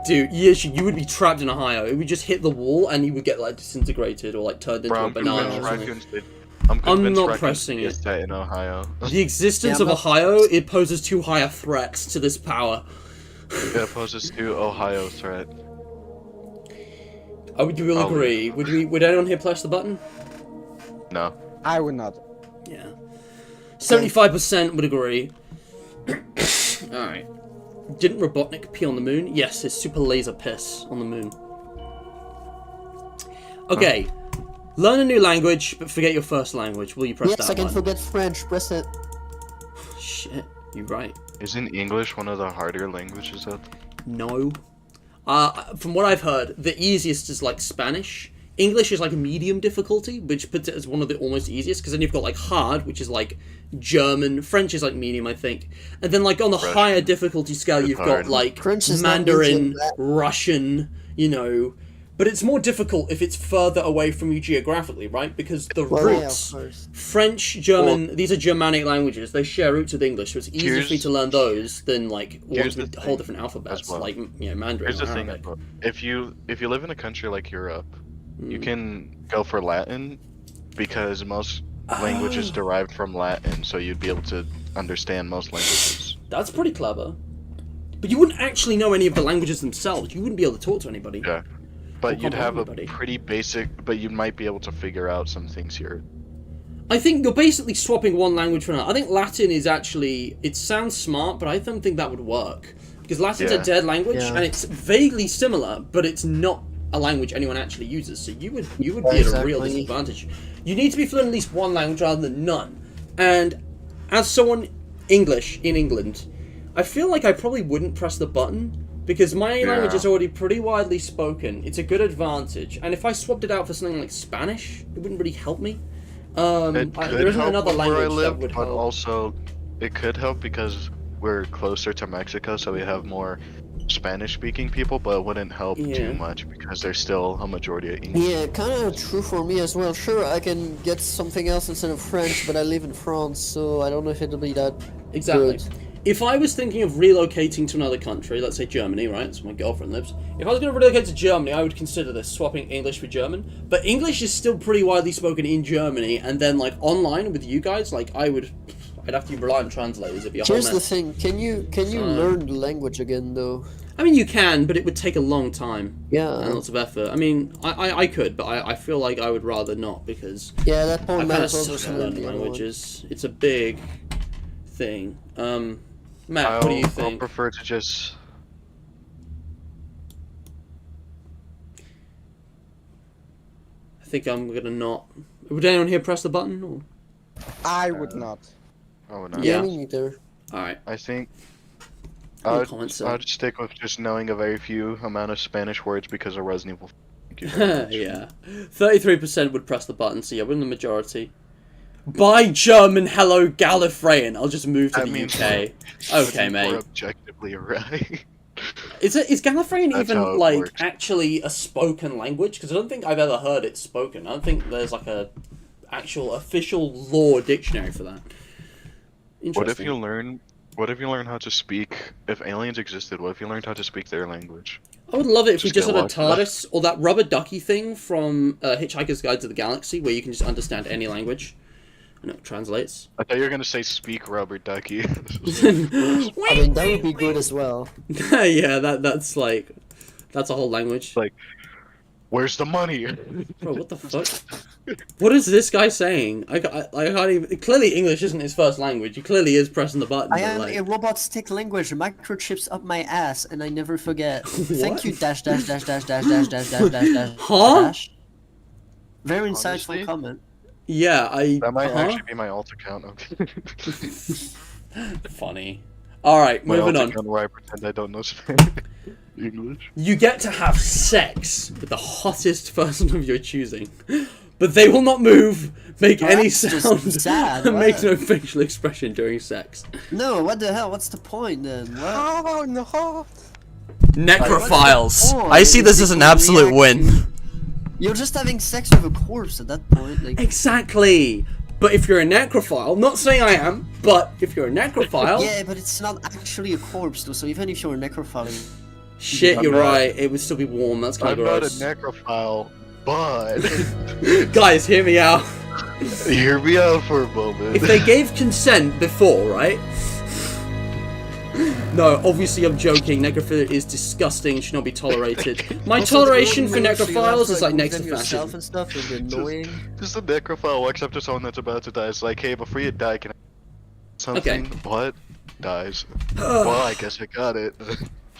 [SPEAKER 1] Dude, yes, you would be trapped in Ohio. It would just hit the wall and you would get like disintegrated or like turned into
[SPEAKER 3] Bro,
[SPEAKER 1] a
[SPEAKER 3] I'm
[SPEAKER 1] banana or
[SPEAKER 3] convinced
[SPEAKER 1] something.
[SPEAKER 3] raccoons did. I'm convinced
[SPEAKER 1] not
[SPEAKER 3] raccoons
[SPEAKER 1] pressing
[SPEAKER 3] is
[SPEAKER 1] it.
[SPEAKER 3] that in Ohio.
[SPEAKER 1] The existence
[SPEAKER 2] Yeah,
[SPEAKER 1] of
[SPEAKER 2] but-
[SPEAKER 1] Ohio, it poses too high a threat to this power.
[SPEAKER 3] It poses to Ohio threat.
[SPEAKER 1] Would you all
[SPEAKER 3] Oh.
[SPEAKER 1] agree? Would anyone here press the button?
[SPEAKER 3] No.
[SPEAKER 4] I would not.
[SPEAKER 1] Yeah. 75% would agree. Alright. Didn't Robotnik pee on the moon? Yes, his super laser piss on the moon. Okay. Learn a new language, but forget your first language. Will you press
[SPEAKER 2] Yes,
[SPEAKER 1] that
[SPEAKER 2] I can
[SPEAKER 1] button?
[SPEAKER 2] forget French. Press it.
[SPEAKER 1] Shit, you're right.
[SPEAKER 3] Isn't English one of the harder languages out there?
[SPEAKER 1] No. From what I've heard, the easiest is like Spanish. English is like a medium difficulty, which puts it as one of the almost easiest, because then you've got like hard, which is like German. French is like medium, I think. And then like on the
[SPEAKER 3] Russian.
[SPEAKER 1] higher difficulty scale,
[SPEAKER 3] It's
[SPEAKER 1] you've
[SPEAKER 3] hard.
[SPEAKER 1] got like
[SPEAKER 2] French is not
[SPEAKER 1] Mandarin,
[SPEAKER 2] medium, that-
[SPEAKER 1] Russian, you know. But it's more difficult if it's further away from you geographically, right? Because the
[SPEAKER 2] Well, yeah,
[SPEAKER 1] roots,
[SPEAKER 2] of course.
[SPEAKER 1] French, German, these are Germanic languages. They share roots with English, so it's easier for you
[SPEAKER 3] Here's-
[SPEAKER 1] to learn those than like ones
[SPEAKER 3] here's the
[SPEAKER 1] with whole
[SPEAKER 3] thing
[SPEAKER 1] different alphabets,
[SPEAKER 3] as well.
[SPEAKER 1] like you know Mandarin
[SPEAKER 3] Here's
[SPEAKER 1] or
[SPEAKER 3] the thing,
[SPEAKER 1] Arabic.
[SPEAKER 3] bro. If you live in a country like Europe,
[SPEAKER 1] Hmm.
[SPEAKER 3] you can go for Latin because most languages
[SPEAKER 1] Oh.
[SPEAKER 3] derived from Latin, so you'd be able to understand most languages.
[SPEAKER 1] That's pretty clever. But you wouldn't actually know any of the languages themselves. You wouldn't be able to talk to anybody.
[SPEAKER 3] Yeah. But you'd have a
[SPEAKER 1] Everybody.
[SPEAKER 3] pretty basic, but you might be able to figure out some things here.
[SPEAKER 1] I think you're basically swapping one language for another. I think Latin is actually... It sounds smart, but I don't think that would work. Because Latin's a
[SPEAKER 3] Yeah.
[SPEAKER 1] dead language,
[SPEAKER 2] Yeah.
[SPEAKER 1] and it's vaguely similar, but it's not a language anyone actually uses. So you would be at a real
[SPEAKER 2] Exactly.
[SPEAKER 1] disadvantage. You need to be fluent in at least one language rather than none. And as someone English in England, I feel like I probably wouldn't press the button. Because my language is already pretty widely spoken. It's a good advantage. And if I swapped it out for something like Spanish, it wouldn't really help me.
[SPEAKER 3] It could
[SPEAKER 1] there isn't
[SPEAKER 3] help
[SPEAKER 1] another
[SPEAKER 3] with where I
[SPEAKER 1] language that
[SPEAKER 3] live,
[SPEAKER 1] would
[SPEAKER 3] but
[SPEAKER 1] help.
[SPEAKER 3] also it could help because we're closer to Mexico, so we have more Spanish-speaking people, but it wouldn't help
[SPEAKER 1] Yeah.
[SPEAKER 3] too much because there's still a majority of English.
[SPEAKER 2] Yeah, kind of true for me as well. Sure, I can get something else instead of French, but I live in France, so I don't know if it'll be that
[SPEAKER 1] Exactly.
[SPEAKER 2] good.
[SPEAKER 1] If I was thinking of relocating to another country, let's say Germany, right? That's where my girlfriend lives. If I was going to relocate to Germany, I would consider this, swapping English for German. But English is still pretty widely spoken in Germany, and then like online with you guys, like I'd have to rely on translators. It'd be a whole
[SPEAKER 2] Here's the
[SPEAKER 1] mess.
[SPEAKER 2] thing: can you learn the language again, though?
[SPEAKER 1] I mean, you can, but it would take a long time and
[SPEAKER 2] Yeah,
[SPEAKER 1] lots of effort. I mean, I could, but I feel like I would rather not because
[SPEAKER 2] yeah. That
[SPEAKER 1] I
[SPEAKER 2] point
[SPEAKER 1] kind
[SPEAKER 2] might
[SPEAKER 1] of
[SPEAKER 2] as well
[SPEAKER 1] suck
[SPEAKER 2] just
[SPEAKER 1] at
[SPEAKER 2] learn
[SPEAKER 1] learning
[SPEAKER 2] the other one.
[SPEAKER 1] languages. It's a big thing. Matt, what do you
[SPEAKER 3] I'll
[SPEAKER 1] think?
[SPEAKER 3] prefer to just.
[SPEAKER 1] I think I'm gonna not. Would anyone here press the button? Or...
[SPEAKER 4] I would not.
[SPEAKER 3] Oh, no.
[SPEAKER 1] Yeah.
[SPEAKER 2] Yeah, me neither.
[SPEAKER 1] All right.
[SPEAKER 3] I think
[SPEAKER 1] No
[SPEAKER 3] I'd,
[SPEAKER 1] comments, sir.
[SPEAKER 3] I'd stick with just knowing a very few amount of Spanish words because of Resident Evil. Thank you very much.
[SPEAKER 1] Yeah. 33% would press the button, so yeah, we're in the majority. Buy German Hello Gallifreyan. I'll just move to
[SPEAKER 3] That
[SPEAKER 1] the
[SPEAKER 3] means
[SPEAKER 1] UK.
[SPEAKER 3] That's
[SPEAKER 1] Okay,
[SPEAKER 3] more
[SPEAKER 1] mate.
[SPEAKER 3] objectively right.
[SPEAKER 1] Is Gallifreyan
[SPEAKER 3] That's
[SPEAKER 1] even
[SPEAKER 3] how it
[SPEAKER 1] like
[SPEAKER 3] works.
[SPEAKER 1] actually a spoken language? Because I don't think I've ever heard it spoken. I don't think there's like a actual official law dictionary for that.
[SPEAKER 3] What if
[SPEAKER 1] Interesting.
[SPEAKER 3] you learn What if you learn how to speak? If aliens existed, what if you learned how to speak their language?
[SPEAKER 1] I would love it if we
[SPEAKER 3] Just
[SPEAKER 1] just had a
[SPEAKER 3] get locked up.
[SPEAKER 1] TARDIS, or that rubber ducky thing from Hitchhiker's Guide to the Galaxy, where you can just understand any language. And it translates.
[SPEAKER 3] I thought you were gonna say speak rubber ducky.
[SPEAKER 2] I mean, that would be good as well.
[SPEAKER 1] Yeah, that's a whole language.
[SPEAKER 3] Like, where's the money?
[SPEAKER 1] Bro, what the fuck? What is this guy saying? I can't even... Clearly English isn't his first language. He clearly is pressing the button.
[SPEAKER 2] I
[SPEAKER 1] but,
[SPEAKER 2] am
[SPEAKER 1] like...
[SPEAKER 2] a robot stick language, microchips up my ass, and I never forget. Thank you, dash dash dash dash dash dash dash dash dash dash.
[SPEAKER 1] Huh?
[SPEAKER 2] Dash. Very insightful
[SPEAKER 3] Honestly?
[SPEAKER 2] comment.
[SPEAKER 1] Yeah,
[SPEAKER 3] That might actually be my alt account. Okay.
[SPEAKER 1] Funny. Alright,
[SPEAKER 3] My
[SPEAKER 1] moving
[SPEAKER 3] alt
[SPEAKER 1] on.
[SPEAKER 3] account where I pretend I don't know Spanish. English.
[SPEAKER 1] You get to have sex with the hottest person of your choosing. But they will not move, make any
[SPEAKER 2] That's just
[SPEAKER 1] sound,
[SPEAKER 2] sad,
[SPEAKER 1] and make
[SPEAKER 2] what?
[SPEAKER 1] no facial expression during sex.
[SPEAKER 2] No, what the hell? What's the point then? What?
[SPEAKER 4] Oh no!
[SPEAKER 1] Necrophiles.
[SPEAKER 2] point?
[SPEAKER 1] I see this as an absolute win.
[SPEAKER 2] You're just having sex with a corpse at that point. Like,
[SPEAKER 1] Exactly. But if you're a necrophile, not saying I am, but if you're a necrophile,
[SPEAKER 2] yeah, but it's not actually a corpse though. So even if you're a necrophile,
[SPEAKER 1] shit,
[SPEAKER 3] I'm
[SPEAKER 1] you're
[SPEAKER 3] not-
[SPEAKER 1] right. It would still be warm. That's kind
[SPEAKER 3] I'm
[SPEAKER 1] of
[SPEAKER 3] not a
[SPEAKER 1] gross.
[SPEAKER 3] necrophile, but
[SPEAKER 1] Guys, hear me out.
[SPEAKER 3] hear me out for a moment.
[SPEAKER 1] If they gave consent before, right? No, obviously I'm joking. Necrophilia is disgusting. Should not be tolerated. My
[SPEAKER 2] also,
[SPEAKER 1] toleration for
[SPEAKER 2] the only way you have
[SPEAKER 1] necrophiles
[SPEAKER 2] to,
[SPEAKER 1] is like
[SPEAKER 2] move
[SPEAKER 1] next
[SPEAKER 2] them
[SPEAKER 1] to
[SPEAKER 2] yourself
[SPEAKER 1] fascism.
[SPEAKER 2] and stuff would be annoying.
[SPEAKER 3] Just a necrophile walks up to someone that's about to die. It's like, hey, before you die, can I something? What? Dies. Well, I guess I got it.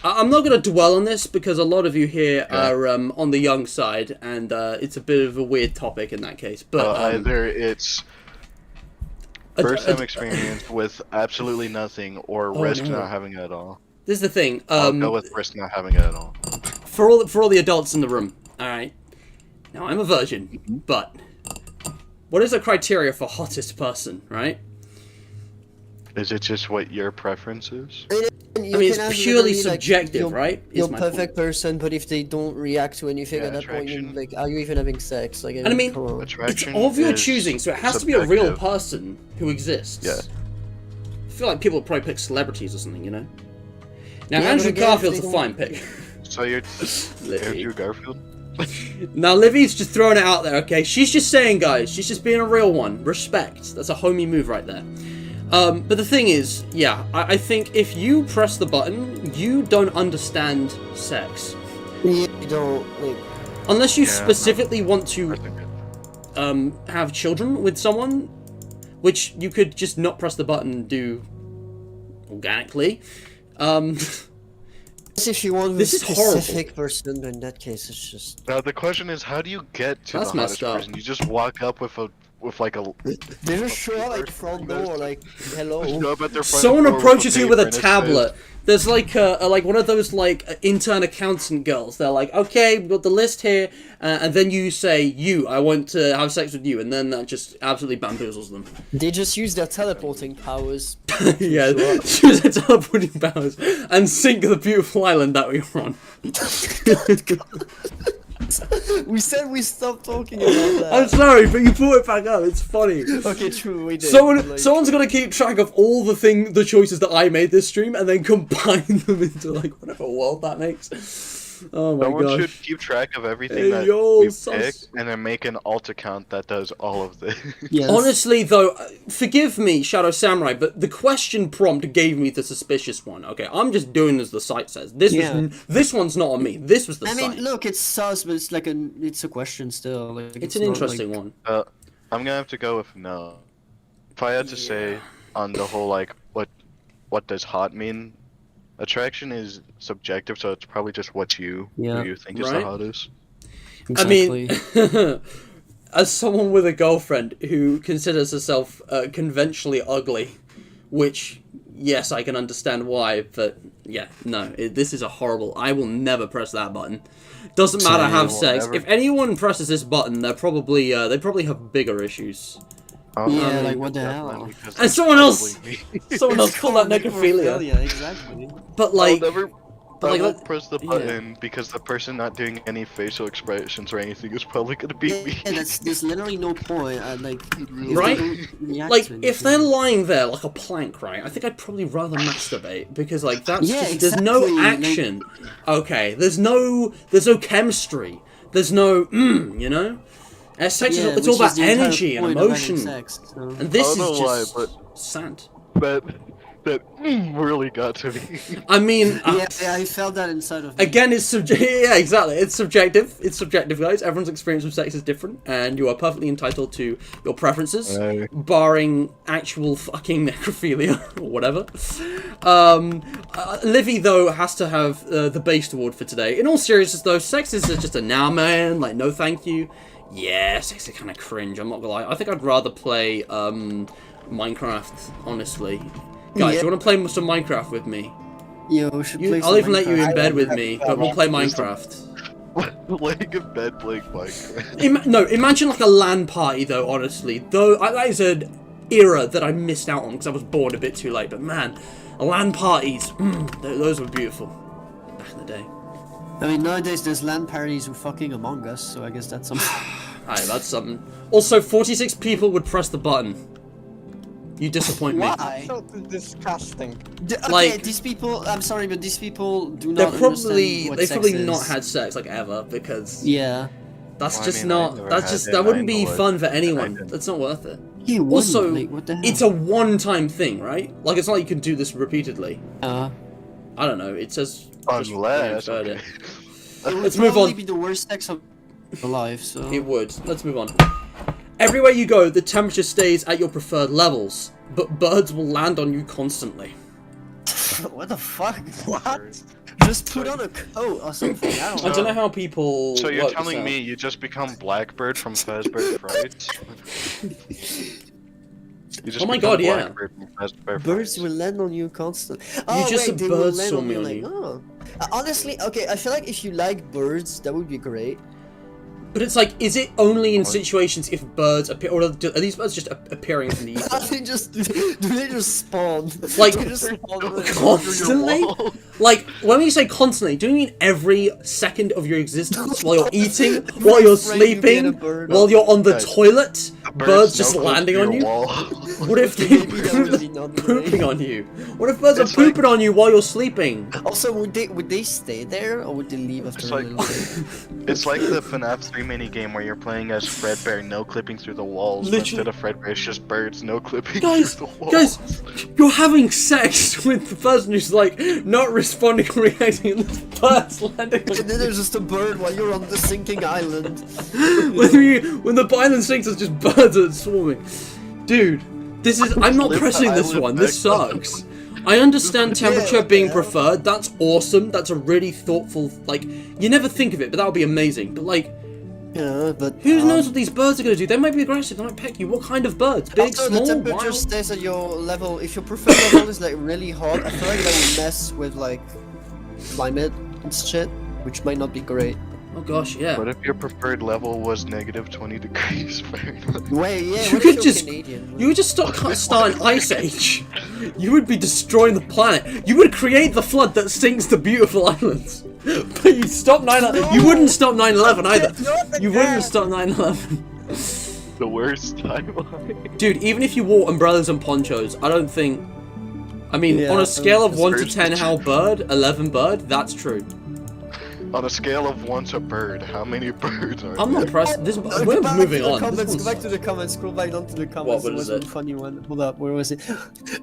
[SPEAKER 1] I'm not going to dwell on this because a lot of you here
[SPEAKER 3] Yeah.
[SPEAKER 1] are on the young side, and it's a bit of a weird topic in that case. But
[SPEAKER 3] Either it's
[SPEAKER 1] a-
[SPEAKER 3] first-time
[SPEAKER 1] a-
[SPEAKER 3] experience with absolutely nothing, or
[SPEAKER 1] Oh,
[SPEAKER 3] risk
[SPEAKER 1] no.
[SPEAKER 3] not having it at all.
[SPEAKER 1] this is the thing.
[SPEAKER 3] I'll go with risk not having it at all.
[SPEAKER 1] For all the adults in the room, all right. Now I'm a virgin, but what is the criteria for hottest person, right?
[SPEAKER 3] Is it just what your preference is?
[SPEAKER 1] I mean, it's purely subjective,
[SPEAKER 2] you're,
[SPEAKER 1] right? Is
[SPEAKER 2] You're
[SPEAKER 1] my
[SPEAKER 2] perfect person, but if they don't react to anything
[SPEAKER 3] Yeah,
[SPEAKER 2] at that point, you're
[SPEAKER 3] attraction.
[SPEAKER 2] like, are you even having sex? Like,
[SPEAKER 1] And I mean,
[SPEAKER 2] come on.
[SPEAKER 1] It's
[SPEAKER 3] Attraction
[SPEAKER 1] of your
[SPEAKER 3] is
[SPEAKER 1] choosing, so it has to be a real
[SPEAKER 3] subjective.
[SPEAKER 1] person who exists.
[SPEAKER 3] Yeah.
[SPEAKER 1] I feel like people would probably pick celebrities or something, you know? Now,
[SPEAKER 2] Yeah, but
[SPEAKER 1] Andrew
[SPEAKER 2] again,
[SPEAKER 1] Garfield's
[SPEAKER 2] they
[SPEAKER 1] a
[SPEAKER 2] don't-
[SPEAKER 1] fine pick.
[SPEAKER 3] So you're
[SPEAKER 1] Livy.
[SPEAKER 3] Andrew Garfield?
[SPEAKER 1] Now, Livy's just throwing it out there, okay? She's just saying, guys, she's just being a real one. Respect. That's a homie move right there. But the thing is, yeah, I think if you press the button, you don't understand sex.
[SPEAKER 2] Yeah, you don't, like,
[SPEAKER 1] Unless you
[SPEAKER 3] Yeah,
[SPEAKER 1] specifically want
[SPEAKER 3] I
[SPEAKER 1] to
[SPEAKER 3] think it.
[SPEAKER 1] have children with someone, which you could just not press the button and do organically.
[SPEAKER 2] if you want
[SPEAKER 1] This
[SPEAKER 2] a
[SPEAKER 1] is horrible.
[SPEAKER 2] specific person, in that case, it's just...
[SPEAKER 3] Now the question is, how do you get to
[SPEAKER 1] That's
[SPEAKER 3] the hottest
[SPEAKER 1] messed up.
[SPEAKER 3] person? You just walk up with like a
[SPEAKER 2] They just show up like front door, like, hello.
[SPEAKER 3] show up at their front
[SPEAKER 1] Someone
[SPEAKER 3] door
[SPEAKER 1] approaches you with a
[SPEAKER 3] paper and it
[SPEAKER 1] tablet.
[SPEAKER 3] says-
[SPEAKER 1] There's like like one of those like intern accountant girls. They're like, okay, we've got the list here, and then you say, I want to have sex with you, and then that just absolutely bamboozles them.
[SPEAKER 2] They just use their teleporting powers.
[SPEAKER 1] Yeah, choose their teleporting powers and sink the beautiful island that we were on.
[SPEAKER 2] We said we stopped talking about
[SPEAKER 1] I'm
[SPEAKER 2] that.
[SPEAKER 1] sorry, but you brought it back up. It's funny.
[SPEAKER 2] Okay, true, we did.
[SPEAKER 1] Someone's got to keep track of all the choices that I made this stream, and then combine them into like whatever world that makes. Oh my
[SPEAKER 3] Someone
[SPEAKER 1] gosh.
[SPEAKER 3] should keep track of everything
[SPEAKER 1] Hey,
[SPEAKER 3] that
[SPEAKER 1] yo,
[SPEAKER 3] we
[SPEAKER 1] sus.
[SPEAKER 3] pick, and then make an alt account that does all of this.
[SPEAKER 2] Yes.
[SPEAKER 1] Honestly, though, forgive me, Shadow Samurai, but the question prompt gave me the suspicious one. Okay, I'm just doing as the site says. This one's not on me. This was the
[SPEAKER 2] I
[SPEAKER 1] site.
[SPEAKER 2] mean, look, it's sus, but it's like it's a question still. Like,
[SPEAKER 1] it's an
[SPEAKER 2] not,
[SPEAKER 1] interesting
[SPEAKER 2] like...
[SPEAKER 1] one.
[SPEAKER 3] I'm gonna have to go with no. If I had to say on the whole, like, what does hot mean? Attraction is subjective, so it's probably just what you think is
[SPEAKER 1] Right.
[SPEAKER 3] the hottest.
[SPEAKER 2] Exactly.
[SPEAKER 1] I mean, as someone with a girlfriend who considers herself conventionally ugly, which, yes, I can understand why, but yeah, no, this is a horrible. I will never press that button. Doesn't matter
[SPEAKER 3] Same,
[SPEAKER 1] have
[SPEAKER 3] will
[SPEAKER 1] sex.
[SPEAKER 3] never-
[SPEAKER 1] If anyone presses this button, they probably have bigger issues.
[SPEAKER 2] Yeah, like, what the hell?
[SPEAKER 3] Definitely, 'cause
[SPEAKER 1] And
[SPEAKER 3] it's
[SPEAKER 1] someone else,
[SPEAKER 3] probably me.
[SPEAKER 1] someone else called that necrophilia.
[SPEAKER 2] Yeah, exactly.
[SPEAKER 1] But
[SPEAKER 3] I'll
[SPEAKER 1] like,
[SPEAKER 3] never
[SPEAKER 1] But
[SPEAKER 3] I
[SPEAKER 1] like,
[SPEAKER 3] won't press the button because the person not doing any facial expressions or anything is probably gonna be me.
[SPEAKER 2] Yeah, there's literally no point. Like, if they
[SPEAKER 1] Right?
[SPEAKER 2] don't react
[SPEAKER 1] like
[SPEAKER 2] to
[SPEAKER 1] if
[SPEAKER 2] anything.
[SPEAKER 1] they're lying there like a plank, right? I think I'd probably rather masturbate because like that's
[SPEAKER 2] Yeah,
[SPEAKER 1] just there's no
[SPEAKER 2] exactly, like-
[SPEAKER 1] action. Okay, there's no chemistry. There's no you know. Sex
[SPEAKER 2] Yeah,
[SPEAKER 1] is it's
[SPEAKER 2] which
[SPEAKER 1] all about
[SPEAKER 2] is the entire
[SPEAKER 1] energy and
[SPEAKER 2] point of having
[SPEAKER 1] emotion.
[SPEAKER 2] sex, so.
[SPEAKER 1] And this
[SPEAKER 3] I
[SPEAKER 1] is
[SPEAKER 3] don't know why,
[SPEAKER 1] just
[SPEAKER 3] but-
[SPEAKER 1] sad.
[SPEAKER 3] That really got to me.
[SPEAKER 1] I mean,
[SPEAKER 2] Yeah, I felt that inside of me.
[SPEAKER 1] again, it's subjective. Yeah, exactly. It's subjective. It's subjective, guys. Everyone's experience of sex is different, and you are perfectly entitled to your preferences, barring actual fucking necrophilia or whatever. Livy, though, has to have the based award for today. In all seriousness, though, sex is just a nah, man. Like, no, thank you. Yeah, sex is kind of cringe. I'm not gonna lie. I think I'd rather play Minecraft, honestly. Guys,
[SPEAKER 2] Yeah.
[SPEAKER 1] do you want to play some Minecraft with me?
[SPEAKER 2] Yo, we should play
[SPEAKER 1] I'll
[SPEAKER 2] some
[SPEAKER 1] even let you in
[SPEAKER 2] Minecraft.
[SPEAKER 1] bed with me, but we'll play Minecraft.
[SPEAKER 3] Laying in bed playing Minecraft.
[SPEAKER 1] No, imagine like a LAN party though, honestly. Though, that is an era that I missed out on because I was bored a bit too late. But man, LAN parties, those were beautiful back in the day.
[SPEAKER 2] I mean, nowadays there's LAN parties who fucking Among Us, so I guess that's something.
[SPEAKER 1] Alright, that's something. Also, 46 people would press the button. You disappoint me.
[SPEAKER 2] Why?
[SPEAKER 4] So disgusting.
[SPEAKER 2] Okay,
[SPEAKER 1] Like-
[SPEAKER 2] these people, I'm sorry, but these people do
[SPEAKER 1] They're
[SPEAKER 2] not
[SPEAKER 1] probably
[SPEAKER 2] understand what
[SPEAKER 1] they've
[SPEAKER 2] sex
[SPEAKER 1] probably
[SPEAKER 2] is.
[SPEAKER 1] not had sex like ever because
[SPEAKER 2] Yeah.
[SPEAKER 1] that's
[SPEAKER 3] Well, I
[SPEAKER 1] just
[SPEAKER 3] mean, I've
[SPEAKER 1] not
[SPEAKER 3] never
[SPEAKER 1] that's
[SPEAKER 3] had
[SPEAKER 1] just
[SPEAKER 3] it,
[SPEAKER 1] that
[SPEAKER 3] I
[SPEAKER 1] wouldn't
[SPEAKER 3] know
[SPEAKER 1] be
[SPEAKER 3] it.
[SPEAKER 1] fun for
[SPEAKER 3] I
[SPEAKER 1] anyone.
[SPEAKER 3] didn't.
[SPEAKER 1] That's not worth it.
[SPEAKER 2] He wouldn't,
[SPEAKER 1] Also,
[SPEAKER 2] like, what the hell?
[SPEAKER 1] it's a one-time thing, right? Like it's not like you can do this repeatedly. I don't know. It says just
[SPEAKER 3] Unless,
[SPEAKER 1] inferred
[SPEAKER 3] okay.
[SPEAKER 1] it.
[SPEAKER 2] It would
[SPEAKER 1] Let's move
[SPEAKER 2] probably
[SPEAKER 1] on.
[SPEAKER 2] be the worst sex of alive, so.
[SPEAKER 1] It would. Let's move on. Everywhere you go, the temperature stays at your preferred levels, but birds will land on you constantly.
[SPEAKER 2] What the fuck?
[SPEAKER 4] What?
[SPEAKER 2] Just put on a coat or something. I don't
[SPEAKER 1] I
[SPEAKER 2] know.
[SPEAKER 1] don't know how people.
[SPEAKER 3] So you're
[SPEAKER 1] work this
[SPEAKER 3] telling
[SPEAKER 1] out.
[SPEAKER 3] me you just become Blackbird from Fazbear Frights? You just
[SPEAKER 1] Oh my
[SPEAKER 3] become
[SPEAKER 1] God, yeah.
[SPEAKER 3] Blackbird from Fazbear
[SPEAKER 2] Birds
[SPEAKER 3] Frights.
[SPEAKER 2] will land on you constantly.
[SPEAKER 1] just
[SPEAKER 2] wait,
[SPEAKER 1] a
[SPEAKER 2] they
[SPEAKER 1] bird
[SPEAKER 2] will land
[SPEAKER 1] saw
[SPEAKER 2] on
[SPEAKER 1] me
[SPEAKER 2] you
[SPEAKER 1] on
[SPEAKER 2] like,
[SPEAKER 1] you.
[SPEAKER 2] oh. Honestly, okay, I feel like if you like birds, that would be great.
[SPEAKER 1] But it's like, is it only in situations if birds appear, or are these birds just appearing from the ether?
[SPEAKER 2] do they just spawn?
[SPEAKER 1] Like,
[SPEAKER 2] They just spawn and then-
[SPEAKER 1] constantly? Like, when we say constantly, do you mean every second of your existence? While you're eating? While you're
[SPEAKER 2] afraid you get a
[SPEAKER 1] sleeping?
[SPEAKER 2] bird.
[SPEAKER 1] While you're on the
[SPEAKER 3] Guys,
[SPEAKER 1] toilet? Birds just
[SPEAKER 3] no close
[SPEAKER 1] landing
[SPEAKER 3] to
[SPEAKER 1] on
[SPEAKER 3] your
[SPEAKER 1] you?
[SPEAKER 3] wall.
[SPEAKER 1] What if they
[SPEAKER 2] Maybe that would be not
[SPEAKER 1] pooping
[SPEAKER 2] great.
[SPEAKER 1] on you? What if birds are
[SPEAKER 3] It's like-
[SPEAKER 1] pooping on you while you're sleeping?
[SPEAKER 2] Also, would they stay there or would they leave after
[SPEAKER 3] It's
[SPEAKER 2] a
[SPEAKER 3] like
[SPEAKER 2] little bit?
[SPEAKER 3] it's like the FNAF 3 mini game where you're playing as Fredbear, no clipping through the walls. But
[SPEAKER 1] Literally.
[SPEAKER 3] instead of Fredbear, it's just birds, no clipping
[SPEAKER 1] Guys,
[SPEAKER 3] through the walls.
[SPEAKER 1] guys, you're having sex with the person who's like not responding or reacting, and the bird's landing on
[SPEAKER 2] And then there's just a bird while you're on the sinking island.
[SPEAKER 1] when the island sinks, it's just birds are swarming. Dude, this is. I'm not
[SPEAKER 3] Live the
[SPEAKER 1] pressing this
[SPEAKER 3] island
[SPEAKER 1] one. This
[SPEAKER 3] back up.
[SPEAKER 1] sucks. I understand temperature
[SPEAKER 2] what the
[SPEAKER 1] being
[SPEAKER 2] hell?
[SPEAKER 1] preferred. That's awesome. That's a really thoughtful. Like, you never think of it, but that would be amazing. But like,
[SPEAKER 2] Yeah, but
[SPEAKER 1] who knows what these birds are gonna do? They might be aggressive. They might peck you. What kind of birds? Big,
[SPEAKER 2] Also,
[SPEAKER 1] small,
[SPEAKER 2] the temperature
[SPEAKER 1] wild?
[SPEAKER 2] stays at your level. If your preferred level is like really hot, I feel like that would mess with like climate and shit, which might not be great.
[SPEAKER 1] Oh gosh, yeah.
[SPEAKER 3] What if your preferred level was negative 20 degrees Fahrenheit?
[SPEAKER 2] Wait, yeah,
[SPEAKER 1] You
[SPEAKER 2] what
[SPEAKER 1] could
[SPEAKER 2] if
[SPEAKER 1] just-
[SPEAKER 2] you're Canadian?
[SPEAKER 1] You would just start an ice age. You would be destroying the planet. You would create the flood that sinks the beautiful islands. But you stop 9/11. You wouldn't stop 9/11 either. You wouldn't stop 9/11.
[SPEAKER 3] The worst timeline.
[SPEAKER 1] Dude, even if you wore umbrellas and ponchos, I don't think. I mean,
[SPEAKER 2] Yeah,
[SPEAKER 1] on a scale of
[SPEAKER 2] it's
[SPEAKER 1] 1 to
[SPEAKER 3] worse
[SPEAKER 1] 10,
[SPEAKER 3] than-
[SPEAKER 1] how bird? 11 bird? That's true.
[SPEAKER 3] On a scale of 1 to bird, how many birds are
[SPEAKER 1] I'm
[SPEAKER 3] there?
[SPEAKER 1] not pressed. This,
[SPEAKER 2] Go
[SPEAKER 1] we're
[SPEAKER 2] back
[SPEAKER 1] moving
[SPEAKER 2] to the
[SPEAKER 1] on. This
[SPEAKER 2] Comments,
[SPEAKER 1] one's-
[SPEAKER 2] go back to the comments. Scroll back down to the comments.
[SPEAKER 1] what
[SPEAKER 2] There
[SPEAKER 1] is
[SPEAKER 2] was
[SPEAKER 1] it?
[SPEAKER 2] one funny one. Hold up, where was it?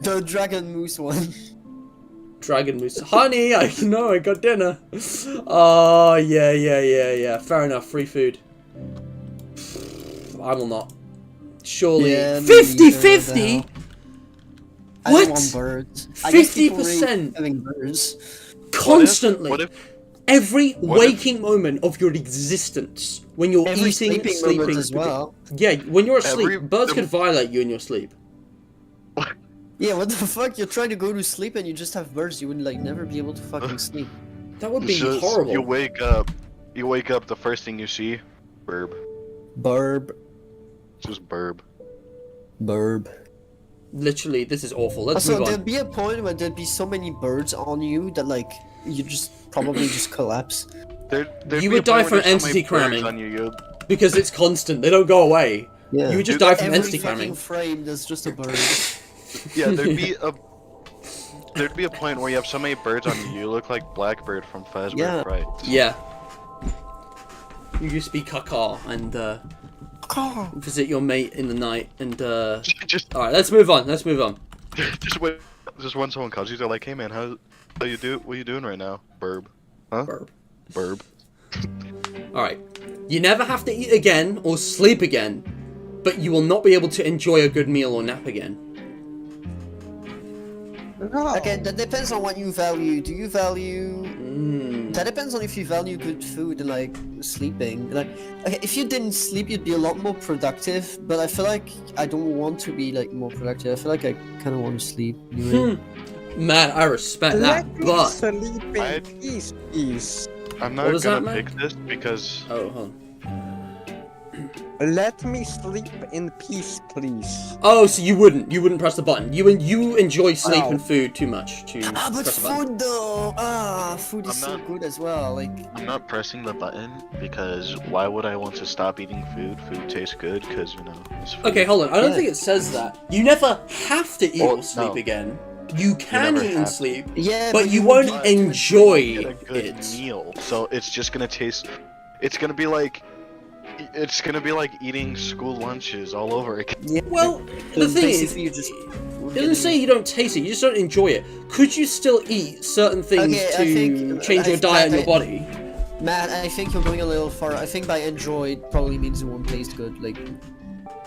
[SPEAKER 2] The dragon moose one.
[SPEAKER 1] Dragon moose. Honey, I know, I got dinner. Oh, yeah. Fair enough, free food. I will not. Surely.
[SPEAKER 2] Yeah, me
[SPEAKER 1] 50-50?
[SPEAKER 2] neither, I don't
[SPEAKER 1] What?
[SPEAKER 2] want birds. I guess people really
[SPEAKER 1] 50%?
[SPEAKER 2] having birds.
[SPEAKER 1] Constantly.
[SPEAKER 3] What if
[SPEAKER 1] Every
[SPEAKER 3] what if-
[SPEAKER 1] waking moment of your existence. When you're
[SPEAKER 2] Every
[SPEAKER 1] eating,
[SPEAKER 2] sleeping
[SPEAKER 1] sleeping.
[SPEAKER 2] moment as well.
[SPEAKER 1] Yeah, when you're asleep.
[SPEAKER 3] Every-
[SPEAKER 1] Birds could violate you in your sleep.
[SPEAKER 2] Yeah, what the fuck? You're trying to go to sleep and you just have birds. You would like never be able to fucking sleep.
[SPEAKER 1] That would be
[SPEAKER 3] just-
[SPEAKER 1] horrible.
[SPEAKER 3] You wake up, the first thing you see, burb.
[SPEAKER 2] Burb.
[SPEAKER 3] Just burb.
[SPEAKER 2] Burb.
[SPEAKER 1] Literally, this is awful. Let's
[SPEAKER 2] Also,
[SPEAKER 1] move
[SPEAKER 2] there'd
[SPEAKER 1] on.
[SPEAKER 2] be a point where there'd be so many birds on you that like you just probably just collapse.
[SPEAKER 3] There'd
[SPEAKER 1] You
[SPEAKER 3] be a
[SPEAKER 1] would die
[SPEAKER 3] point where
[SPEAKER 1] from
[SPEAKER 3] there's so
[SPEAKER 1] entity
[SPEAKER 3] many birds
[SPEAKER 1] cramming.
[SPEAKER 3] on you,
[SPEAKER 1] Because it's constant, they don't go away.
[SPEAKER 2] Yeah.
[SPEAKER 1] You would just
[SPEAKER 3] Dude,
[SPEAKER 1] die from
[SPEAKER 2] Every
[SPEAKER 1] entity
[SPEAKER 2] fucking
[SPEAKER 1] cramming.
[SPEAKER 2] frame, there's just a bird.
[SPEAKER 3] Yeah, there'd be a point where you have so many birds on you, you look like Blackbird from Fazbear
[SPEAKER 2] Yeah.
[SPEAKER 3] Fright.
[SPEAKER 1] Yeah. You used to be caca and visit your mate in the night and
[SPEAKER 3] Just
[SPEAKER 1] Alright, let's move on.
[SPEAKER 3] wait. Just when someone calls you, they're like, "Hey man, how you do? What are you doing right now, Burb? Huh? Burb."
[SPEAKER 1] Alright. You never have to eat again or sleep again, but you will not be able to enjoy a good meal or nap again.
[SPEAKER 4] No.
[SPEAKER 2] Again, that depends on what you value. Do you value... That depends on if you value good food and, like, sleeping. Like, okay, if you didn't sleep, you'd be a lot more productive, but I feel like I don't want to be, like, more productive. I feel like I kind of want to sleep anyway.
[SPEAKER 1] Man, I respect that,
[SPEAKER 4] Let me
[SPEAKER 1] but...
[SPEAKER 4] sleep in peace, please.
[SPEAKER 3] I'm
[SPEAKER 1] What
[SPEAKER 3] not
[SPEAKER 1] does that
[SPEAKER 3] gonna
[SPEAKER 1] mean?
[SPEAKER 3] pick this because
[SPEAKER 1] Oh, hold on.
[SPEAKER 4] Let me sleep in peace, please.
[SPEAKER 1] Oh, so you wouldn't press the button. You enjoy sleep
[SPEAKER 4] No.
[SPEAKER 1] and food too much to
[SPEAKER 2] Ah, but
[SPEAKER 1] press the button.
[SPEAKER 2] food though! Food is
[SPEAKER 3] I'm
[SPEAKER 2] so
[SPEAKER 3] not-
[SPEAKER 2] good as well, like...
[SPEAKER 3] I'm not pressing the button because why would I want to stop eating food? Food tastes good because it's food.
[SPEAKER 1] Okay, hold on. I don't
[SPEAKER 2] Yeah.
[SPEAKER 1] think it says that. You never have to eat
[SPEAKER 3] Well,
[SPEAKER 1] or sleep
[SPEAKER 3] no.
[SPEAKER 1] again. You can
[SPEAKER 3] never
[SPEAKER 1] eat and
[SPEAKER 3] have to.
[SPEAKER 1] sleep,
[SPEAKER 2] Yeah,
[SPEAKER 1] but you
[SPEAKER 2] would
[SPEAKER 1] won't
[SPEAKER 2] be-
[SPEAKER 1] enjoy
[SPEAKER 3] Get a good
[SPEAKER 1] it.
[SPEAKER 3] meal, so it's just gonna taste. It's gonna be like eating school lunches all over again.
[SPEAKER 2] Yeah.
[SPEAKER 1] Well,
[SPEAKER 2] So
[SPEAKER 1] the thing is,
[SPEAKER 2] basically you just...
[SPEAKER 1] it doesn't say you don't taste it. You just don't enjoy it. Could you still eat certain things
[SPEAKER 2] Okay, I
[SPEAKER 1] to
[SPEAKER 2] think-
[SPEAKER 1] change your diet and your body?
[SPEAKER 2] Matt, I think you're going a little far. I think by enjoy it probably means it won't taste good. Like,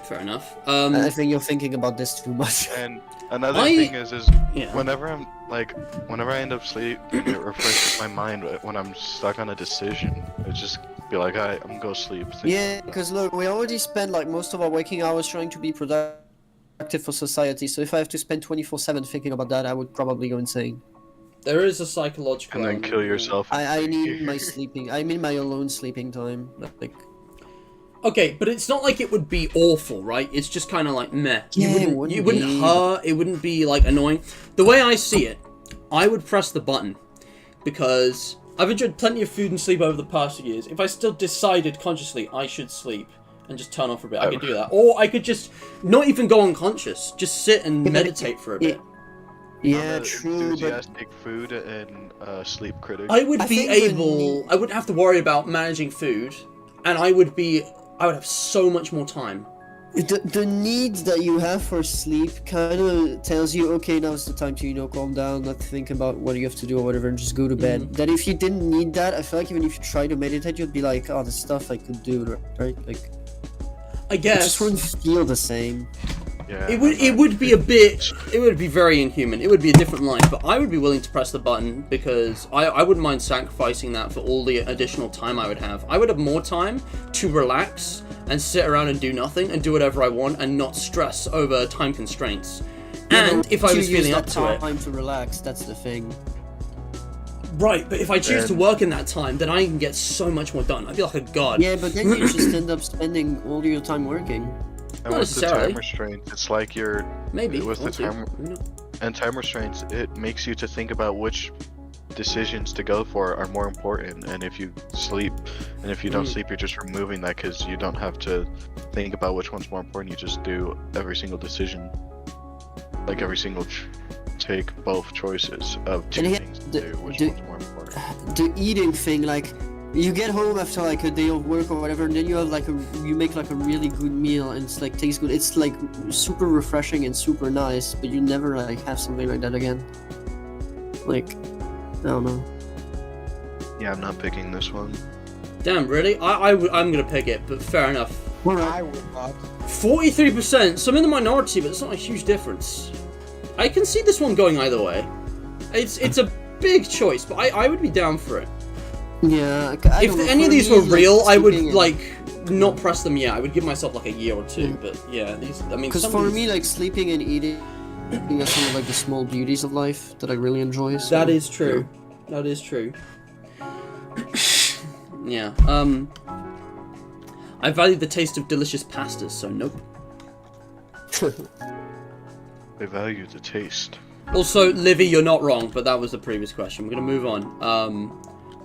[SPEAKER 1] Fair enough.
[SPEAKER 2] I think you're thinking about this too much.
[SPEAKER 3] And another
[SPEAKER 1] I-
[SPEAKER 3] thing is
[SPEAKER 1] Yeah.
[SPEAKER 3] whenever I end up sleep, it refreshes my mind when I'm stuck on a decision. It just be like, I'm gonna go sleep.
[SPEAKER 2] Yeah, because look, we already spend like most of our waking hours trying to be productive for society. So if I have to spend 24/7 thinking about that, I would probably go insane.
[SPEAKER 1] There is a psychological.
[SPEAKER 3] And then
[SPEAKER 1] element.
[SPEAKER 3] kill yourself.
[SPEAKER 2] I need my sleeping. I mean my alone sleeping time. Like,
[SPEAKER 1] Okay, but it's not like it would be awful, right? It's just kind of like meh.
[SPEAKER 2] Yeah, it
[SPEAKER 1] you
[SPEAKER 2] wouldn't
[SPEAKER 1] wouldn't
[SPEAKER 2] be.
[SPEAKER 1] hurt. It wouldn't be like annoying. The way I see it, I would press the button because I've enjoyed plenty of food and sleep over the past few years. If I still decided consciously I should sleep and just turn off for a bit, I could do that. Or I could just not even go unconscious, just sit and meditate for a bit.
[SPEAKER 2] yeah,
[SPEAKER 3] I'm a
[SPEAKER 2] true, but
[SPEAKER 3] enthusiastic food and sleep critic.
[SPEAKER 1] I would
[SPEAKER 2] I
[SPEAKER 1] be
[SPEAKER 2] think the
[SPEAKER 1] able. I wouldn't have to worry about managing food, and I would have so much more time.
[SPEAKER 2] the need that you have for sleep kind of tells you, okay, now's the time to calm down, not think about what you have to do or whatever, and just go to bed. That if you didn't need that, I feel like even if you try to meditate, you'd be like, oh, the stuff I could do, right? Like,
[SPEAKER 1] I
[SPEAKER 2] it
[SPEAKER 1] guess
[SPEAKER 2] just wouldn't feel the same.
[SPEAKER 3] Yeah,
[SPEAKER 1] it would be a bit. It would be very inhuman. It would be a different life, but I would be willing to press the button because I wouldn't mind sacrificing that for all the additional time I would have. I would have more time to relax and sit around and do nothing and do whatever I want and not stress over time constraints. And if I was feeling up to it,
[SPEAKER 2] time to relax, that's the thing.
[SPEAKER 1] right? But if I choose to work in that time, then I can get so much more done. I'd be like a god.
[SPEAKER 2] Yeah, but then you just end up spending all your time working.
[SPEAKER 3] And
[SPEAKER 1] Not
[SPEAKER 3] with the
[SPEAKER 1] necessarily.
[SPEAKER 3] time restraints, it's like you're
[SPEAKER 1] Maybe
[SPEAKER 3] with the
[SPEAKER 1] want to.
[SPEAKER 3] time and time restraints. It makes you to think about which decisions to go for are more important. And if you sleep, and if you don't sleep, you're just removing that because you don't have to think about which one's more important. You just do every single decision, like every single take both choices of two
[SPEAKER 2] And yeah,
[SPEAKER 3] things to
[SPEAKER 2] the-
[SPEAKER 3] do. Which
[SPEAKER 2] the-
[SPEAKER 3] one's more important?
[SPEAKER 2] The eating thing, like, you get home after like a day of work or whatever, and then you have like you make like a really good meal, and it's like tastes good. It's like super refreshing and super nice, but you never like have something like that again. Like, I don't know.
[SPEAKER 3] Yeah, I'm not picking this one.
[SPEAKER 1] Damn, really? I'm gonna pick it, but fair enough.
[SPEAKER 4] I would not.
[SPEAKER 1] 43%, so I'm in the minority, but it's not a huge difference. I can see this one going either way. It's a big choice, but I would be down for it.
[SPEAKER 2] Yeah. I
[SPEAKER 1] If
[SPEAKER 2] don't know,
[SPEAKER 1] any
[SPEAKER 2] for
[SPEAKER 1] of these
[SPEAKER 2] me,
[SPEAKER 1] were real, I would
[SPEAKER 2] sleeping and-
[SPEAKER 1] like not press them yet. I would give myself like a year or two, but yeah, these. I mean,
[SPEAKER 2] Because
[SPEAKER 1] some
[SPEAKER 2] for
[SPEAKER 1] of these-
[SPEAKER 2] me, like sleeping and eating are some of like the small beauties of life that I really enjoy. So,
[SPEAKER 1] that is true. That is true. Yeah. I value the taste of delicious pastas, so nope.
[SPEAKER 3] They value the taste.
[SPEAKER 1] Also, Livy, you're not wrong, but that was the previous question. We're gonna move on.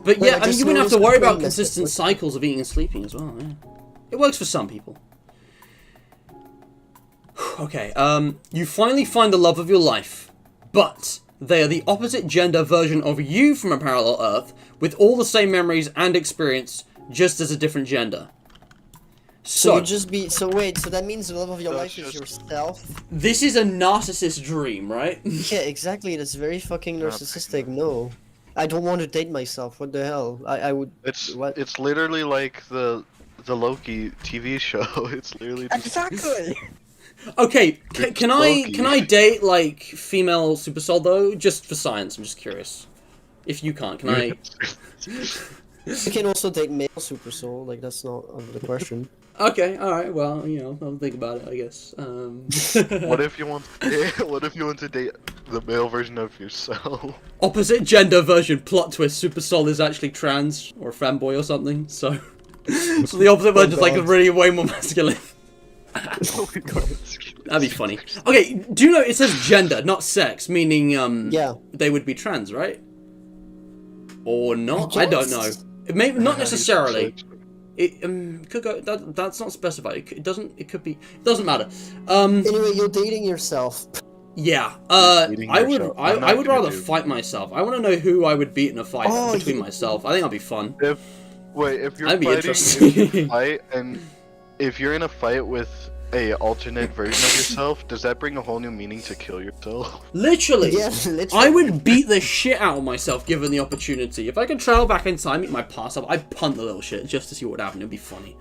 [SPEAKER 1] But yeah, I mean, you wouldn't have to worry about consistent cycles of eating and sleeping as well. Yeah. It works for some people. Okay, you finally find the love of your life, but they are the opposite gender version of you from a parallel Earth, with all the same memories and experience, just as a different gender.
[SPEAKER 2] So you just be wait, so that means the love of your life is yourself?
[SPEAKER 1] This is a narcissist dream, right?
[SPEAKER 2] Yeah, exactly. That's very fucking narcissistic. No, I don't want to date myself. What the hell? I would.
[SPEAKER 3] It's literally like the Loki TV show. It's literally just...
[SPEAKER 4] Exactly.
[SPEAKER 1] Okay, can I date like female super soul though? Just for science, I'm just curious. If you can't, can I?
[SPEAKER 2] You can also date male super soul. Like that's not under the question.
[SPEAKER 1] Okay, all right. Well, you know, I'll think about it. I guess.
[SPEAKER 3] What if you want? What if you want to date the male version of yourself? Opposite
[SPEAKER 1] gender version. Plot twist: Super Soul is actually trans or a femboy or something. So, so the opposite version is like really way more masculine.
[SPEAKER 3] Oh my God.
[SPEAKER 1] That'd be funny. Okay, do you know it says gender, not sex, meaning
[SPEAKER 2] yeah,
[SPEAKER 1] they would be trans, right? Or not? I don't know. It may not necessarily. It could go. That's not specified. It doesn't. It could be. It doesn't matter.
[SPEAKER 2] Anyway, you're dating yourself.
[SPEAKER 1] Yeah. I would rather fight myself. I want to know who I would beat in a fight between myself. I think that'd be fun.
[SPEAKER 3] If you're
[SPEAKER 1] that'd be
[SPEAKER 3] fighting,
[SPEAKER 1] interesting.
[SPEAKER 3] if you fight and if you're in a fight with a alternate version of yourself, does that bring a whole new meaning to kill yourself?
[SPEAKER 1] Literally.
[SPEAKER 2] Yeah, literally.
[SPEAKER 1] I would beat the shit out of myself given the opportunity. If I could travel back in time, meet my past self, I'd punt the little shit just to see what would happen. It'd be funny.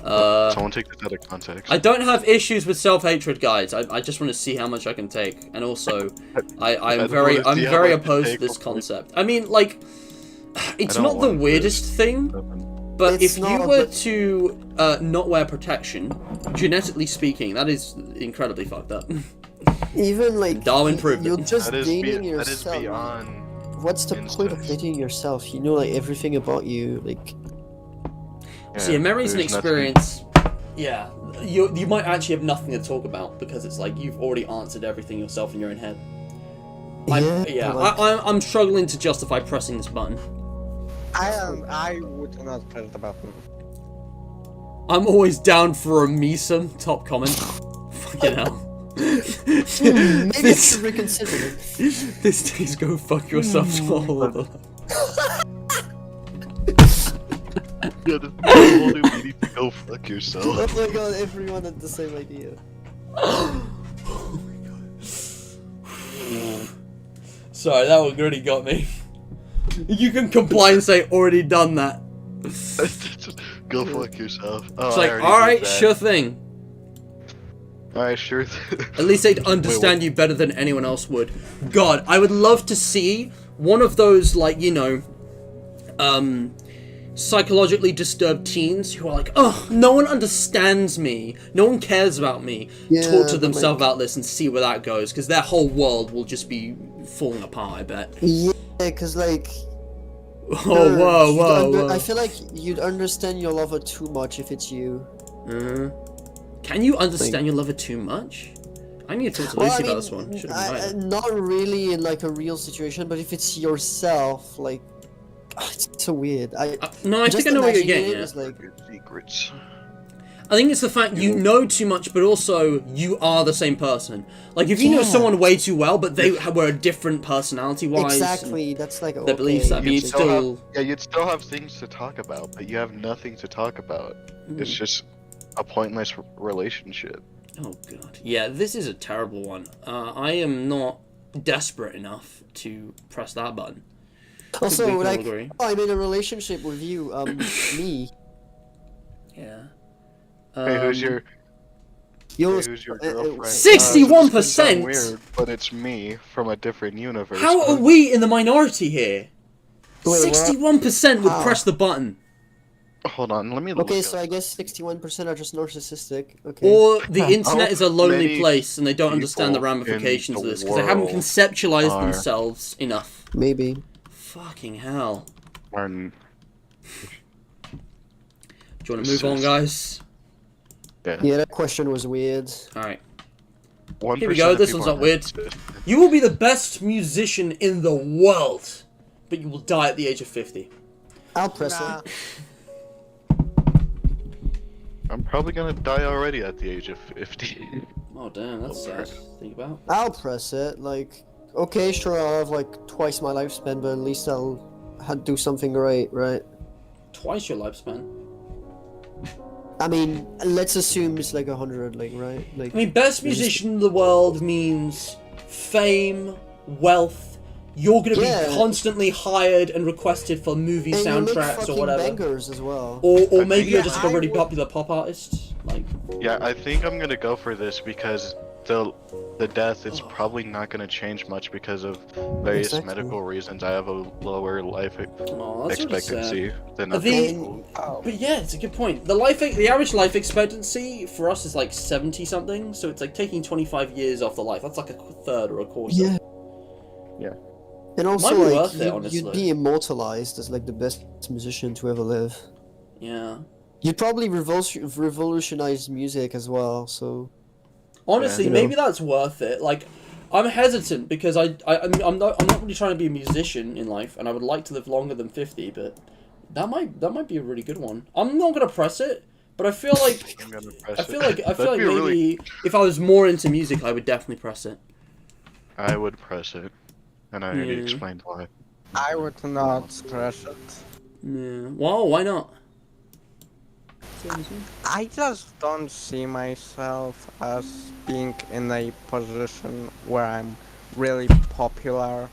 [SPEAKER 3] Someone take this out of context.
[SPEAKER 1] I don't have issues with self-hatred, guys. I just want to see how much I can take, and also, I'm very opposed to this concept. I mean, like, it's not the weirdest thing. But if you were to not wear protection, genetically speaking, that is incredibly fucked up.
[SPEAKER 2] Even like
[SPEAKER 1] Darwin proved
[SPEAKER 2] you're
[SPEAKER 1] it.
[SPEAKER 2] just dating yourself.
[SPEAKER 3] That is beyond.
[SPEAKER 2] What's the point of dating yourself? You know, like everything about you, like.
[SPEAKER 3] Yeah,
[SPEAKER 1] see, memories and experience. Yeah, you might actually have nothing to talk about because it's like you've already answered everything yourself in your own head. I'm struggling to justify pressing this button.
[SPEAKER 4] I would not press the button.
[SPEAKER 1] I'm always down for a mesum. Top comment. Fucking hell.
[SPEAKER 2] Maybe I should reconsider it.
[SPEAKER 1] This days go fuck yourself all over.
[SPEAKER 3] Yeah, this whole new meaning to go fuck yourself.
[SPEAKER 2] Oh my God! Everyone had the same idea.
[SPEAKER 1] Oh my God. Sorry, that one really got me. You can comply and say, already done that.
[SPEAKER 3] Go fuck yourself. Oh,
[SPEAKER 1] it's like, alright, sure thing.
[SPEAKER 3] Alright, sure thing.
[SPEAKER 1] At least they'd understand you better than anyone else would. God, I would love to see one of those, like, you know, psychologically disturbed teens who are like, oh, no one understands me. No one cares about me.
[SPEAKER 2] Yeah,
[SPEAKER 1] talk to themselves about this and see where that goes, because their whole world will just be falling apart, I bet.
[SPEAKER 2] Yeah, because, like...
[SPEAKER 1] Oh, whoa.
[SPEAKER 2] I feel like you'd understand your lover too much if it's you.
[SPEAKER 1] Can you understand your lover too much? I need to talk to Lucy about this one.
[SPEAKER 2] Not really in, like, a real situation, but if it's yourself, like... It's so weird.
[SPEAKER 1] No, I think I know what you're getting at.
[SPEAKER 2] Like...
[SPEAKER 3] Secrets.
[SPEAKER 1] I think it's the fact you know too much, but also you are the same person. Like, if you know someone way too well, but they were a different personality-wise...
[SPEAKER 2] Exactly, that's like,
[SPEAKER 1] their beliefs, I mean, you'd still
[SPEAKER 3] have things to talk about, but you have nothing to talk about. It's just a pointless relationship.
[SPEAKER 1] Oh, God. Yeah, this is a terrible one. I am not desperate enough to press that button.
[SPEAKER 2] Also, like, I'm in a relationship with you, me.
[SPEAKER 1] Yeah.
[SPEAKER 3] Hey, who's your girlfriend?
[SPEAKER 1] 61%.
[SPEAKER 3] Weird, but it's me from a different universe.
[SPEAKER 1] How are we in the minority here? 61% would press the button.
[SPEAKER 3] Hold on, let me look.
[SPEAKER 2] Okay, so I guess 61% are just narcissistic. Okay.
[SPEAKER 1] Or the internet is a lonely place and they don't understand the ramifications of this because they haven't conceptualized themselves enough.
[SPEAKER 2] Maybe.
[SPEAKER 1] Fucking hell.
[SPEAKER 3] Martin.
[SPEAKER 1] Do you want to move on, guys?
[SPEAKER 2] Yeah, that question was weird.
[SPEAKER 1] Alright.
[SPEAKER 3] Here
[SPEAKER 1] we go, this one's not weird. You will be the best musician in the world, but you will die at the age of 50.
[SPEAKER 2] I'll press
[SPEAKER 4] Nah.
[SPEAKER 2] it.
[SPEAKER 3] I'm probably gonna die already at the age of 50.
[SPEAKER 1] Oh damn, that's sad to think about.
[SPEAKER 2] I'll press it. Like, okay, sure, I'll have like twice my lifespan, but at least I'll do something great, right?
[SPEAKER 1] Twice your lifespan.
[SPEAKER 2] I mean, let's assume it's like 100, like, right? Like,
[SPEAKER 1] I mean, best musician in the world means fame, wealth. You're gonna
[SPEAKER 2] Yeah.
[SPEAKER 1] be constantly hired and requested for movie
[SPEAKER 2] and you make
[SPEAKER 1] soundtracks
[SPEAKER 2] fucking
[SPEAKER 1] or whatever.
[SPEAKER 2] bangers as well.
[SPEAKER 1] Or
[SPEAKER 3] I
[SPEAKER 1] maybe
[SPEAKER 3] think
[SPEAKER 1] you're just like a
[SPEAKER 4] I
[SPEAKER 1] really
[SPEAKER 4] would-
[SPEAKER 1] popular pop artist. Like,
[SPEAKER 3] Yeah, I think I'm gonna go for this because the death is probably not gonna change much because of various
[SPEAKER 2] Exactly.
[SPEAKER 3] medical reasons. I have a lower life
[SPEAKER 1] oh, that's really sad.
[SPEAKER 3] expectancy than
[SPEAKER 1] I
[SPEAKER 3] other
[SPEAKER 1] think-
[SPEAKER 3] people.
[SPEAKER 4] Oh.
[SPEAKER 1] But yeah, it's a good point. The average life expectancy for us is like 70 something, so it's like taking 25 years off the life. That's like a third or a quarter.
[SPEAKER 2] Yeah.
[SPEAKER 3] Yeah.
[SPEAKER 2] And also,
[SPEAKER 1] Might be
[SPEAKER 2] like,
[SPEAKER 1] worth it,
[SPEAKER 2] you'd
[SPEAKER 1] honestly.
[SPEAKER 2] be immortalized as like the best musician to ever live.
[SPEAKER 1] Yeah.
[SPEAKER 2] You'd probably revolutionize music as well. So
[SPEAKER 1] Honestly,
[SPEAKER 2] Yeah.
[SPEAKER 1] maybe that's worth it. Like, I'm hesitant because I'm not really trying to be a musician in life, and I would like to live longer than 50. But that might be a really good one. I'm not gonna press it, but I feel like
[SPEAKER 3] I'm gonna press
[SPEAKER 1] I feel like
[SPEAKER 3] That'd
[SPEAKER 1] maybe
[SPEAKER 3] be really-
[SPEAKER 1] if I was more into music, I would definitely press it.
[SPEAKER 3] I would press it, and I already
[SPEAKER 1] Yeah.
[SPEAKER 3] explained why.
[SPEAKER 4] I would not press it.
[SPEAKER 1] Yeah. Well, why not?
[SPEAKER 4] I just don't see myself as being in a position where I'm really popular.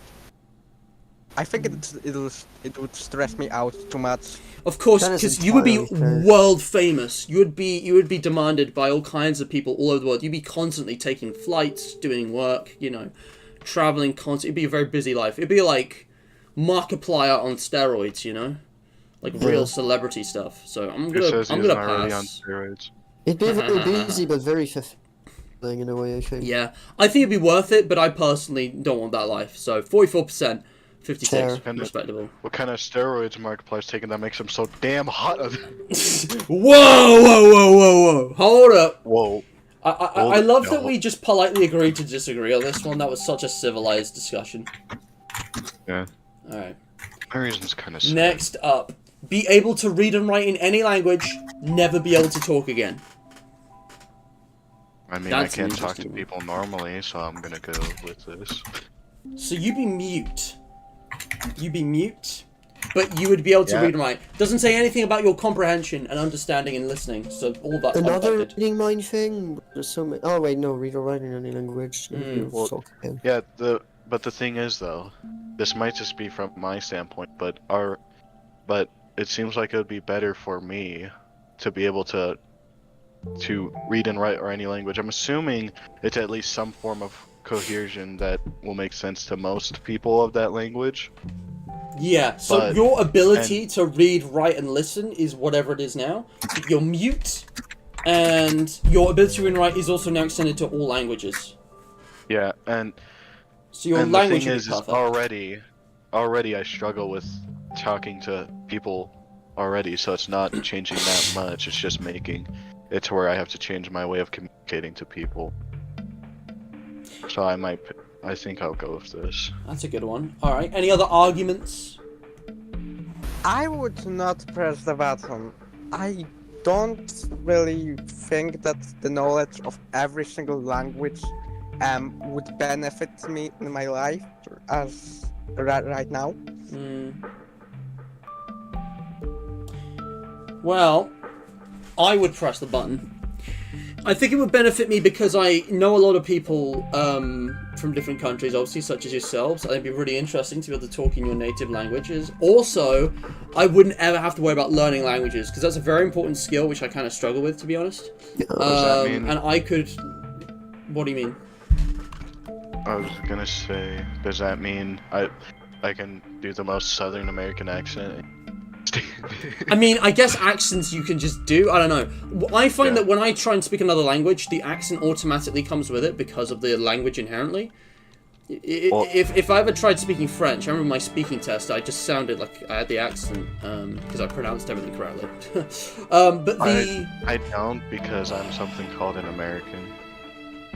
[SPEAKER 4] I think it would stress me out too much.
[SPEAKER 1] Of course,
[SPEAKER 2] That is
[SPEAKER 1] because you would be
[SPEAKER 2] entirely fair.
[SPEAKER 1] world famous. You would be demanded by all kinds of people all over the world. You'd be constantly taking flights, doing work, traveling constantly. It'd be a very busy life. It'd be like Markiplier on steroids, like real celebrity stuff. So I'm
[SPEAKER 3] Who says
[SPEAKER 1] gonna
[SPEAKER 3] he's not already on
[SPEAKER 1] pass.
[SPEAKER 3] steroids?
[SPEAKER 2] it'd be very busy, but very fulfilling in a way. I think.
[SPEAKER 1] Yeah, I think it'd be worth it, but I personally don't want that life. So 44%, 56,
[SPEAKER 2] Fair.
[SPEAKER 1] respectable.
[SPEAKER 3] What kind of steroids Markiplier's taking that makes him so damn hot?
[SPEAKER 1] Whoa! Hold up.
[SPEAKER 3] Whoa.
[SPEAKER 1] I love that
[SPEAKER 3] no.
[SPEAKER 1] we just politely agreed to disagree on this one. That was such a civilized discussion.
[SPEAKER 3] Yeah.
[SPEAKER 1] Alright.
[SPEAKER 3] My reason's kind of
[SPEAKER 1] Next up. Be able to read and write in any language, never be able to talk again.
[SPEAKER 3] I mean,
[SPEAKER 1] That's
[SPEAKER 3] I
[SPEAKER 1] an
[SPEAKER 3] can't talk to
[SPEAKER 1] interesting one.
[SPEAKER 3] people normally, so I'm gonna go with this.
[SPEAKER 1] So you be mute. You be mute, but you would be able to
[SPEAKER 3] Yeah.
[SPEAKER 1] read and write. Doesn't say anything about your comprehension and understanding and listening, so all that's
[SPEAKER 2] Another
[SPEAKER 1] unaffected.
[SPEAKER 2] reading mind thing. There's so many. Oh wait, no, read or write in any language.
[SPEAKER 3] Well,
[SPEAKER 2] Talk again.
[SPEAKER 3] Yeah, but the thing is though, this might just be from my standpoint, but it seems like it would be better for me to be able to read and write or any language. I'm assuming it's at least some form of cohesion that will make sense to most people of that language.
[SPEAKER 1] Yeah, so
[SPEAKER 3] But-
[SPEAKER 1] your ability to read, write, and listen is whatever it is now. You're mute, and your ability to read and write is also now extended to all languages.
[SPEAKER 3] Yeah, and
[SPEAKER 1] So your
[SPEAKER 3] and the
[SPEAKER 1] language
[SPEAKER 3] thing
[SPEAKER 1] would
[SPEAKER 3] is
[SPEAKER 1] be perfect.
[SPEAKER 3] already I struggle with talking to people already, so it's not changing that much. It's just making it to where I have to change my way of communicating to people. So I think I'll go with this.
[SPEAKER 1] That's a good one. Alright, any other arguments?
[SPEAKER 4] I would not press the button. I don't really think that the knowledge of every single language would benefit me in my life as right now.
[SPEAKER 1] Well, I would press the button. I think it would benefit me because I know a lot of people from different countries, obviously, such as yourselves. I think it'd be really interesting to be able to talk in your native languages. Also, I wouldn't ever have to worry about learning languages because that's a very important skill, which I kind of struggle with, to be honest.
[SPEAKER 3] does that mean?
[SPEAKER 1] And I could... What do you mean?
[SPEAKER 3] I was gonna say, does that mean I can do the most Southern American accent?
[SPEAKER 1] I mean, I guess accents you can just do. I don't know. I find
[SPEAKER 3] Yeah.
[SPEAKER 1] that when I try and speak another language, the accent automatically comes with it because of the language inherently.
[SPEAKER 3] Well-
[SPEAKER 1] If I ever tried speaking French, I remember my speaking test, I just sounded like I had the accent because I pronounced everything correctly. But the...
[SPEAKER 3] I don't because I'm something called an American.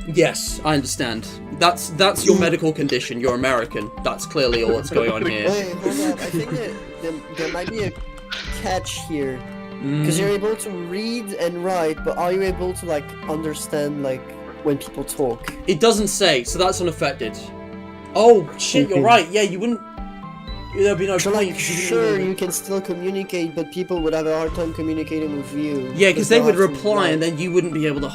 [SPEAKER 1] Yes, I understand. That's your medical condition. You're American. That's clearly all that's going on here.
[SPEAKER 2] Wait, hold on. I think that there might be a catch here. Because you're able to read and write, but are you able to, like, understand, like, when people talk?
[SPEAKER 1] It doesn't say, so that's unaffected. Oh, shit, you're right. Yeah, you wouldn't... There'd be no
[SPEAKER 2] So,
[SPEAKER 1] point.
[SPEAKER 2] like, sure, you can still communicate, but people would have a hard time communicating with you.
[SPEAKER 1] Yeah, because they would reply and then you wouldn't be able to...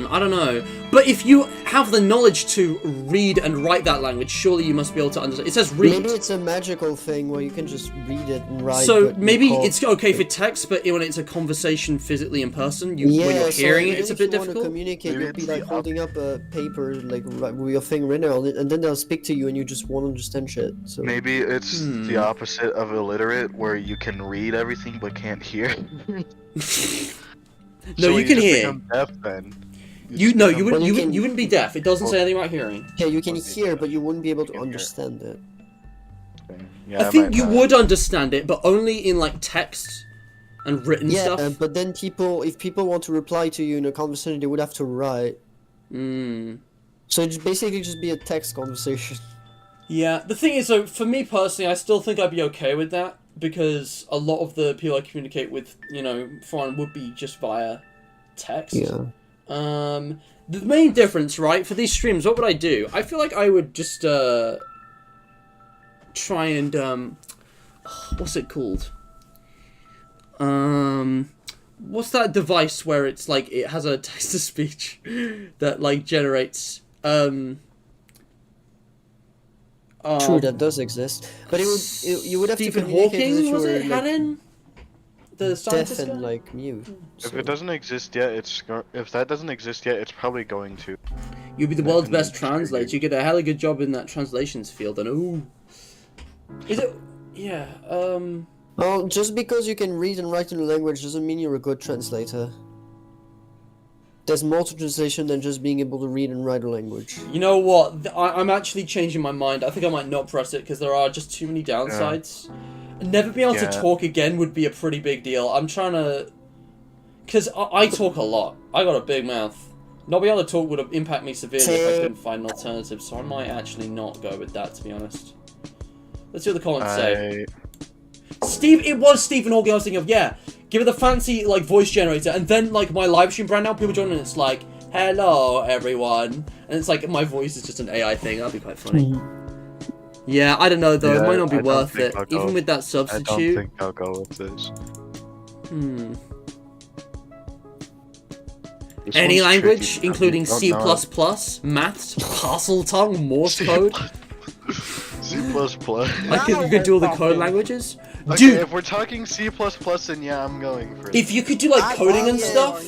[SPEAKER 1] I don't know. But if you have the knowledge to read and write that language, surely you must be able to understand. It says read.
[SPEAKER 2] Maybe it's a magical thing where you can just read it and write.
[SPEAKER 1] So maybe it's okay for text, but when it's a conversation physically in person, when you're hearing it, it's a bit difficult.
[SPEAKER 2] If you want to communicate, you'll be like holding up a paper, like with your finger written on it, and then they'll speak to you and you just won't understand shit. So
[SPEAKER 3] Maybe it's the opposite of illiterate, where you can read everything but can't hear.
[SPEAKER 1] No, you can hear.
[SPEAKER 3] Become deaf then.
[SPEAKER 1] You wouldn't be deaf. It doesn't say anything about hearing.
[SPEAKER 2] Yeah, you can hear, but you wouldn't be able to understand it.
[SPEAKER 3] Yeah,
[SPEAKER 1] I think you would understand it, but only in like text and written stuff.
[SPEAKER 2] Yeah, but then if people want to reply to you in a conversation, they would have to write. So it'd basically just be a text conversation.
[SPEAKER 1] Yeah, the thing is, so for me personally, I still think I'd be okay with that, because a lot of the people I communicate with, foreign would be just via text.
[SPEAKER 2] Yeah.
[SPEAKER 1] The main difference, right, for these streams, what would I do? I feel like I would just, try and, what's it called? What's that device where it's like, it has a text-to-speech that, like, generates,
[SPEAKER 2] True, that does exist, but you would have
[SPEAKER 1] Stephen
[SPEAKER 2] to communicate as if
[SPEAKER 1] Hawking,
[SPEAKER 2] you
[SPEAKER 1] was
[SPEAKER 2] were,
[SPEAKER 1] it? Hannon? The
[SPEAKER 2] deaf
[SPEAKER 1] scientist
[SPEAKER 2] and
[SPEAKER 1] guy?
[SPEAKER 2] like mute.
[SPEAKER 3] If it doesn't exist yet, if that doesn't exist yet, it's probably going to.
[SPEAKER 1] You'll be the world's best translator. You get a hella good job in that translations field, and ooh. Is it? Yeah,
[SPEAKER 2] Well, just because you can read and write in a language doesn't mean you're a good translator. There's more to translation than just being able to read and write a language.
[SPEAKER 1] You know what? I'm actually changing my mind. I think I might not press it because there are just too many downsides. Yeah. Never being able to talk again would be a pretty big deal. I'm trying to... Because I talk a lot. I got a big mouth. Not being able to talk would impact me severely if I couldn't find an alternative, so I might actually not go with that, to be honest. Let's see what the comments say. It was Stephen Hawking I was thinking of, yeah. Give it the fancy, like, voice generator, and then, like, my live stream brand now, people join and it's like, hello, everyone. And it's like, my voice is just an AI thing. That'd be quite funny. Yeah, I don't know, though. It might not be worth it. Even with that substitute.
[SPEAKER 3] I don't think I'll go with this.
[SPEAKER 1] Any language, including C++, maths, parcel tongue, Morse code.
[SPEAKER 3] C++.
[SPEAKER 1] You could do all the code languages.
[SPEAKER 3] Okay,
[SPEAKER 1] Dude,
[SPEAKER 3] if we're talking C++, then yeah, I'm going for it.
[SPEAKER 1] If you could do like coding and stuff.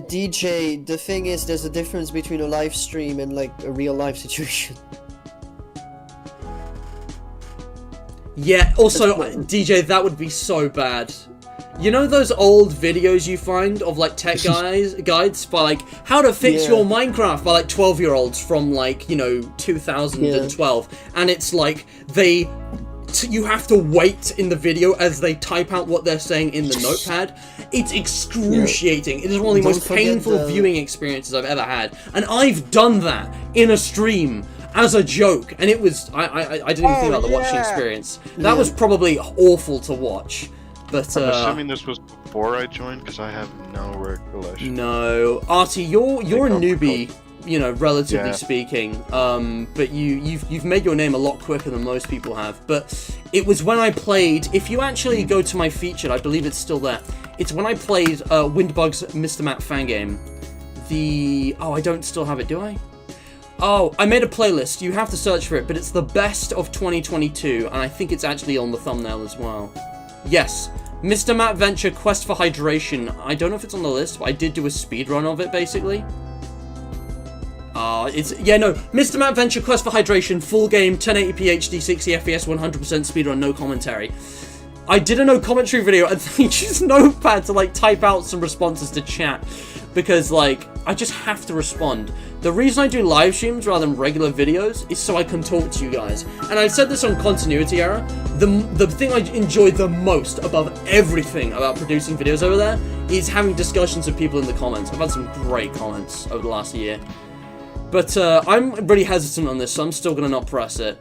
[SPEAKER 2] DJ, the thing is, there's a difference between a live stream and like a real life situation.
[SPEAKER 1] Yeah, also, DJ, that would be so bad. You know those old videos you find of like tech guides by like how to fix your Minecraft by like 12-year-olds from like 2012, and it's like you have to wait in the video as they type out what they're saying in the notepad. It's excruciating. It is one of the most painful viewing experiences I've ever had, and I've done that in a stream as a joke, and it was I didn't even think about the watching experience. That was probably awful to watch. But
[SPEAKER 3] I'm assuming this was before I joined, because I have no recollection.
[SPEAKER 1] No, Artie, you're a newbie, relatively speaking. But you've made your name a lot quicker than most people have. But it was when I played. If you actually go to my featured, I believe it's still there. It's when I played Windbug's Mr. Map fan game. I don't still have it, do I? Oh, I made a playlist. You have to search for it, but it's the best of 2022, and I think it's actually on the thumbnail as well. Yes, Mr. Matt Venture Quest for Hydration. I don't know if it's on the list, but I did do a speedrun of it, basically. Mr. Matt Venture Quest for Hydration, full game, 1080p HD, 60 FPS, 100% speedrun, no commentary. I did a no commentary video, and I used Notepad to, like, type out some responses to chat, because, like, I just have to respond. The reason I do live streams rather than regular videos is so I can talk to you guys. And I said this on Continuity Era. The thing I enjoy the most above everything about producing videos over there is having discussions with people in the comments. I've had some great comments over the last year. But I'm really hesitant on this, so I'm still going to not press it.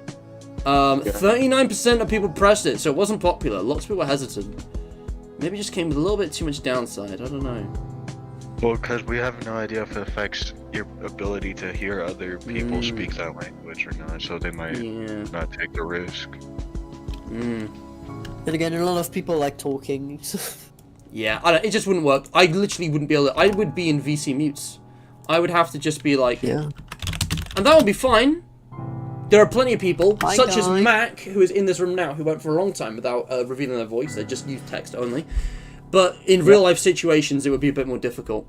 [SPEAKER 1] 39% of people pressed it, so it wasn't popular. Lots of people were hesitant. Maybe it just came with a little bit too much downside. I don't know.
[SPEAKER 3] Well, because we have no idea if it affects your ability to hear other people speak that language or not, so they might not take the risk.
[SPEAKER 2] And again, a lot of people like talking.
[SPEAKER 1] Yeah, it just wouldn't work. I literally wouldn't be able to. I would be in VC mutes. I would have to just be like...
[SPEAKER 2] Yeah.
[SPEAKER 1] And that would be fine. There are plenty of people,
[SPEAKER 2] Hi,
[SPEAKER 1] such as
[SPEAKER 2] guy.
[SPEAKER 1] Mac, who is in this room now, who went for a long time without revealing their voice. They just used text only. But in real-life situations, it would be a bit more difficult.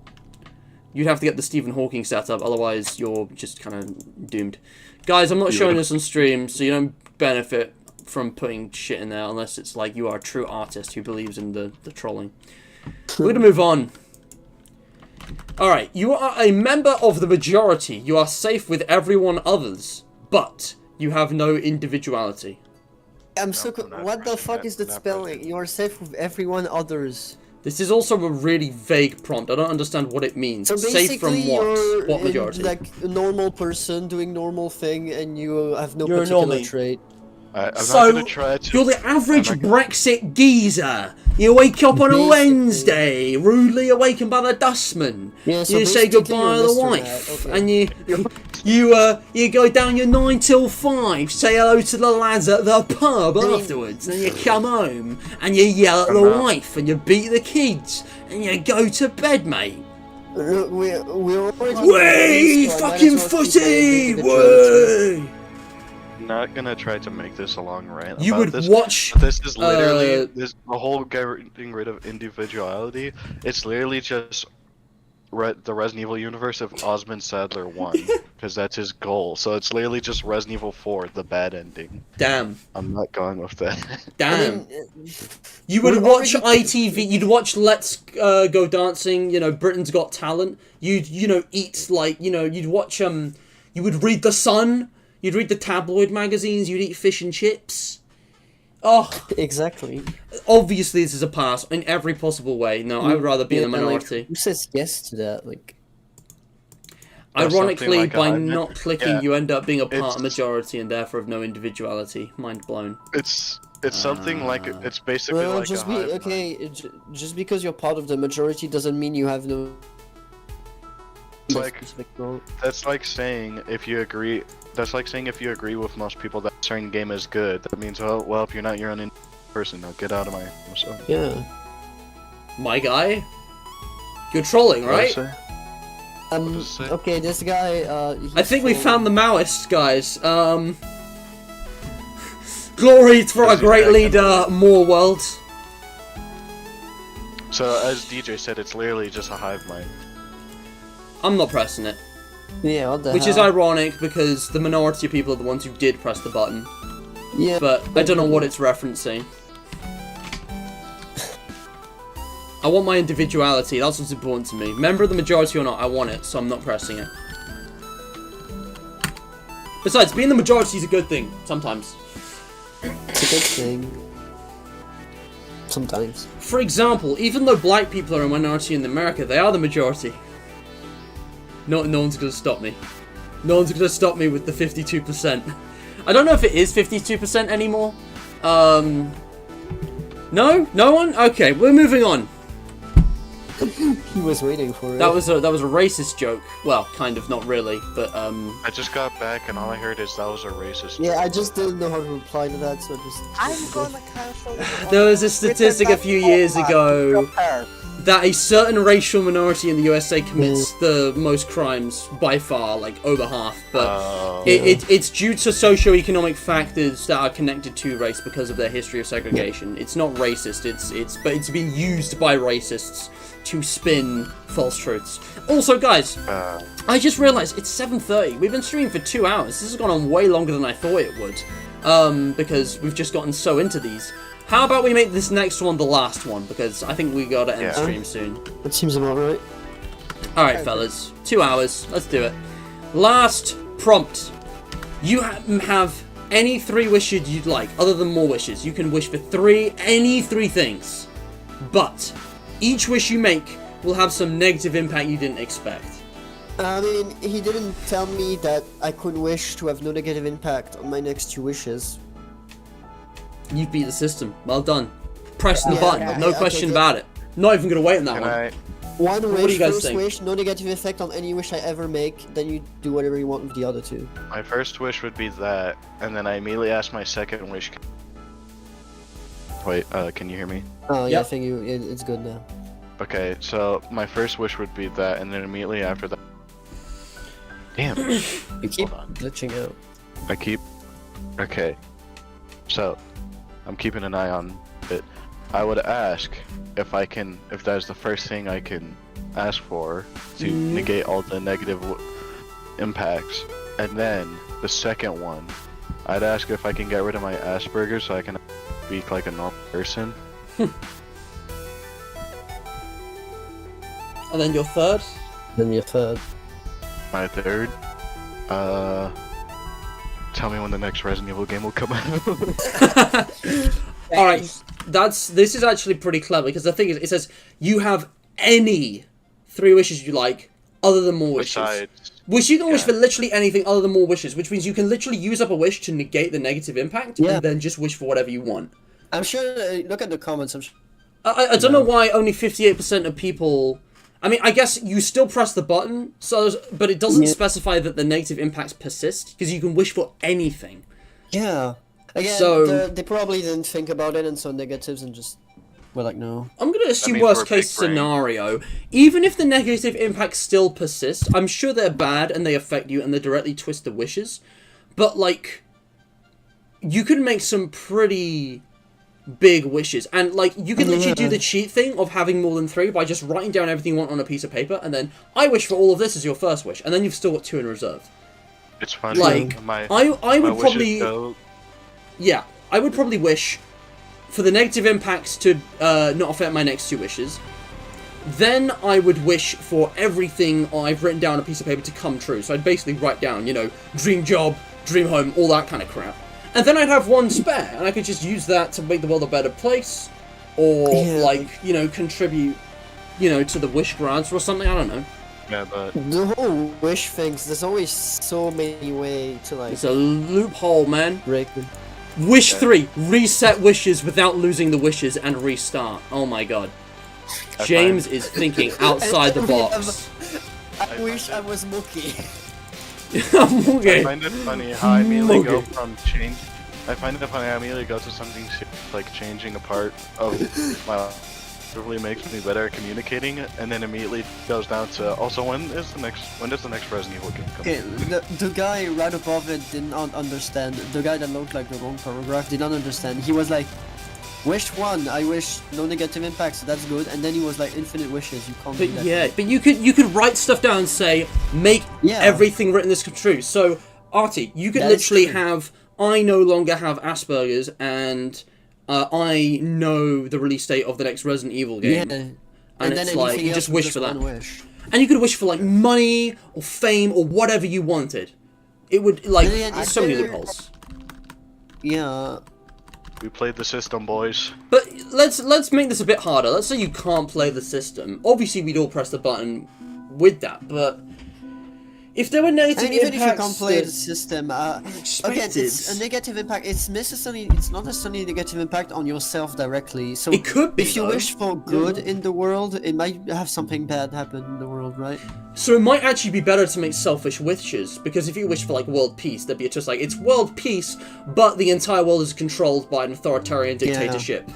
[SPEAKER 1] You'd have to get the Stephen Hawking setup, otherwise you're just kind of doomed. Guys, I'm not showing this on stream, so you don't benefit from putting shit in there, unless it's like you are a true artist who believes in the trolling. We're gonna move on. Alright, you are a member of the majority. You are safe with everyone others, but you have no individuality.
[SPEAKER 2] I'm so what the fuck is that spelling? You are safe with everyone others.
[SPEAKER 1] This is also a really vague prompt. I don't understand what it means.
[SPEAKER 2] So
[SPEAKER 1] Safe from
[SPEAKER 2] basically,
[SPEAKER 1] what?
[SPEAKER 2] you're
[SPEAKER 1] What majority?
[SPEAKER 2] like a normal person doing normal thing, and you have no
[SPEAKER 1] You're a
[SPEAKER 2] particular
[SPEAKER 1] normie.
[SPEAKER 2] trait.
[SPEAKER 3] I'm
[SPEAKER 1] So,
[SPEAKER 3] not gonna try to...
[SPEAKER 1] you're the average
[SPEAKER 3] I'm not
[SPEAKER 1] Brexit geezer. You wake up on a
[SPEAKER 2] Basically.
[SPEAKER 1] Wednesday, rudely awakened by the dustman.
[SPEAKER 2] Yeah, so
[SPEAKER 1] You say
[SPEAKER 2] basically
[SPEAKER 1] goodbye to
[SPEAKER 2] you're
[SPEAKER 1] the
[SPEAKER 2] Mr.
[SPEAKER 1] wife,
[SPEAKER 2] Rat,
[SPEAKER 1] and you go down your 9 till 5, say hello to the lads at the pub afterwards, and you come home and you yell at the wife and you beat the kids and you go to bed, mate.
[SPEAKER 2] Look, we're already...
[SPEAKER 1] Way
[SPEAKER 2] so I might
[SPEAKER 1] fucking
[SPEAKER 2] as well keep
[SPEAKER 1] footy!
[SPEAKER 2] it individuality.
[SPEAKER 1] Way!
[SPEAKER 3] not gonna try to make this a long rant.
[SPEAKER 1] You
[SPEAKER 3] about
[SPEAKER 1] would
[SPEAKER 3] this.
[SPEAKER 1] watch.
[SPEAKER 3] This is literally the whole getting rid of individuality. It's literally just the Resident Evil universe if Osmond Sadler won, because that's his goal. So it's literally just Resident Evil 4, the bad ending.
[SPEAKER 1] Damn.
[SPEAKER 3] I'm not going with that.
[SPEAKER 1] Damn.
[SPEAKER 2] I mean,
[SPEAKER 1] You would
[SPEAKER 2] we're
[SPEAKER 1] watch
[SPEAKER 2] already-
[SPEAKER 1] ITV. You'd watch Let's Go Dancing. You know, Britain's Got Talent. You'd eat like you'd watch You would read The Sun. You'd read the tabloid magazines. You'd eat fish and chips. Oh,
[SPEAKER 2] exactly.
[SPEAKER 1] obviously this is a pass in every possible way. No, I would rather be in the
[SPEAKER 2] Yeah, like,
[SPEAKER 1] minority.
[SPEAKER 2] who says yes to that? Like,
[SPEAKER 3] Or something
[SPEAKER 1] Ironically,
[SPEAKER 3] like
[SPEAKER 1] by
[SPEAKER 3] a-
[SPEAKER 1] not clicking,
[SPEAKER 3] yeah.
[SPEAKER 1] you end up being a part
[SPEAKER 3] It's-
[SPEAKER 1] of majority and therefore of no individuality. Mind blown.
[SPEAKER 3] It's something like it's basically
[SPEAKER 2] well,
[SPEAKER 3] like
[SPEAKER 2] just
[SPEAKER 3] a
[SPEAKER 2] be
[SPEAKER 3] hive mind.
[SPEAKER 2] okay. Just because you're part of the majority doesn't mean you have no.
[SPEAKER 3] It's like
[SPEAKER 2] specific role.
[SPEAKER 3] that's like saying if you agree. That's like saying if you agree with most people that a certain game is good. That means well if you're not your own person, now get out of my. So,
[SPEAKER 2] Yeah.
[SPEAKER 1] My guy? You're trolling, right?
[SPEAKER 3] does it say?
[SPEAKER 2] Okay, this guy.
[SPEAKER 1] I think we found the Maoists, guys. Glory for our
[SPEAKER 3] Is he
[SPEAKER 1] great
[SPEAKER 3] back?
[SPEAKER 1] leader, More World.
[SPEAKER 3] So as DJ said, it's literally just a hive mind.
[SPEAKER 1] I'm not pressing it.
[SPEAKER 2] Yeah, what the
[SPEAKER 1] Which
[SPEAKER 2] hell?
[SPEAKER 1] is ironic because the minority of people are the ones who did press the button.
[SPEAKER 2] Yeah.
[SPEAKER 1] But I don't know what it's referencing. I want my individuality, that's what's important to me. Member of the majority or not, I want it, so I'm not pressing it. Besides, being the majority is a good thing, sometimes.
[SPEAKER 2] It's a good thing. Sometimes.
[SPEAKER 1] For example, even though black people are a minority in America, they are the majority. No one's gonna stop me. No one's gonna stop me with the 52%. I don't know if it is 52% anymore. No? No one? Okay, we're moving on.
[SPEAKER 2] He was waiting for it.
[SPEAKER 1] That was a racist joke. Well, kind of, not really, but
[SPEAKER 3] I just got back and all I heard is that was a racist.
[SPEAKER 2] Yeah,
[SPEAKER 3] joke.
[SPEAKER 2] I just didn't know how to reply to that, so I just.
[SPEAKER 4] I'm gonna cancel it.
[SPEAKER 1] there was a statistic a few years ago
[SPEAKER 4] Prepare.
[SPEAKER 1] that a certain racial minority in the USA commits the most crimes by far, like over half, but
[SPEAKER 3] Oh.
[SPEAKER 1] it's due to socioeconomic factors that are connected to race because of their history of segregation. It's not racist, but it's being used by racists to spin false truths. Also, guys, I just realized it's 7:30. We've been streaming for 2 hours. This has gone on way longer than I thought it would, because we've just gotten so into these. How about we make this next one the last one, because I think we gotta end the stream soon.
[SPEAKER 2] That seems about right.
[SPEAKER 1] Alright, fellas. 2 hours. Let's do it. Last prompt. You have any 3 wishes you'd like, other than more wishes. You can wish for any 3 things. But each wish you make will have some negative impact you didn't expect.
[SPEAKER 2] I mean, he didn't tell me that I could wish to have no negative impact on my next 2 wishes.
[SPEAKER 1] You beat the system. Well done. Pressing the
[SPEAKER 2] Yeah,
[SPEAKER 1] button.
[SPEAKER 2] okay,
[SPEAKER 1] No
[SPEAKER 2] okay,
[SPEAKER 1] question
[SPEAKER 2] good.
[SPEAKER 1] about it. Not even gonna wait on that
[SPEAKER 3] Can
[SPEAKER 1] one.
[SPEAKER 3] I?
[SPEAKER 2] One
[SPEAKER 1] do
[SPEAKER 2] wish,
[SPEAKER 1] you guys
[SPEAKER 2] first
[SPEAKER 1] think?
[SPEAKER 2] wish, no negative effect on any wish I ever make, then you do whatever you want with the other 2.
[SPEAKER 3] My first wish would be that, and then I immediately ask my second wish. Wait, can you hear me?
[SPEAKER 2] Oh, yeah, I
[SPEAKER 1] Yep.
[SPEAKER 2] think it's good now.
[SPEAKER 3] Okay, so my first wish would be that, and then immediately after that. Damn.
[SPEAKER 2] You keep
[SPEAKER 3] Hold on.
[SPEAKER 2] glitching out.
[SPEAKER 3] I keep. Okay. So, I'm keeping an eye on it. I would ask if that is the first thing I can ask for to negate all the negative impacts. And then, the second one, I'd ask if I can get rid of my Asperger's so I can speak like a normal person.
[SPEAKER 1] And then your third?
[SPEAKER 2] Then your third.
[SPEAKER 3] My third, tell me when the next Resident Evil game will come out.
[SPEAKER 1] Alright, this is actually pretty clever, because the thing is, it says, you have any 3 wishes you like, other than more wishes.
[SPEAKER 3] Besides,
[SPEAKER 1] Which you can wish
[SPEAKER 3] yeah.
[SPEAKER 1] for literally anything other than more wishes, which means you can literally use up a wish to negate the negative impact,
[SPEAKER 2] Yeah.
[SPEAKER 1] and then just wish for whatever you want.
[SPEAKER 2] I'm sure, look at the comments, I'm sure.
[SPEAKER 1] I don't know why only 58% of people... I mean, I guess you still press the button, but it doesn't specify that the negative impacts persist, because you can wish for anything.
[SPEAKER 2] Yeah. Again,
[SPEAKER 1] So-
[SPEAKER 2] they probably didn't think about it and saw negatives and just were like, no.
[SPEAKER 1] I'm going to assume
[SPEAKER 3] means we're
[SPEAKER 1] worst
[SPEAKER 3] a
[SPEAKER 1] case
[SPEAKER 3] big brain.
[SPEAKER 1] scenario. Even if the negative impacts still persist, I'm sure they're bad and they affect you and they directly twist the wishes. But, like, you could make some pretty big wishes. And, like, you can literally do the cheat thing of having more than 3 by just writing down everything you want on a piece of paper, and then, I wish for all of this as your first wish. And then you've still got 2 in reserve.
[SPEAKER 3] it's funny.
[SPEAKER 1] Like,
[SPEAKER 3] my
[SPEAKER 1] I
[SPEAKER 3] my
[SPEAKER 1] would
[SPEAKER 3] wishes
[SPEAKER 1] probably...
[SPEAKER 3] go-
[SPEAKER 1] Yeah, I would probably wish for the negative impacts to not affect my next 2 wishes. Then I would wish for everything I've written down on a piece of paper to come true. So I'd basically write down, you know, dream job, dream home, all that kind of crap. And then I'd have 1 spare, and I could just use that to make the world a better place. Or,
[SPEAKER 2] Yeah.
[SPEAKER 1] like, you know, contribute, you know, to the wish grants or something, I don't know.
[SPEAKER 3] Yeah, but
[SPEAKER 2] The whole wish things, there's always so many ways to like
[SPEAKER 1] It's a loophole, man.
[SPEAKER 2] break them.
[SPEAKER 1] Wish 3, reset wishes without losing the wishes and restart. Oh my god. James is thinking outside the box.
[SPEAKER 2] I wish I was Mookie.
[SPEAKER 3] I
[SPEAKER 1] Okay.
[SPEAKER 3] find it funny how I immediately go
[SPEAKER 1] Okay.
[SPEAKER 3] from change. I find it funny I immediately go to something like changing a part of my life. It really makes me better at communicating, and then immediately goes down to also when does the next Resident Evil game come?
[SPEAKER 2] Okay, the guy right above it did not understand. The guy that looked like the wrong paragraph did not understand. He was like, wish 1, I wish no negative impacts, so that's good. And then he was like, infinite wishes, you can't do
[SPEAKER 1] But
[SPEAKER 2] that.
[SPEAKER 1] yeah, but you could write stuff down and say, make
[SPEAKER 2] Yeah.
[SPEAKER 1] everything written this come true. So, Artie, you could
[SPEAKER 2] That is
[SPEAKER 1] literally
[SPEAKER 2] true.
[SPEAKER 1] have, I no longer have Asperger's, and I know the release date of the next Resident Evil
[SPEAKER 2] Yeah.
[SPEAKER 1] game.
[SPEAKER 2] And
[SPEAKER 1] it's
[SPEAKER 2] then
[SPEAKER 1] like,
[SPEAKER 2] anything
[SPEAKER 1] you
[SPEAKER 2] else
[SPEAKER 1] just
[SPEAKER 2] was
[SPEAKER 1] wish for that.
[SPEAKER 2] one wish.
[SPEAKER 1] And you could wish for, like, money, or fame, or whatever you wanted. It would, like,
[SPEAKER 2] Yeah,
[SPEAKER 1] so many
[SPEAKER 2] there-
[SPEAKER 1] loopholes.
[SPEAKER 2] Yeah.
[SPEAKER 3] We played the system, boys.
[SPEAKER 1] But let's make this a bit harder. Let's say you can't play the system. Obviously, we'd all press the button with that, but if there were negative
[SPEAKER 2] And even if you
[SPEAKER 1] impacts
[SPEAKER 2] can't play the
[SPEAKER 1] that-
[SPEAKER 2] system, again,
[SPEAKER 1] expected.
[SPEAKER 2] it's a negative impact. It's not necessarily a negative impact on yourself directly. So
[SPEAKER 1] It could be,
[SPEAKER 2] if you
[SPEAKER 1] though.
[SPEAKER 2] wish for good in the world, it might have something bad happen in the world, right?
[SPEAKER 1] So it might actually be better to make selfish wishes, because if you wish for, like, world peace, there'd be just like, it's world peace, but the entire world is controlled by an authoritarian dictatorship.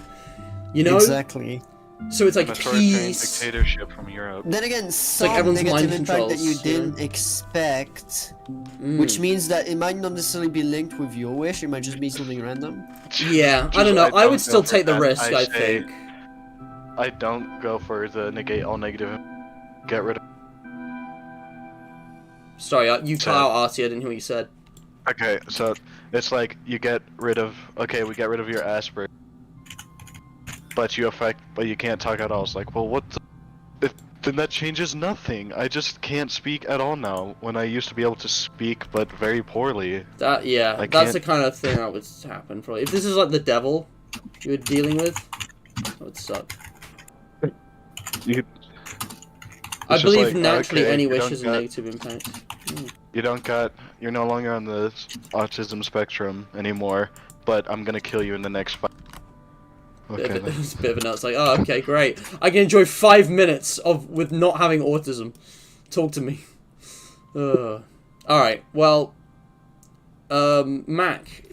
[SPEAKER 1] You know?
[SPEAKER 2] Exactly.
[SPEAKER 1] So it's like
[SPEAKER 3] An authoritarian
[SPEAKER 1] peace.
[SPEAKER 3] dictatorship from Europe.
[SPEAKER 2] Then again, some
[SPEAKER 1] everyone's
[SPEAKER 2] negative
[SPEAKER 1] mind
[SPEAKER 2] impact that you
[SPEAKER 1] controls, you know?
[SPEAKER 2] didn't expect, which means that it might not necessarily be linked with your wish. It might just be something random.
[SPEAKER 1] Yeah, I
[SPEAKER 3] Just-
[SPEAKER 1] don't know. I
[SPEAKER 3] don't
[SPEAKER 1] would still
[SPEAKER 3] go for
[SPEAKER 1] take the
[SPEAKER 3] that.
[SPEAKER 1] risk, I
[SPEAKER 3] say
[SPEAKER 1] think.
[SPEAKER 3] I don't go for the negate all negative. Get rid of.
[SPEAKER 1] Sorry, you cut
[SPEAKER 3] So-
[SPEAKER 1] out, Artie. I didn't hear what you said.
[SPEAKER 3] Okay, so it's like you get rid of. Okay, we get rid of your Asperger, but you can't talk at all. It's like, well, what? Then that changes nothing. I just can't speak at all now, when I used to be able to speak, but very poorly.
[SPEAKER 1] That yeah,
[SPEAKER 3] I
[SPEAKER 1] that's
[SPEAKER 3] can't-
[SPEAKER 1] the kind of thing that would happen probably. If this is like the devil you were dealing with, that would suck.
[SPEAKER 3] You,
[SPEAKER 1] I
[SPEAKER 3] It's just
[SPEAKER 1] believe
[SPEAKER 3] like,
[SPEAKER 1] naturally
[SPEAKER 3] okay,
[SPEAKER 1] any
[SPEAKER 3] you
[SPEAKER 1] wish
[SPEAKER 3] don't
[SPEAKER 1] is a
[SPEAKER 3] got-
[SPEAKER 1] negative impact.
[SPEAKER 3] you're no longer on the autism spectrum anymore, but I'm gonna kill you in the next 5. Okay, then.
[SPEAKER 1] It's a bit of a nuts. Like, oh, okay, great. I can enjoy 5 minutes with not having autism. Talk to me. All right. Well, Mac,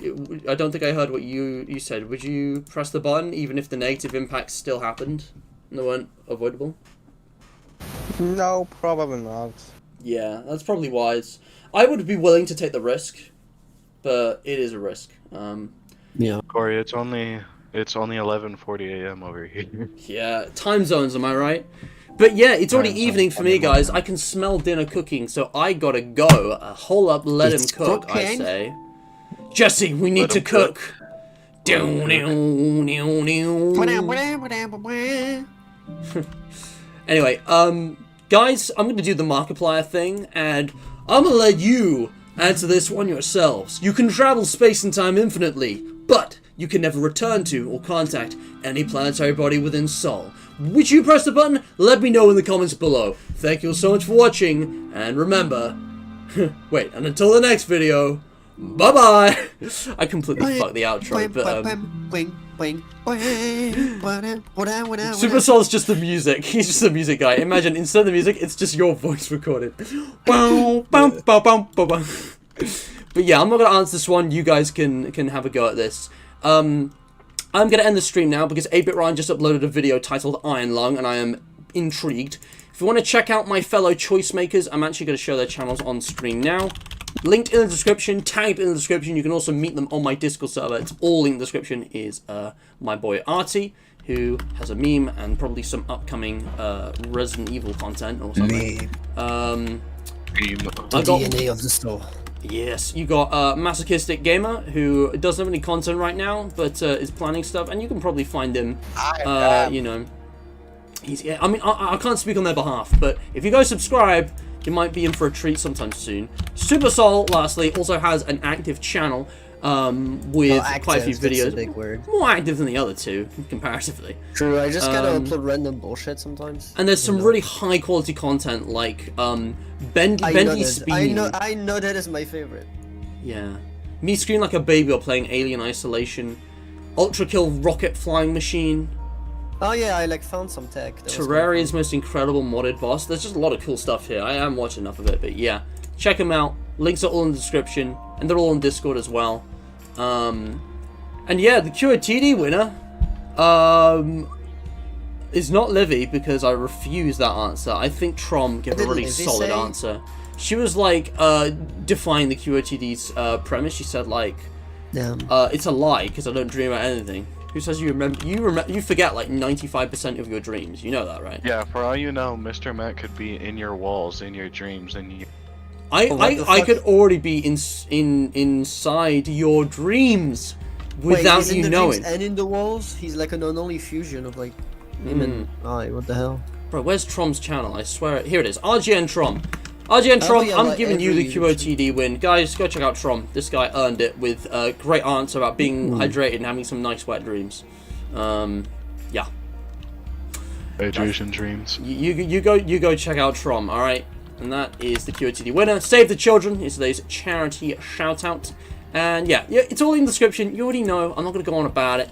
[SPEAKER 1] I don't think I heard what you said. Would you press the button even if the negative impacts still happened and they weren't avoidable?
[SPEAKER 4] No, probably not.
[SPEAKER 1] Yeah, that's probably wise. I would be willing to take the risk, but it is a risk.
[SPEAKER 2] Yeah.
[SPEAKER 3] Corey, it's only 11:40 a.m. over here.
[SPEAKER 1] Yeah, time zones, am I right? But yeah, it's already
[SPEAKER 3] Time
[SPEAKER 1] evening
[SPEAKER 3] zones,
[SPEAKER 1] for me, guys. I can smell dinner cooking, so I gotta go. Hole up, let him
[SPEAKER 2] It's
[SPEAKER 1] cook, I
[SPEAKER 2] cooking.
[SPEAKER 1] say. Jesse, we need
[SPEAKER 3] Let
[SPEAKER 1] to
[SPEAKER 3] him cook.
[SPEAKER 1] cook. Anyway, guys, I'm gonna do the Markiplier thing, and I'm gonna let you answer this one yourselves. You can travel space and time infinitely, but you can never return to or contact any planetary body within Sol. Would you press the button? Let me know in the comments below. Thank you so much for watching, and remember, wait, and until the next video, bye-bye! I completely fucked the outro, but, Super Sol's just the music. He's just the music guy. Imagine, instead of the music, it's just your voice recorded. But yeah, I'm not going to answer this one. You guys can have a go at this. I'm going to end the stream now because 8-Bit Ryan just uploaded a video titled Iron Lung, and I am intrigued. If you want to check out my fellow choice makers, I'm actually going to show their channels on screen now. Linked in the description, tagged in the description. You can also meet them on my Discord server. It's all in the description. Is my boy Artie, who has a meme and probably some upcoming Resident Evil content or something. I got,
[SPEAKER 2] DNA of the store.
[SPEAKER 1] yes, you got Masochistic Gamer, who doesn't have any content right now, but is planning stuff, and you can probably find him. You know, he's. Yeah, I mean, I can't speak on their behalf, but if you go subscribe, you might be in for a treat sometime soon. Super Sol, lastly, also has an active channel with quite a few
[SPEAKER 2] That's a
[SPEAKER 1] videos.
[SPEAKER 2] big word.
[SPEAKER 1] More active than the other two, comparatively.
[SPEAKER 2] True, I just gotta upload random bullshit sometimes.
[SPEAKER 1] And there's some really high quality content like Bendy Speed.
[SPEAKER 2] I know that is my favorite.
[SPEAKER 1] Yeah. Me screaming like a baby or playing Alien Isolation. Ultra Kill Rocket Flying Machine.
[SPEAKER 2] Oh yeah, I like found some tech. That was
[SPEAKER 1] Terraria's most incredible modded boss. There's just a lot of cool stuff here. I haven't watched enough of it, but yeah. Check them out. Links are all in the description. And they're all on Discord as well. And yeah, the QOTD winner is not Livy because I refuse that answer. I think Trom gave a really
[SPEAKER 2] Livy
[SPEAKER 1] solid
[SPEAKER 2] say?
[SPEAKER 1] answer. She was like defying the QOTD's premise. She said like,
[SPEAKER 2] Damn.
[SPEAKER 1] it's a lie because I don't dream about anything. Who says you remember? You forget like 95% of your dreams. You know that, right?
[SPEAKER 3] Yeah, for all you know, Mr. Matt could be in your walls, in your dreams, and you.
[SPEAKER 1] I could already be inside your dreams without
[SPEAKER 2] he's in
[SPEAKER 1] you
[SPEAKER 2] the
[SPEAKER 1] knowing.
[SPEAKER 2] dreams and in the walls, he's like an unholy fusion of like him and what the hell?
[SPEAKER 1] Bro, where's Trom's channel? I swear, here it is. RGN Trom. RGN Trom,
[SPEAKER 2] yeah,
[SPEAKER 1] I'm
[SPEAKER 2] like
[SPEAKER 1] giving you the
[SPEAKER 2] every
[SPEAKER 1] QOTD win. Guys, go check out Trom. This guy earned it with a great answer about being hydrated and having some nice wet dreams. Yeah.
[SPEAKER 3] Hydration dreams.
[SPEAKER 1] You go check out Trom, alright? And that is the QOTD winner. Save the Children is today's charity shout out. And yeah, it's all in the description. You already know. I'm not going to go on about it.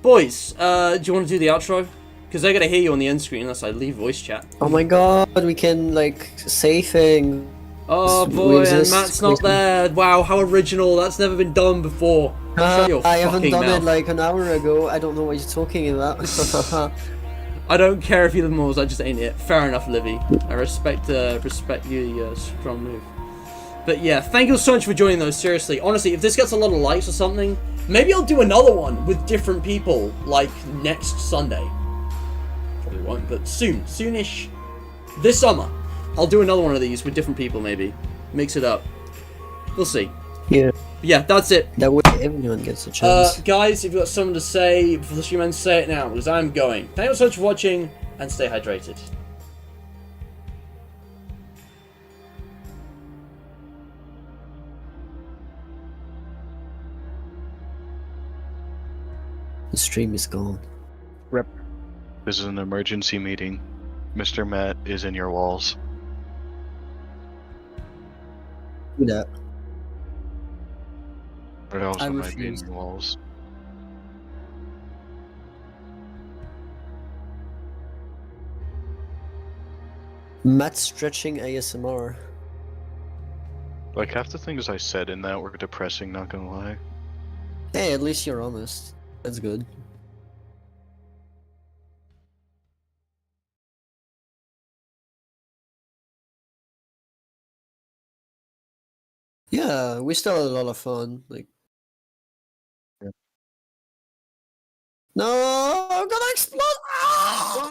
[SPEAKER 1] Boys, do you want to do the outro? Because they're going to hear you on the end screen unless I leave voice chat.
[SPEAKER 2] Oh my god, we can like say things.
[SPEAKER 1] Oh
[SPEAKER 2] We
[SPEAKER 1] boy, and
[SPEAKER 2] exist.
[SPEAKER 1] Matt's not there. Wow, how original. That's never been done before. Shut your
[SPEAKER 2] I haven't
[SPEAKER 1] fucking
[SPEAKER 2] done
[SPEAKER 1] mouth.
[SPEAKER 2] it like an hour ago. I don't know what you're talking about.
[SPEAKER 1] I don't care if you're the Moors, that just ain't it. Fair enough, Livy. I respect your strong move. But yeah, thank you so much for joining though, seriously. Honestly, if this gets a lot of likes or something, maybe I'll do another one with different people, like next Sunday. Probably won't, but soonish. This summer, I'll do another one of these with different people maybe. Mix it up. We'll see.
[SPEAKER 2] Yeah.
[SPEAKER 1] But yeah, that's it.
[SPEAKER 2] That way everyone gets a chance.
[SPEAKER 1] Guys, if you've got something to say before the stream ends, say it now, because I'm going. Thank you so much for watching, and stay hydrated.
[SPEAKER 2] The stream is gone.
[SPEAKER 4] Rip.
[SPEAKER 3] This is an emergency meeting. Mr. Matt is in your walls.
[SPEAKER 2] Do that.
[SPEAKER 3] Or else
[SPEAKER 2] I
[SPEAKER 3] I might be in
[SPEAKER 2] refuse.
[SPEAKER 3] your walls.
[SPEAKER 2] Matt stretching ASMR.
[SPEAKER 3] Like, half the things I said in that were depressing, not gonna lie.
[SPEAKER 2] Hey, at least you're honest. That's good. Yeah, we still had a lot of fun. Like,
[SPEAKER 3] Yeah.
[SPEAKER 2] no, I'm gonna explode! Ah!